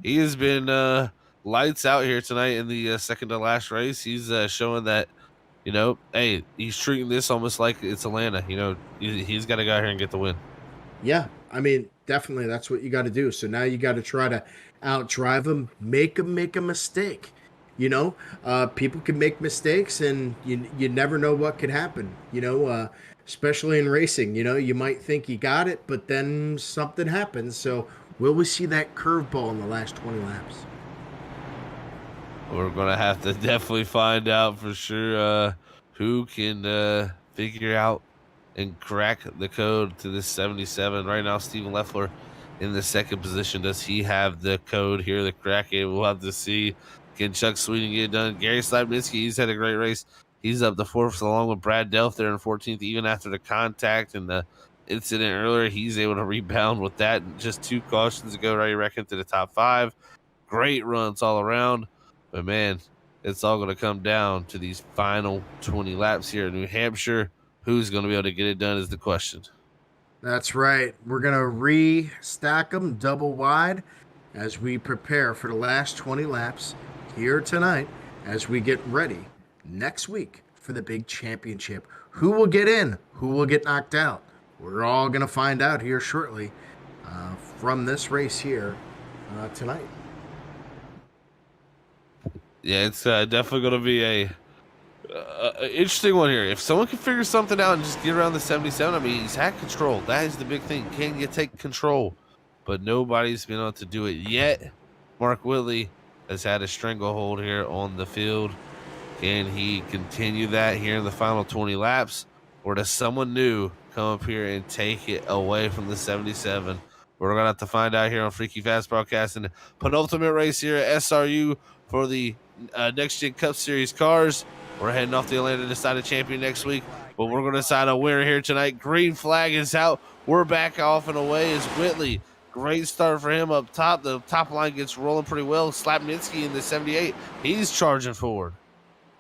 he has been lights out here tonight in the second to last race. He's showing that, hey, he's treating this almost like it's Atlanta. He's got to go out here and get the win. Yeah, I mean, definitely that's what you got to do. So now you got to try to outdrive him, make a mistake. People can make mistakes, and you never know what could happen. Especially in racing. You might think you got it, but then something happens. So will we see that curveball in the last 20 laps? We're gonna have to definitely find out for sure who can figure out and crack the code to this 77. Right now, Stephen Leffler in the second position. Does he have the code here to crack it? We'll have to see. Can Chuck Sweeting get it done? Gary Slabnitzky, he's had a great race. He's up the fourth along with Brad Delf there in 14th, even after the contact and the incident earlier. He's able to rebound with that. Just 2 cautions ago, right? You reckon to the top 5. Great runs all around. But, man, it's all going to come down to these final 20 laps here in New Hampshire. Who's going to be able to get it done is the question. That's right. We're going to re-stack them double wide as we prepare for the last 20 laps here tonight as we get ready next week for the big championship. Who will get in? Who will get knocked out? We're all going to find out here shortly from this race here tonight. Yeah, it's definitely going to be a interesting one here. If someone can figure something out and just get around the 77, I mean, he's had control. That is the big thing. Can you take control? But nobody's been able to do it yet. Mark Whitley has had a stranglehold here on the field. Can he continue that here in the final 20 laps? Or does someone new come up here and take it away from the 77? We're going to have to find out here on Freaky Fast Broadcasting. Penultimate race here at SRU for the Next Gen Cup Series cars. We're heading off to Atlanta to decide a champion next week, but we're going to decide a winner here tonight. Green flag is out. We're back off and away is Whitley. Great start for him up top. The top line gets rolling pretty well. Slapnitsky in the 78. He's charging forward.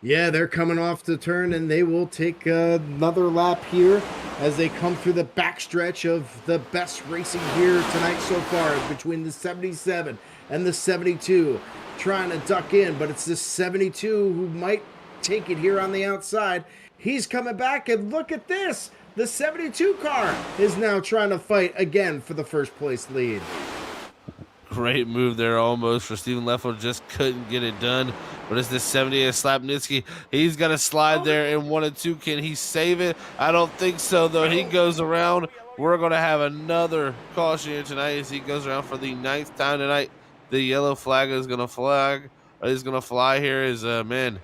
Yeah, they're coming off the turn, and they will take another lap here as they come through the backstretch of the best racing here tonight so far between the 77 and the 72. Trying to duck in, but it's the 72 who might take it here on the outside. He's coming back, and look at this. The 72 car is now trying to fight again for the first place lead. Great move there almost for Stephen Leffler. Just couldn't get it done. But it's the 78 Slapnitsky. He's got to slide there in 1 and 2. Can he save it? I don't think so, though. He goes around. We're going to have another caution here tonight as he goes around for the 9th time tonight. The yellow flag is going to fly here. Man,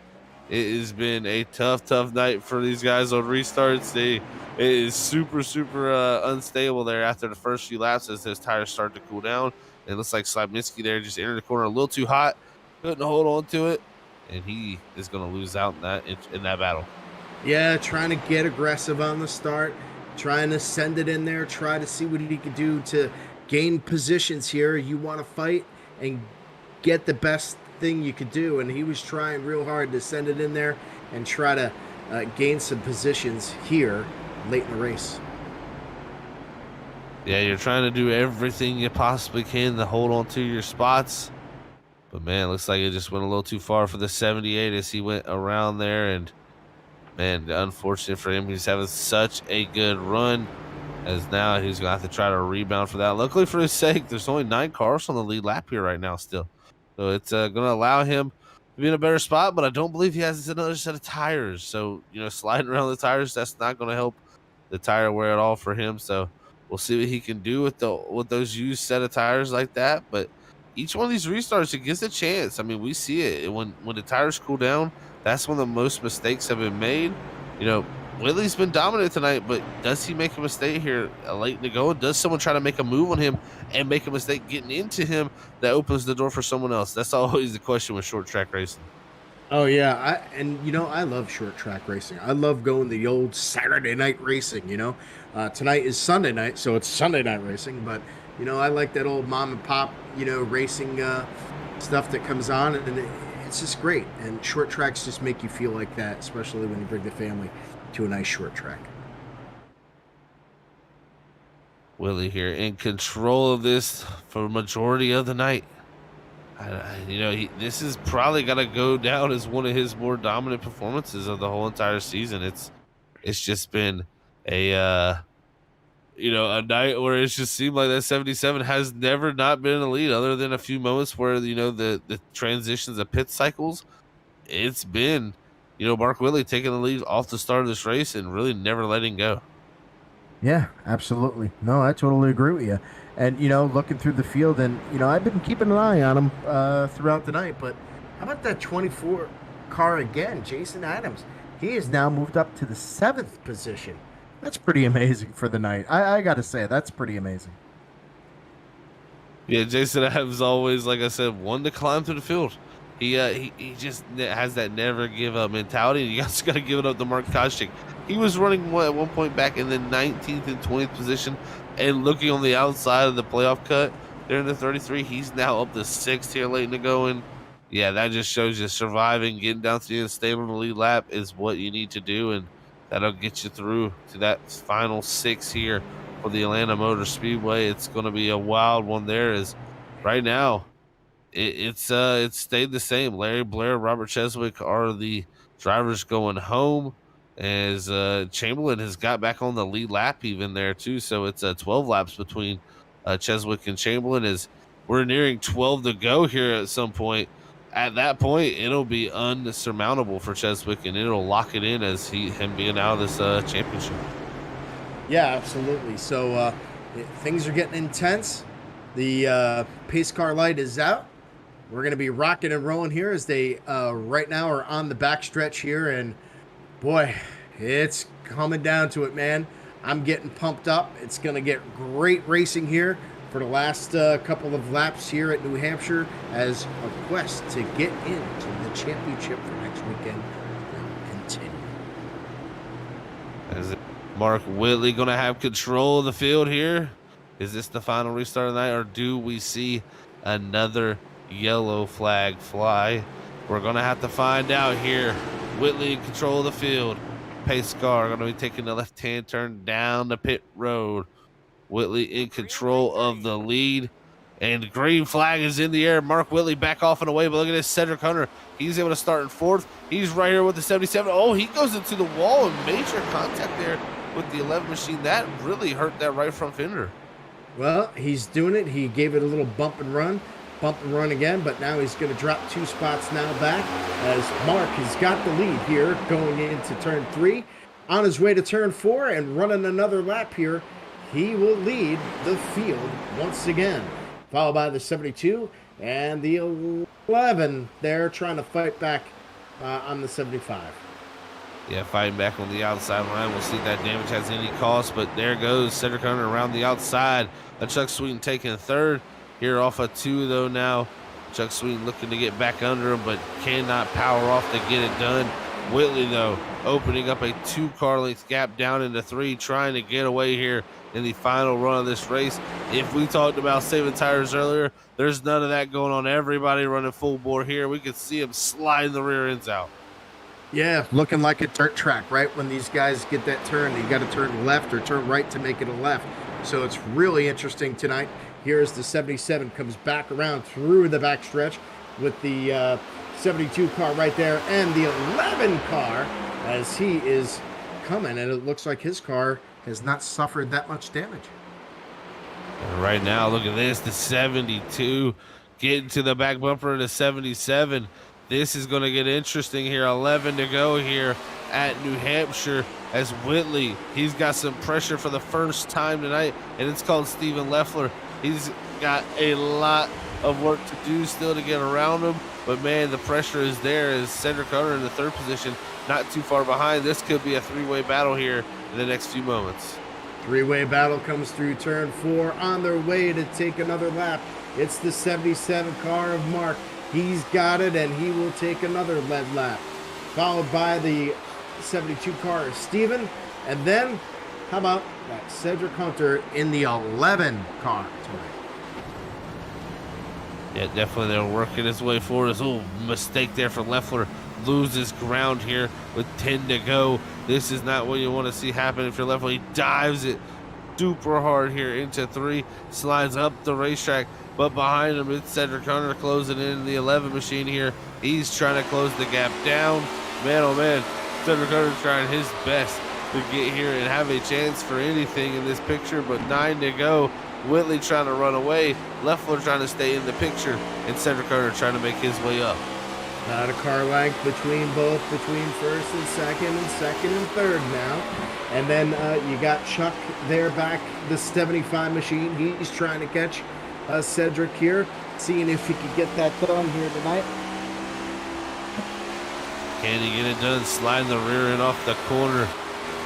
it has been a tough night for these guys on restarts. It is super unstable there after the first few laps as his tires start to cool down. It looks like Slabnitsky there just entered the corner a little too hot, couldn't hold on to it, and he is going to lose out in that battle. Yeah, trying to get aggressive on the start, trying to send it in there, try to see what he could do to gain positions here. You want to fight and get the best thing you could do, and he was trying real hard to send it in there and try to gain some positions here late in the race. Yeah, you're trying to do everything you possibly can to hold on to your spots. But, man, looks like it just went a little too far for the 78 as he went around there. And, man, unfortunate for him. He's having such a good run as now he's going to have to try to rebound for that. Luckily for his sake, there's only 9 cars on the lead lap here right now still. So it's going to allow him to be in a better spot, but I don't believe he has another set of tires. So, sliding around the tires, that's not going to help the tire wear at all for him. So we'll see what he can do with those used set of tires like that. But each one of these restarts, it gives a chance. I mean, we see it. When the tires cool down, that's when the most mistakes have been made. Whitley's been dominant tonight, but does he make a mistake here late in the go? Does someone try to make a move on him and make a mistake getting into him that opens the door for someone else? That's always the question with short track racing. Oh yeah, I love short track racing. I love going the old Saturday night racing. Tonight is Sunday night, so it's Sunday night racing. But I like that old mom and pop racing stuff that comes on, and it's just great. And short tracks just make you feel like that, especially when you bring the family to a nice short track. Willie here in control of this for a majority of the night. This is probably gonna go down as one of his more dominant performances of the whole entire season. It's just been a a night where it's just seemed like that 77 has never not been in the lead, other than a few moments where the transitions of pit cycles. It's been Mark Willie taking the lead off the start of this race and really never letting go. Yeah, absolutely. No, I totally agree with you. And looking through the field, and I've been keeping an eye on him throughout the night. But how about that 24 car again, Jason Adams? He has now moved up to the 7th position. That's pretty amazing for the night. I got to say, that's pretty amazing. Yeah, Jason Adams always, like I said, one to climb through the field. He just has that never give up mentality. You just got to give it up to Mark Koschik. He was running at one point back in the 19th and 20th position, and looking on the outside of the playoff cut during the 33. He's now up to 6th here late in the going. Yeah, that just shows you surviving, getting down to the end, staying on the lead lap is what you need to do, and that'll get you through to that final 6 here for the Atlanta Motor Speedway. It's going to be a wild one there. Is right now it's stayed the same. Larry Blair, Robert Cheswick are the drivers going home, as Chamberlain has got back on the lead lap even there too. So it's 12 laps between Cheswick and Chamberlain, as we're nearing 12 to go here at some point. At that point, it'll be unsurmountable for Cheswick, and it'll lock it in as him being out of this championship. Yeah, absolutely. So things are getting intense. The pace car light is out. We're going to be rocking and rolling here as they right now are on the backstretch here. And boy, it's coming down to it, man. I'm getting pumped up. It's going to get great racing here for the last couple of laps here at New Hampshire, as a quest to get into the championship for next weekend will continue. Is Mark Whitley going to have control of the field here? Is this the final restart of the night, or do we see another yellow flag fly? We're going to have to find out here. Whitley in control of the field. Pace car going to be taking the left-hand turn down the pit road. Whitley in control of the lead, and green flag is in the air. Mark Whitley back off and away, but look at this, Cedric Hunter. He's able to start in 4th. He's right here with the 77. Oh, he goes into the wall, and major contact there with the 11 machine. That really hurt that right front fender. Well, he's doing it. He gave it a little bump and run again, but now he's going to drop 2 spots now back, as Mark has got the lead here going into turn 3. On his way to turn 4 and running another lap here, he will lead the field once again, followed by the 72 and the 11. They're trying to fight back on the 75. Yeah, fighting back on the outside line. We'll see if that damage has any cost, but there goes Cedric Hunter around the outside. Chuck Sweeten taking 3rd here off of 2, though. Now Chuck Sweeten looking to get back under him, but cannot power off to get it done. Whitley, though, opening up a 2-car length gap down into 3, trying to get away here in the final run of this race. If we talked about saving tires earlier, there's none of that going on. Everybody running full bore here. We can see him sliding the rear ends out. Yeah, looking like a dirt track, right? When these guys get that turn, you got to turn left or turn right to make it a left. So it's really interesting tonight. Here's the 77 comes back around through the backstretch with the 72 car right there and the 11 car as he is coming, and it looks like his car has not suffered that much damage. And right now, look at this, the 72 getting to the back bumper of the 77. This is going to get interesting here. 11 to go here at New Hampshire, as Whitley, he's got some pressure for the first time tonight, and it's called Steven Leffler. He's got a lot of work to do still to get around him, but man, the pressure is there as Cedric Hunter in the 3rd position, not too far behind. This could be a 3-way battle here in the next few moments. 3-way battle comes through turn 4 on their way to take another lap. It's the 77 car of Mark He's got it, and he will take another lead lap. Followed by the 72 car of Steven. And then, how about that Cedric Hunter in the 11 car tonight? Yeah, definitely they're working his way forward. There's a little mistake there for Leffler. Loses ground here with 10 to go. This is not what you want to see happen if you're Leffler. He dives it super hard here into 3, slides up the racetrack, but behind him it's Cedric Hunter closing in the 11 machine here. He's trying to close the gap down. Man, oh man, Cedric Hunter trying his best to get here and have a chance for anything in this picture, but 9 to go. Whitley trying to run away, Leffler trying to stay in the picture, and Cedric Hunter trying to make his way up. Not a car length between first and second and third now. And then you got Chuck there back, the 75 machine. He's trying to catch Cedric here, seeing if he could get that done here tonight. Can he get it done? Sliding the rear end off the corner.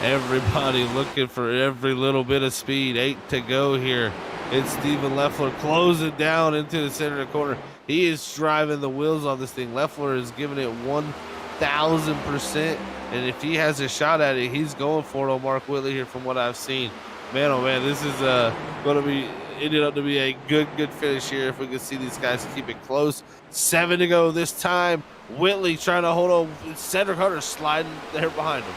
Everybody looking for every little bit of speed. 8 to go here. It's Steven Leffler closing down into the center of the corner. He is driving the wheels on this thing. Leffler is giving it 1,000%. And if he has a shot at it, he's going for it on Mark Whitley here from what I've seen. Man, oh man, this is going to be ended up to be a good finish here if we can see these guys keep it close. 7 to go this time. Whitley trying to hold on. Cedric Hunter sliding there behind him.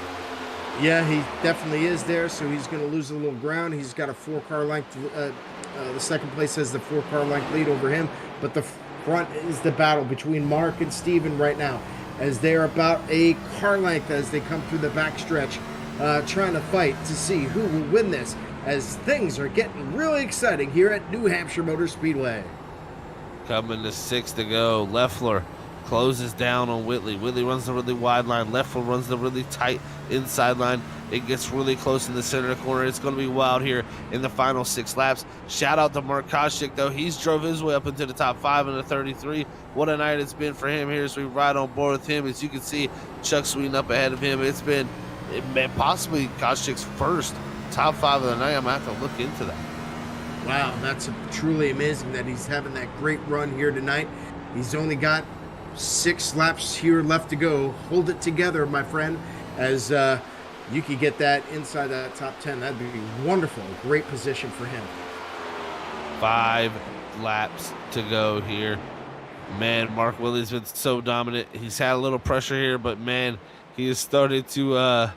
Yeah, he definitely is there, so he's going to lose a little ground. He's got a 4-car length. The second place has the 4-car length lead over him, but the front is the battle between Mark and Steven right now, as they're about a car length as they come through the backstretch, trying to fight to see who will win this, as things are getting really exciting here at New Hampshire Motor Speedway. Coming to 6 to go. Leffler closes down on Whitley. Whitley runs the really wide line. Leffler runs the really tight inside line. It gets really close in the center of the corner. It's going to be wild here in the final 6 laps. Shout out to Mark Koschik, though. He's drove his way up into the top 5 in the 33. What a night it's been for him here as we ride on board with him. As you can see, Chuck Sweden up ahead of him. It's been possibly Koschik's first top 5 of the night. I'm going to have to look into that. Wow, that's truly amazing that he's having that great run here tonight. He's only got 6 laps here left to go. Hold it together, my friend, as you could get that inside that top 10. That'd be wonderful. Great position for him. 5 laps to go here. Man, Mark Whitley's been so dominant. He's had a little pressure here, but man, he has started to,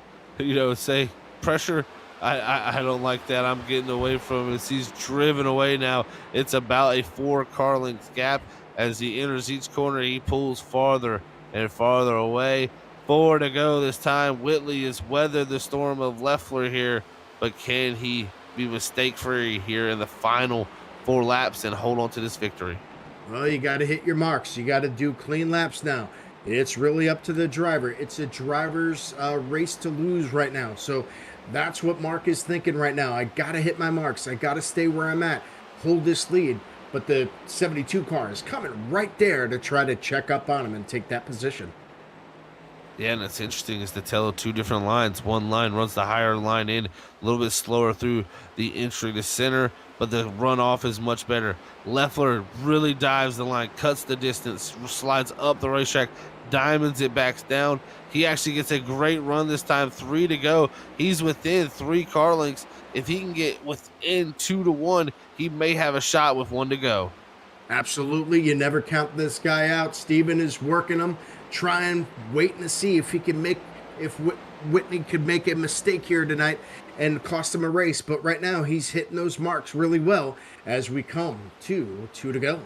say pressure. I don't like that. I'm getting away from him as he's driven away now. It's about a 4-car length gap. As he enters each corner, he pulls farther and farther away. 4 to go this time. Whitley has weathered the storm of Leffler here, but can he be mistake-free here in the final 4 laps and hold on to this victory? Well, you got to hit your marks. You got to do clean laps now. It's really up to the driver. It's a driver's race to lose right now. So that's what Mark is thinking right now. I got to hit my marks. I got to stay where I'm at, hold this lead. But the 72 car is coming right there to try to check up on him and take that position. Yeah, and it's interesting is to tell 2 different lines. One line runs the higher line in, a little bit slower through the entry to center, but the runoff is much better. Leffler really dives the line, cuts the distance, slides up the racetrack, diamonds it back down. He actually gets a great run this time. 3 to go. He's within 3 car lengths. If he can get within 2 to 1, he may have a shot with 1 to go. Absolutely. You never count this guy out. Steven is working him, waiting to see if he can if Whitney could make a mistake here tonight and cost him a race. But right now, he's hitting those marks really well as we come to 2 to go.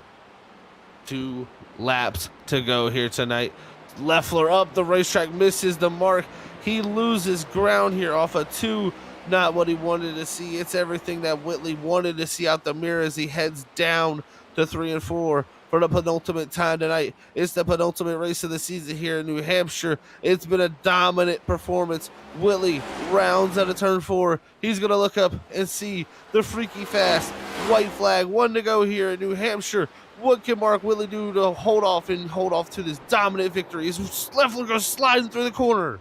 2 laps to go here tonight. Leffler up the racetrack, misses the mark. He loses ground here off a 2. Not what he wanted to see. It's everything that Whitley wanted to see out the mirror as he heads down to 3 and 4 for the penultimate time tonight. It's the penultimate race of the season here in New Hampshire. It's been a dominant performance. Whitley rounds out of turn 4. He's going to look up and see the freaky fast white flag. 1 to go here in New Hampshire. What can Mark Whitley do to hold off to this dominant victory? As Leffler goes sliding through the corner.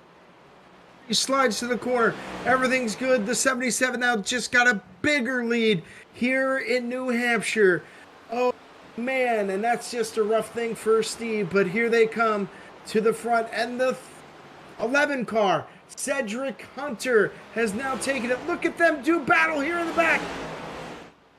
He slides to the corner. Everything's good. The 77 now just got a bigger lead here in New Hampshire. Oh, man, and that's just a rough thing for Steve. But here they come to the front, and the 11 car, Cedric Hunter, has now taken it. Look at them do battle here in the back.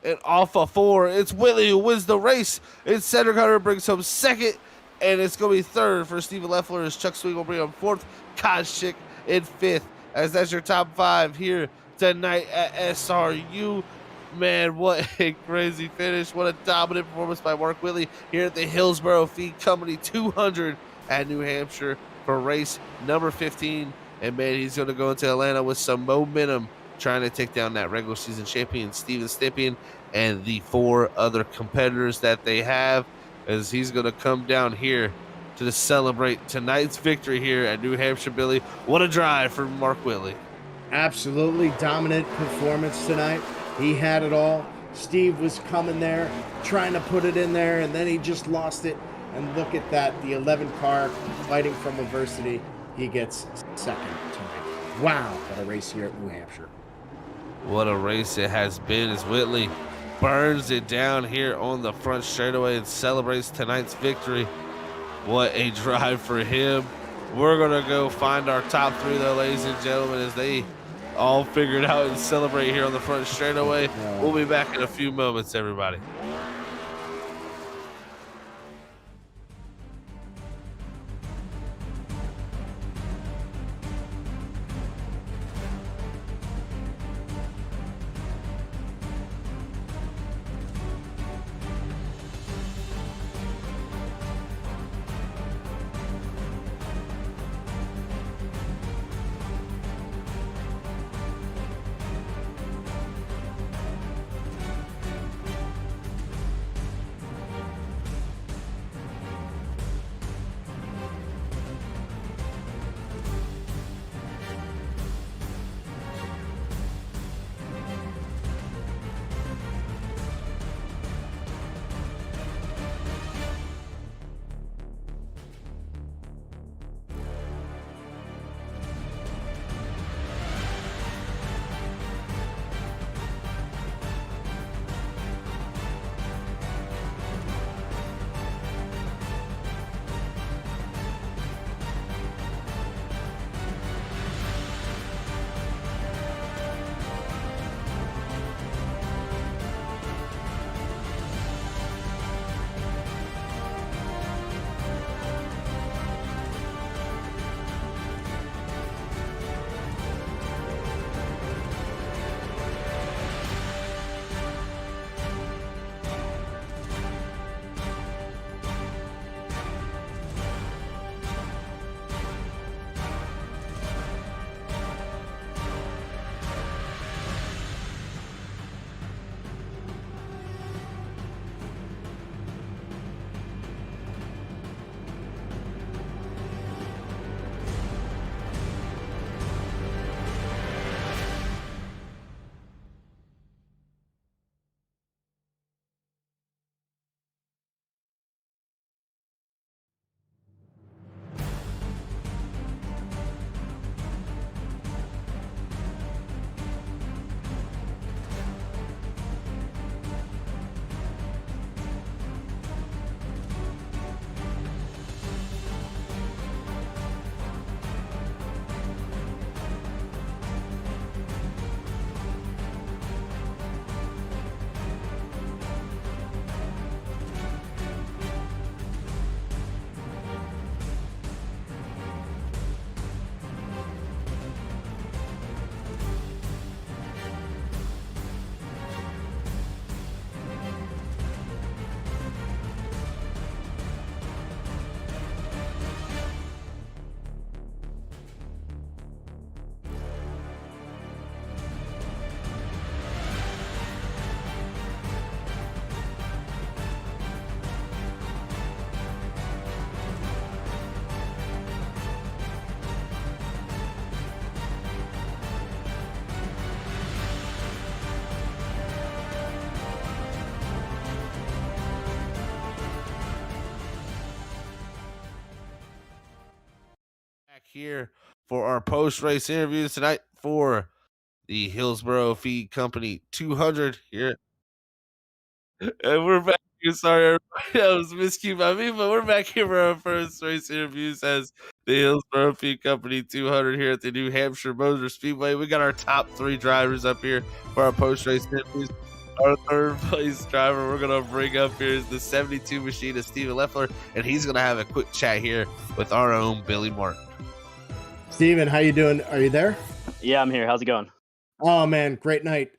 And off of 4, it's Willie who wins the race. It's Cedric Hunter brings home second, and it's going to be third for Steven Leffler as Chuck Swing will bring him fourth. Koscheck in fifth, as that's your top 5 here tonight at SRU. Man, what a crazy finish. What a dominant performance by Mark Willie here at the Hillsboro Feed Company 200 at New Hampshire for race number 15. And man, he's going to go into Atlanta with some momentum, trying to take down that regular season champion, Steven Stippian, and the 4 other competitors that they have, as he's going to come down here to celebrate tonight's victory here at New Hampshire. Billy, what a drive for Mark Willie. Absolutely dominant performance tonight. He had it all. Steve was coming there, trying to put it in there, and then he just lost it. And look at that, the 11 car fighting from adversity. He gets second tonight. Wow, what a race here at New Hampshire. What a race it has been, as Whitley burns it down here on the front straightaway and celebrates tonight's victory. What a drive for him. We're going to go find our top 3, though, ladies and gentlemen, as they all figured out and celebrate here on the front straightaway. We'll be back in a few moments, everybody. Here for our post-race interviews tonight for the Hillsboro Feed Company 200 here. And we're back Sorry, everybody. That was miscue by me, but we're back here for our first race interviews as the Hillsboro Feed Company 200 here at the New Hampshire Motor Speedway. We got our top 3 drivers up here for our post-race interviews. Our third place driver we're going to bring up here is the 72 machine of Steven Leffler, and he's going to have a quick chat here with our own Billy Martin. Steven, how you doing? Are you there? Yeah, I'm here. How's it going? Oh, man, great night.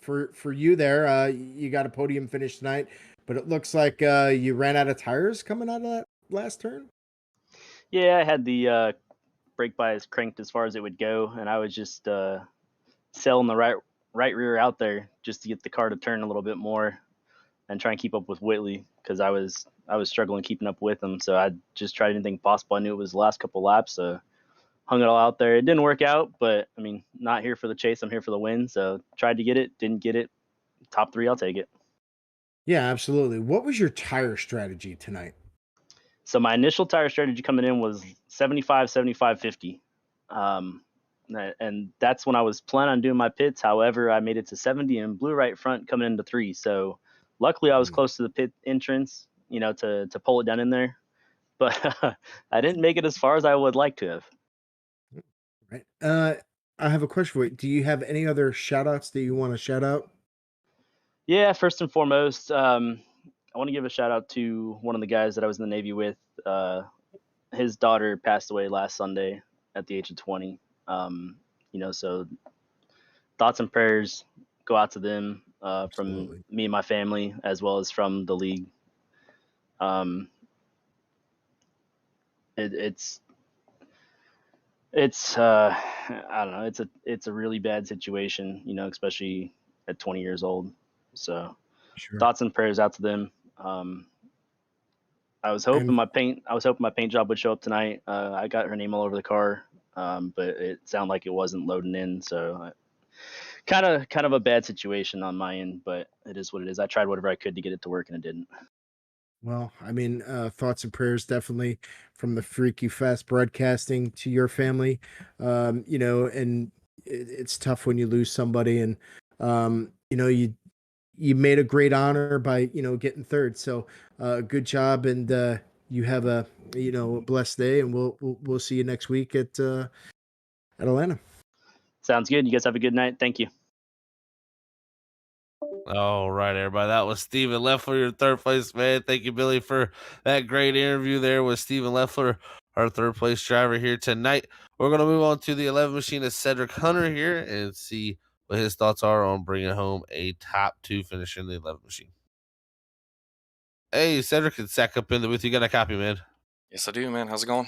For you there, you got a podium finish tonight, but it looks like you ran out of tires coming out of that last turn. Yeah, I had the brake bias cranked as far as it would go, and I was just selling the right rear out there just to get the car to turn a little bit more and try and keep up with Whitley because I was struggling keeping up with him. So I just tried anything possible. I knew it was the last couple laps, so hung it all out there. It didn't work out, but I mean, not here for the chase. I'm here for the win. So tried to get it, didn't get it. Top 3, I'll take it. Yeah, absolutely. What was your tire strategy tonight? So my initial tire strategy coming in was 75, 75, 50. And that's when I was planning on doing my pits. However, I made it to 70 and blew right front coming into 3. So luckily I was close to the pit entrance, to pull it down in there. But I didn't make it as far as I would like to have. Right. I have a question for you. Do you have any other shout outs that you want to shout out? Yeah, first and foremost, I want to give a shout out to one of the guys that I was in the Navy with. His daughter passed away last Sunday at the age of 20. So thoughts and prayers go out to them from me and my family, as well as from the league. It's I don't know. It's a really bad situation, especially at 20 years old. So Sure. thoughts and prayers out to them. I was hoping my paint job would show up tonight. I got her name all over the car, but it sounded like it wasn't loading in. So kind of a bad situation on my end, but it is what it is. I tried whatever I could to get it to work, and it didn't. Well, I mean, thoughts and prayers definitely from the Freaky Fast Broadcasting to your family. And it's tough when you lose somebody, and you made a great honor by getting third. So good job, and you have a blessed day, and we'll see you next week at Atlanta. Sounds good. You guys have a good night. Thank you. All right, everybody. That was Steven Leffler, your third place man. Thank you, Billy, for that great interview there with Steven Leffler, our third place driver here tonight. We're going to move on to the 11 machine of Cedric Hunter here and see what his thoughts are on bringing home a top 2 finish in the 11 machine. Hey, Cedric, it's Zach up in the booth. You got a copy, man? Yes, I do, man. How's it going?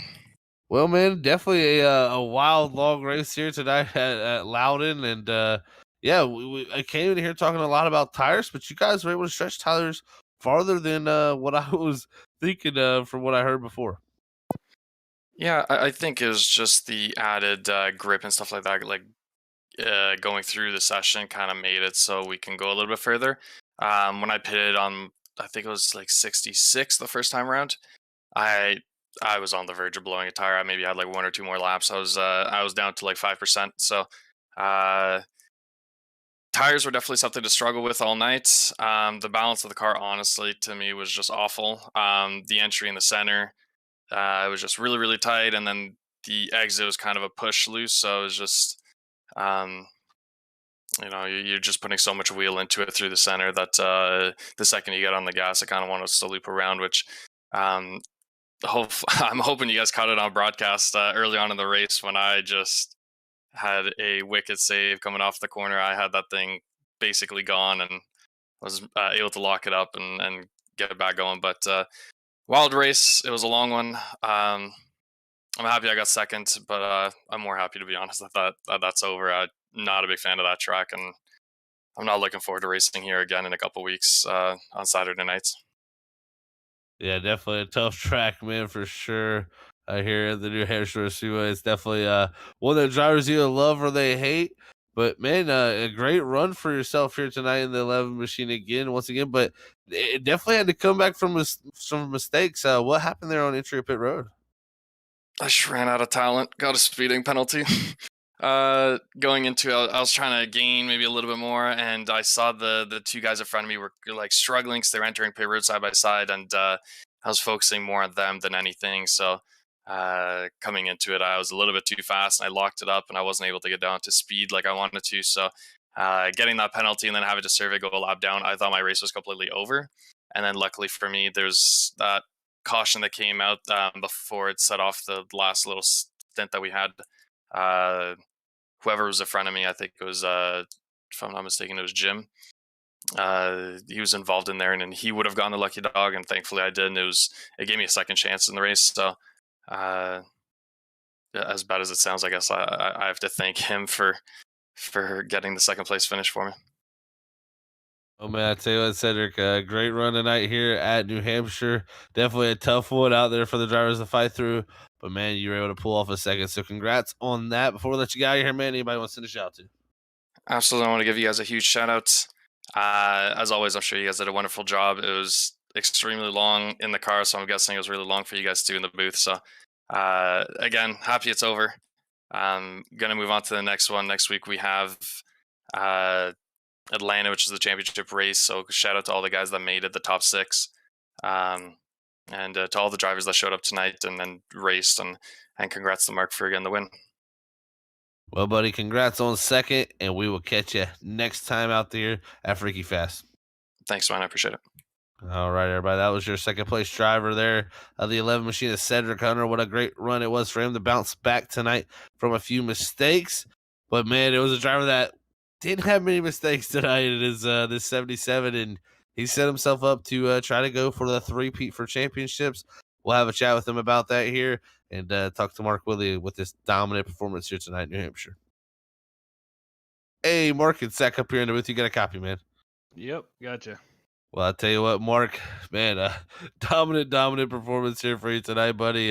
Well, man, definitely a wild, long race here tonight at Loudon, and I came in here talking a lot about tires, but you guys were able to stretch tires farther than what I was thinking from what I heard before. Yeah, I think it was just the added grip and stuff like that. Like going through the session kind of made it so we can go a little bit further. When I pitted on, I think it was like 66 the first time around, I was on the verge of blowing a tire. I maybe had like 1 or 2 more laps. I was down to like 5%. So tires were definitely something to struggle with all night. The balance of the car, honestly, to me was just awful. The entry in the center, it was just really, really tight. And then the exit was kind of a push loose. So it was just, you're just putting so much wheel into it through the center that the second you get on the gas, it kind of wants to loop around, which I'm hoping you guys caught it on broadcast early on in the race when I just had a wicked save coming off the corner. I had that thing basically gone and was able to lock it up and get it back going. But wild race. It was a long one. I'm happy I got second, but I'm more happy, to be honest, that that's over. I'm not a big fan of that track, and I'm not looking forward to racing here again in a couple weeks on Saturday nights. Yeah, definitely a tough track, man, for sure. Here at the New Hampshire Speedway, it's definitely one that drivers either love or they hate. But man, a great run for yourself here tonight in the 11 machine once again. But it definitely had to come back from some mistakes. What happened there on entry of pit road? I just ran out of talent. Got a speeding penalty. Going into it, I was trying to gain maybe a little bit more, and I saw the two guys in front of me were like struggling because they were entering pit road side by side, and I was focusing more on them than anything. So coming into it, I was a little bit too fast, and I locked it up, and I wasn't able to get down to speed like I wanted to. So getting that penalty and then having to survey go a lap down, I thought my race was completely over. And then luckily for me, there's that caution that came out before it set off the last little stint that we had. Whoever was in front of me, I think it was, if I'm not mistaken, it was Jim. He was involved in there, and he would have gone the lucky dog, and thankfully I did. And it gave me a second chance in the race. So, as bad as it sounds, I guess I have to thank him for getting the second place finish for me. Oh man, I tell you what, Cedric, great run tonight here at New Hampshire. Definitely a tough one out there for the drivers to fight through, but man, you were able to pull off a second. So congrats on that. Before we let you get out of here, man, anybody want to send a shout out to? Absolutely, I want to give you guys a huge shout out. As always, I'm sure you guys did a wonderful job. It was extremely long in the car, so I'm guessing it was really long for you guys too in the booth. So again, happy it's over. Gonna move on to the next one. Next week we have Atlanta, which is the championship race. So shout out to all the guys that made it, the top 6, and to all the drivers that showed up tonight and then raced, and congrats to Mark for getting the win. Well, buddy, congrats on second, and we will catch you next time out there at Freaky Fast. Thanks, man. I appreciate it. All right, everybody. That was your second place driver there of the 11 machine of Cedric Hunter. What a great run it was for him to bounce back tonight from a few mistakes. But, man, it was a driver that didn't have many mistakes tonight. It is this 77, and he set himself up to try to go for the three-peat for championships. We'll have a chat with him about that here and talk to Mark Willie with this dominant performance here tonight in New Hampshire. Hey, Mark, it's Zach up here in the booth. You got a copy, man? Yep, gotcha. Well, I'll tell you what, Mark, man, dominant performance here for you tonight, buddy.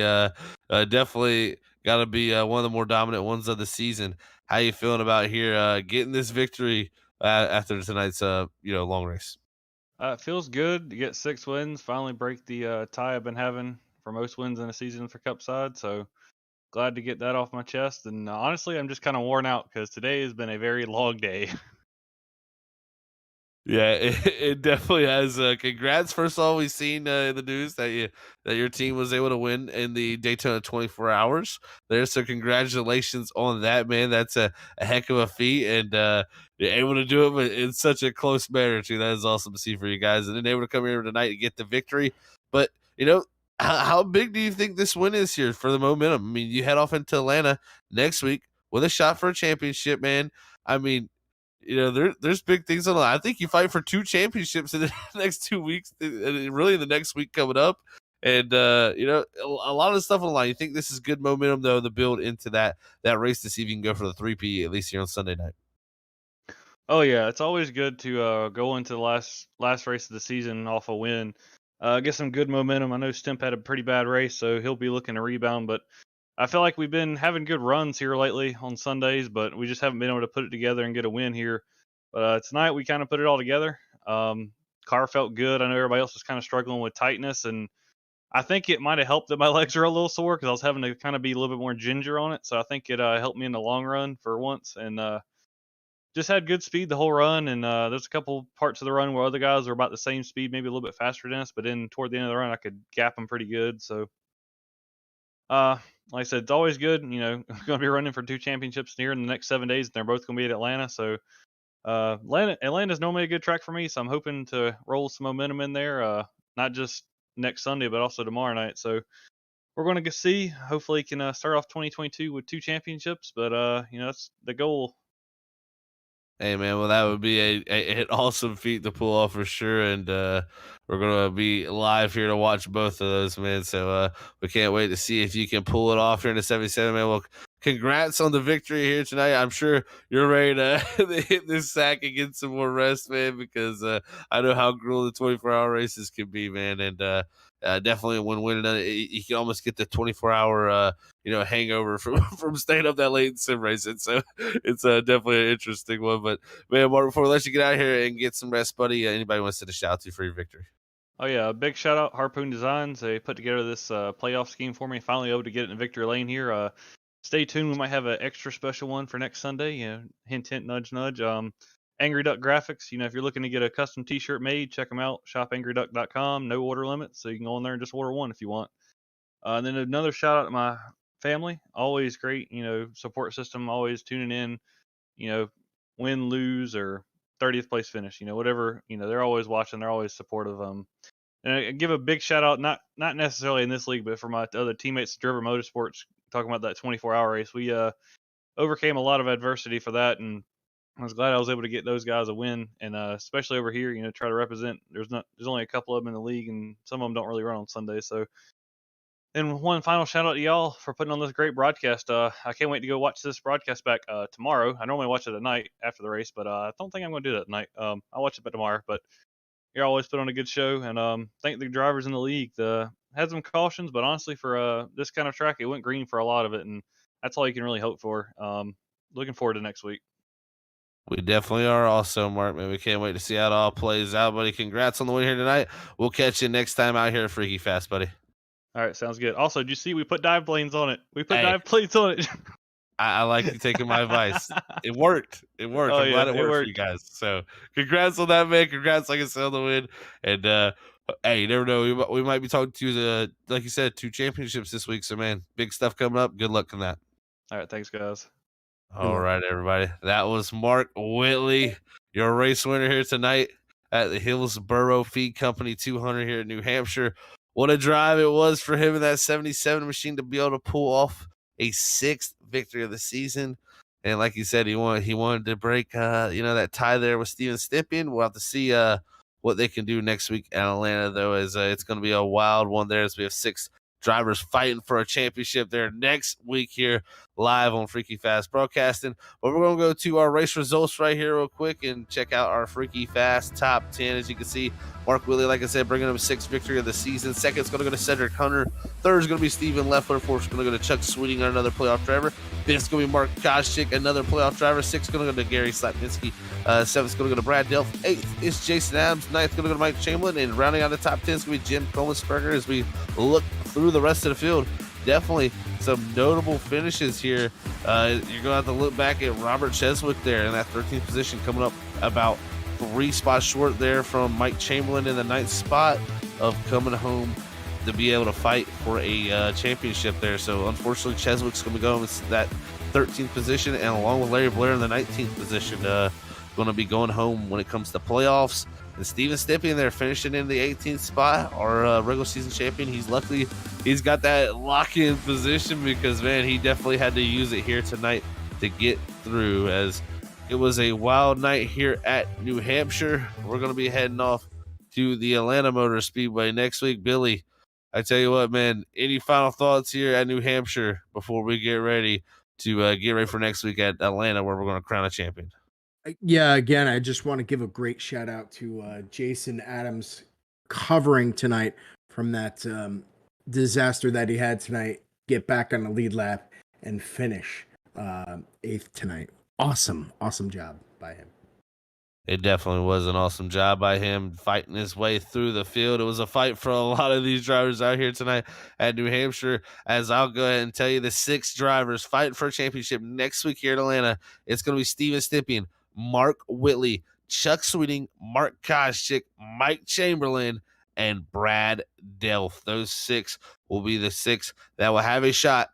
Definitely got to be one of the more dominant ones of the season. How you feeling about here getting this victory after tonight's long race? It feels good to get 6 wins, finally break the tie I've been having for most wins in a season for Cup side. So glad to get that off my chest. And honestly, I'm just kind of worn out because today has been a very long day. Yeah, it definitely has. Congrats! First of all, we've seen in the news that your team was able to win in the Daytona 24 Hours. There, so congratulations on that, man. That's a heck of a feat, and you're able to do it in such a close manner too. That is awesome to see for you guys, and then able to come here tonight and get the victory. But how big do you think this win is here for the momentum? I mean, you head off into Atlanta next week with a shot for a championship, man. I mean, there's big things on the line. I think you fight for 2 championships in the next 2 weeks, and really the next week coming up. And, a lot of stuff on the line. You think this is good momentum, though, to build into that race to see if you can go for the 3P, at least here on Sunday night? Oh, yeah, it's always good to go into the last race of the season off a win. Get some good momentum. I know Stimp had a pretty bad race, so he'll be looking to rebound, but I feel like we've been having good runs here lately on Sundays, but we just haven't been able to put it together and get a win here. But tonight we kind of put it all together. Car felt good. I know everybody else was kind of struggling with tightness, and I think it might have helped that my legs are a little sore because I was having to kind of be a little bit more ginger on it. So I think it helped me in the long run for once, and just had good speed the whole run. And there's a couple parts of the run where other guys were about the same speed, maybe a little bit faster than us, but then toward the end of the run I could gap them pretty good. So like I said, it's always good. I'm going to be running for 2 championships here in the next 7 days, and they're both going to be at Atlanta. So Atlanta's normally a good track for me, so I'm hoping to roll some momentum in there, not just next Sunday, but also tomorrow night. So we're going to see. Hopefully, can start off 2022 with 2 championships, but that's the goal. Hey, man, well, that would be an awesome feat to pull off for sure, and we're going to be live here to watch both of those, man, so we can't wait to see if you can pull it off here in the 77, man. Well, congrats on the victory here tonight. I'm sure you're ready to hit this sack and get some more rest, man, because I know how grueling the 24-hour races can be, man, and definitely when winning it, you can almost get the 24-hour hangover from staying up that late in sim racing. So it's definitely an interesting one. But man, Mark, before we let you get out of here and get some rest, buddy, anybody wants to shout out to you for your victory? Oh yeah, a big shout out Harpoon Designs. They put together this playoff scheme for me. Finally able to get it in victory lane here. stay tuned. We might have an extra special one for next Sunday. Hint, hint, nudge, nudge. Angry Duck Graphics. If you're looking to get a custom T-shirt made, check them out. ShopAngryDuck.com. No order limit, so you can go in there and just order one if you want. And then another shout out to my family. Always great, support system. Always tuning in. Win, lose, or 30th place finish. Whatever. They're always watching. They're always supportive. And I give a big shout out, not necessarily in this league, but for my other teammates, Driver Motorsports. Talking about that 24-hour race, we overcame a lot of adversity for that, and I was glad I was able to get those guys a win, and especially over here, try to represent. There's only a couple of them in the league, and some of them don't really run on Sundays. So, and one final shout out to y'all for putting on this great broadcast. I can't wait to go watch this broadcast back tomorrow. I normally watch it at night after the race, but I don't think I'm going to do that at night. I'll watch it tomorrow, but you always put on a good show, and thank the drivers in the league. Had some cautions, but honestly, for this kind of track, it went green for a lot of it, and that's all you can really hope for. Looking forward to next week. We definitely are also, Mark. Man, we can't wait to see how it all plays out, buddy. Congrats on the win here tonight. We'll catch you next time out here at Freaky Fast, buddy. All right, sounds good. Also, did you see we put dive planes on it? Dive planes on it. I like you taking my advice. It worked. I'm glad it worked for you guys. So congrats on that, man. Congrats, like I said, on the win. And hey, you never know. We might be talking to like you said, 2 championships this week. So man, big stuff coming up. Good luck in that. All right, thanks, guys. All right, everybody. That was Mark Whitley, your race winner here tonight at the Hillsboro Feed Company 200 here in New Hampshire. What a drive it was for him in that 77 machine to be able to pull off a 6th victory of the season. And like you said, he wanted to break that tie there with Steven Stippian. We'll have to see what they can do next week in Atlanta, though, as it's going to be a wild one there, as we have 6 drivers fighting for a championship there next week here live on Freaky Fast Broadcasting. But we're going to go to our race results right here real quick and check out our Freaky Fast top 10. As you can see, Mark Whitley, like I said, bringing him 6th victory of the season. Second's going to go to Cedric Hunter. Third is going to be Stephen Leffler. Fourth's going to go to Chuck Sweeting, another playoff driver. Fifth's going to be Mark Koschik, another playoff driver. Sixth's going to go to Gary Slapinski. Seventh's going to go to Brad Delph. Eighth is Jason Adams. Ninth's going to go to Mike Chamberlain. And rounding out the top 10 is going to be Jim Kohlensperger as we look through the rest of the field. Definitely some notable finishes here. You're going to have to look back at Robert Cheswick there in that 13th position, coming up about 3 spots short there from Mike Chamberlain in the 9th spot of coming home to be able to fight for a championship there. So unfortunately, Cheswick's going to go in that 13th position, and along with Larry Blair in the 19th position, going to be going home when it comes to playoffs. And Steven Stippian there finishing in the 18th spot, our regular season champion. He's got that lock-in position because, man, he definitely had to use it here tonight to get through, as it was a wild night here at New Hampshire. We're going to be heading off to the Atlanta Motor Speedway next week. Billy, I tell you what, man, any final thoughts here at New Hampshire before we get ready to get ready for next week at Atlanta, where we're going to crown a champion? Yeah, again, I just want to give a great shout out to Jason Adams covering tonight from that disaster that he had tonight. Get back on the lead lap and finish 8th tonight. Awesome job by him. It definitely was an awesome job by him fighting his way through the field. It was a fight for a lot of these drivers out here tonight at New Hampshire. As I'll go ahead and tell you, the 6 drivers fighting for a championship next week here at Atlanta. It's going to be Steven Stippian, Mark Whitley, Chuck Sweeting, Mark Koschik, Mike Chamberlain, and Brad Delph. Those 6 will be the 6 that will have a shot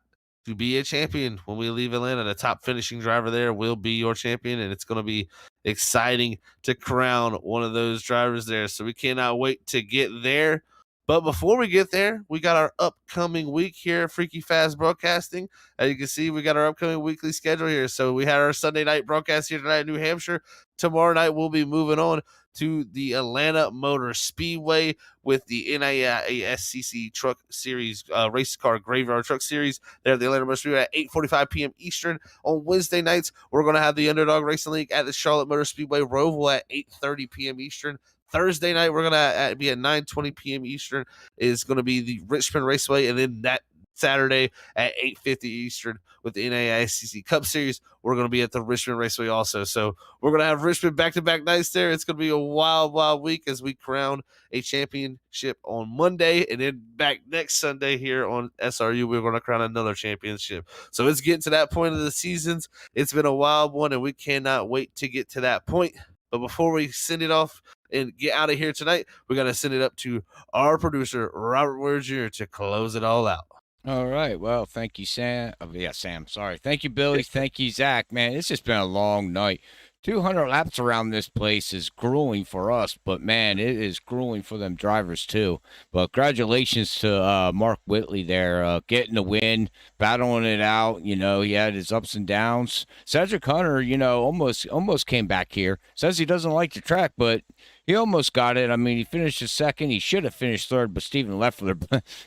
to be a champion when we leave Atlanta. The top finishing driver there will be your champion, and it's going to be exciting to crown one of those drivers there. So we cannot wait to get there. But before we get there, we got our upcoming week here at Freaky Fast Broadcasting. As you can see, we got our upcoming weekly schedule here. So we had our Sunday night broadcast here tonight in New Hampshire. Tomorrow night, we'll be moving on to the Atlanta Motor Speedway with the NASCC Truck Series, Race Car Graveyard Truck Series there at the Atlanta Motor Speedway at 8:45 p.m. Eastern. On Wednesday nights, we're going to have the Underdog Racing League at the Charlotte Motor Speedway Roval at 8:30 p.m. Eastern. Thursday night, we're going to be at 9:20 p.m. Eastern, is going to be the Richmond Raceway, and then that Saturday at 8:50 Eastern with the NAICC Cup Series. We're going to be at the Richmond Raceway also. So we're going to have Richmond back-to-back nights there. It's going to be a wild, wild week as we crown a championship on Monday. And then back next Sunday here on SRU, we're going to crown another championship. So it's getting to that point of the seasons. It's been a wild one, and we cannot wait to get to that point. But before we send it off and get out of here tonight, we're going to send it up to our producer, Robert Ware Jr., to close it all out. All right. Well, thank you, Sam. Sam. Sorry. Thank you, Billy. Thank you, Zach. Man, it's just been a long night. 200 laps around this place is grueling for us, but man, it is grueling for them drivers too. But congratulations to Mark Whitley there, getting the win, battling it out. You know, he had his ups and downs. Cedric Hunter, you know, almost came back here. Says he doesn't like the track, but he almost got it. I mean, he finished second. He should have finished third, but Stephen Leffler,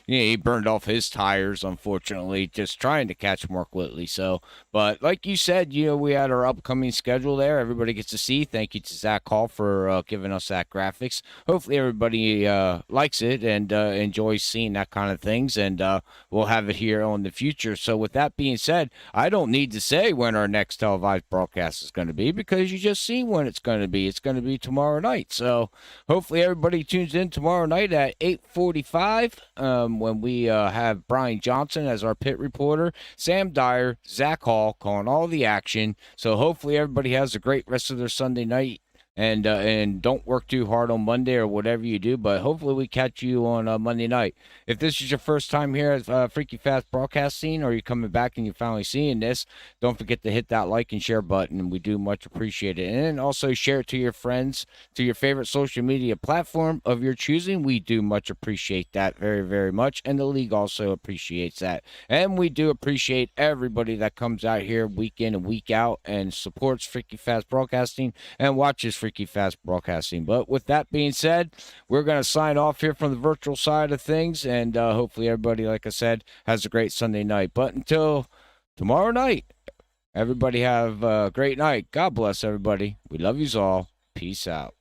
he burned off his tires, unfortunately, just trying to catch Mark Whitley. So, but like you said, you know, we had our upcoming schedule there. Everybody gets to see. Thank you to Zach Hall for giving us that graphics. Hopefully everybody likes it and enjoys seeing that kind of things, and we'll have it here on the future. So with that being said, I don't need to say when our next televised broadcast is going to be, because you just see when it's going to be. It's going to be tomorrow night. So hopefully everybody tunes in tomorrow night at 8:45 when we have Brian Johnson as our pit reporter, Sam Dyer, Zach Hall calling all the action. So hopefully everybody has a great rest of their Sunday night, and don't work too hard on Monday or whatever you do, but hopefully we catch you on Monday night. If this is your first time here at Freaky Fast Broadcasting, or you're coming back and you're finally seeing this, don't forget to hit that like and share button. We do much appreciate it. And also share it to your friends, to your favorite social media platform of your choosing. We do much appreciate that very, very much. And the league also appreciates that. And we do appreciate everybody that comes out here week in and week out and supports Freaky Fast Broadcasting and watches Freaky Fast Broadcasting. But with that being said, we're going to sign off here from the virtual side of things, and hopefully everybody, like I said, has a great Sunday night. But until tomorrow night, everybody have a great night. God bless everybody. We love yous all. Peace out.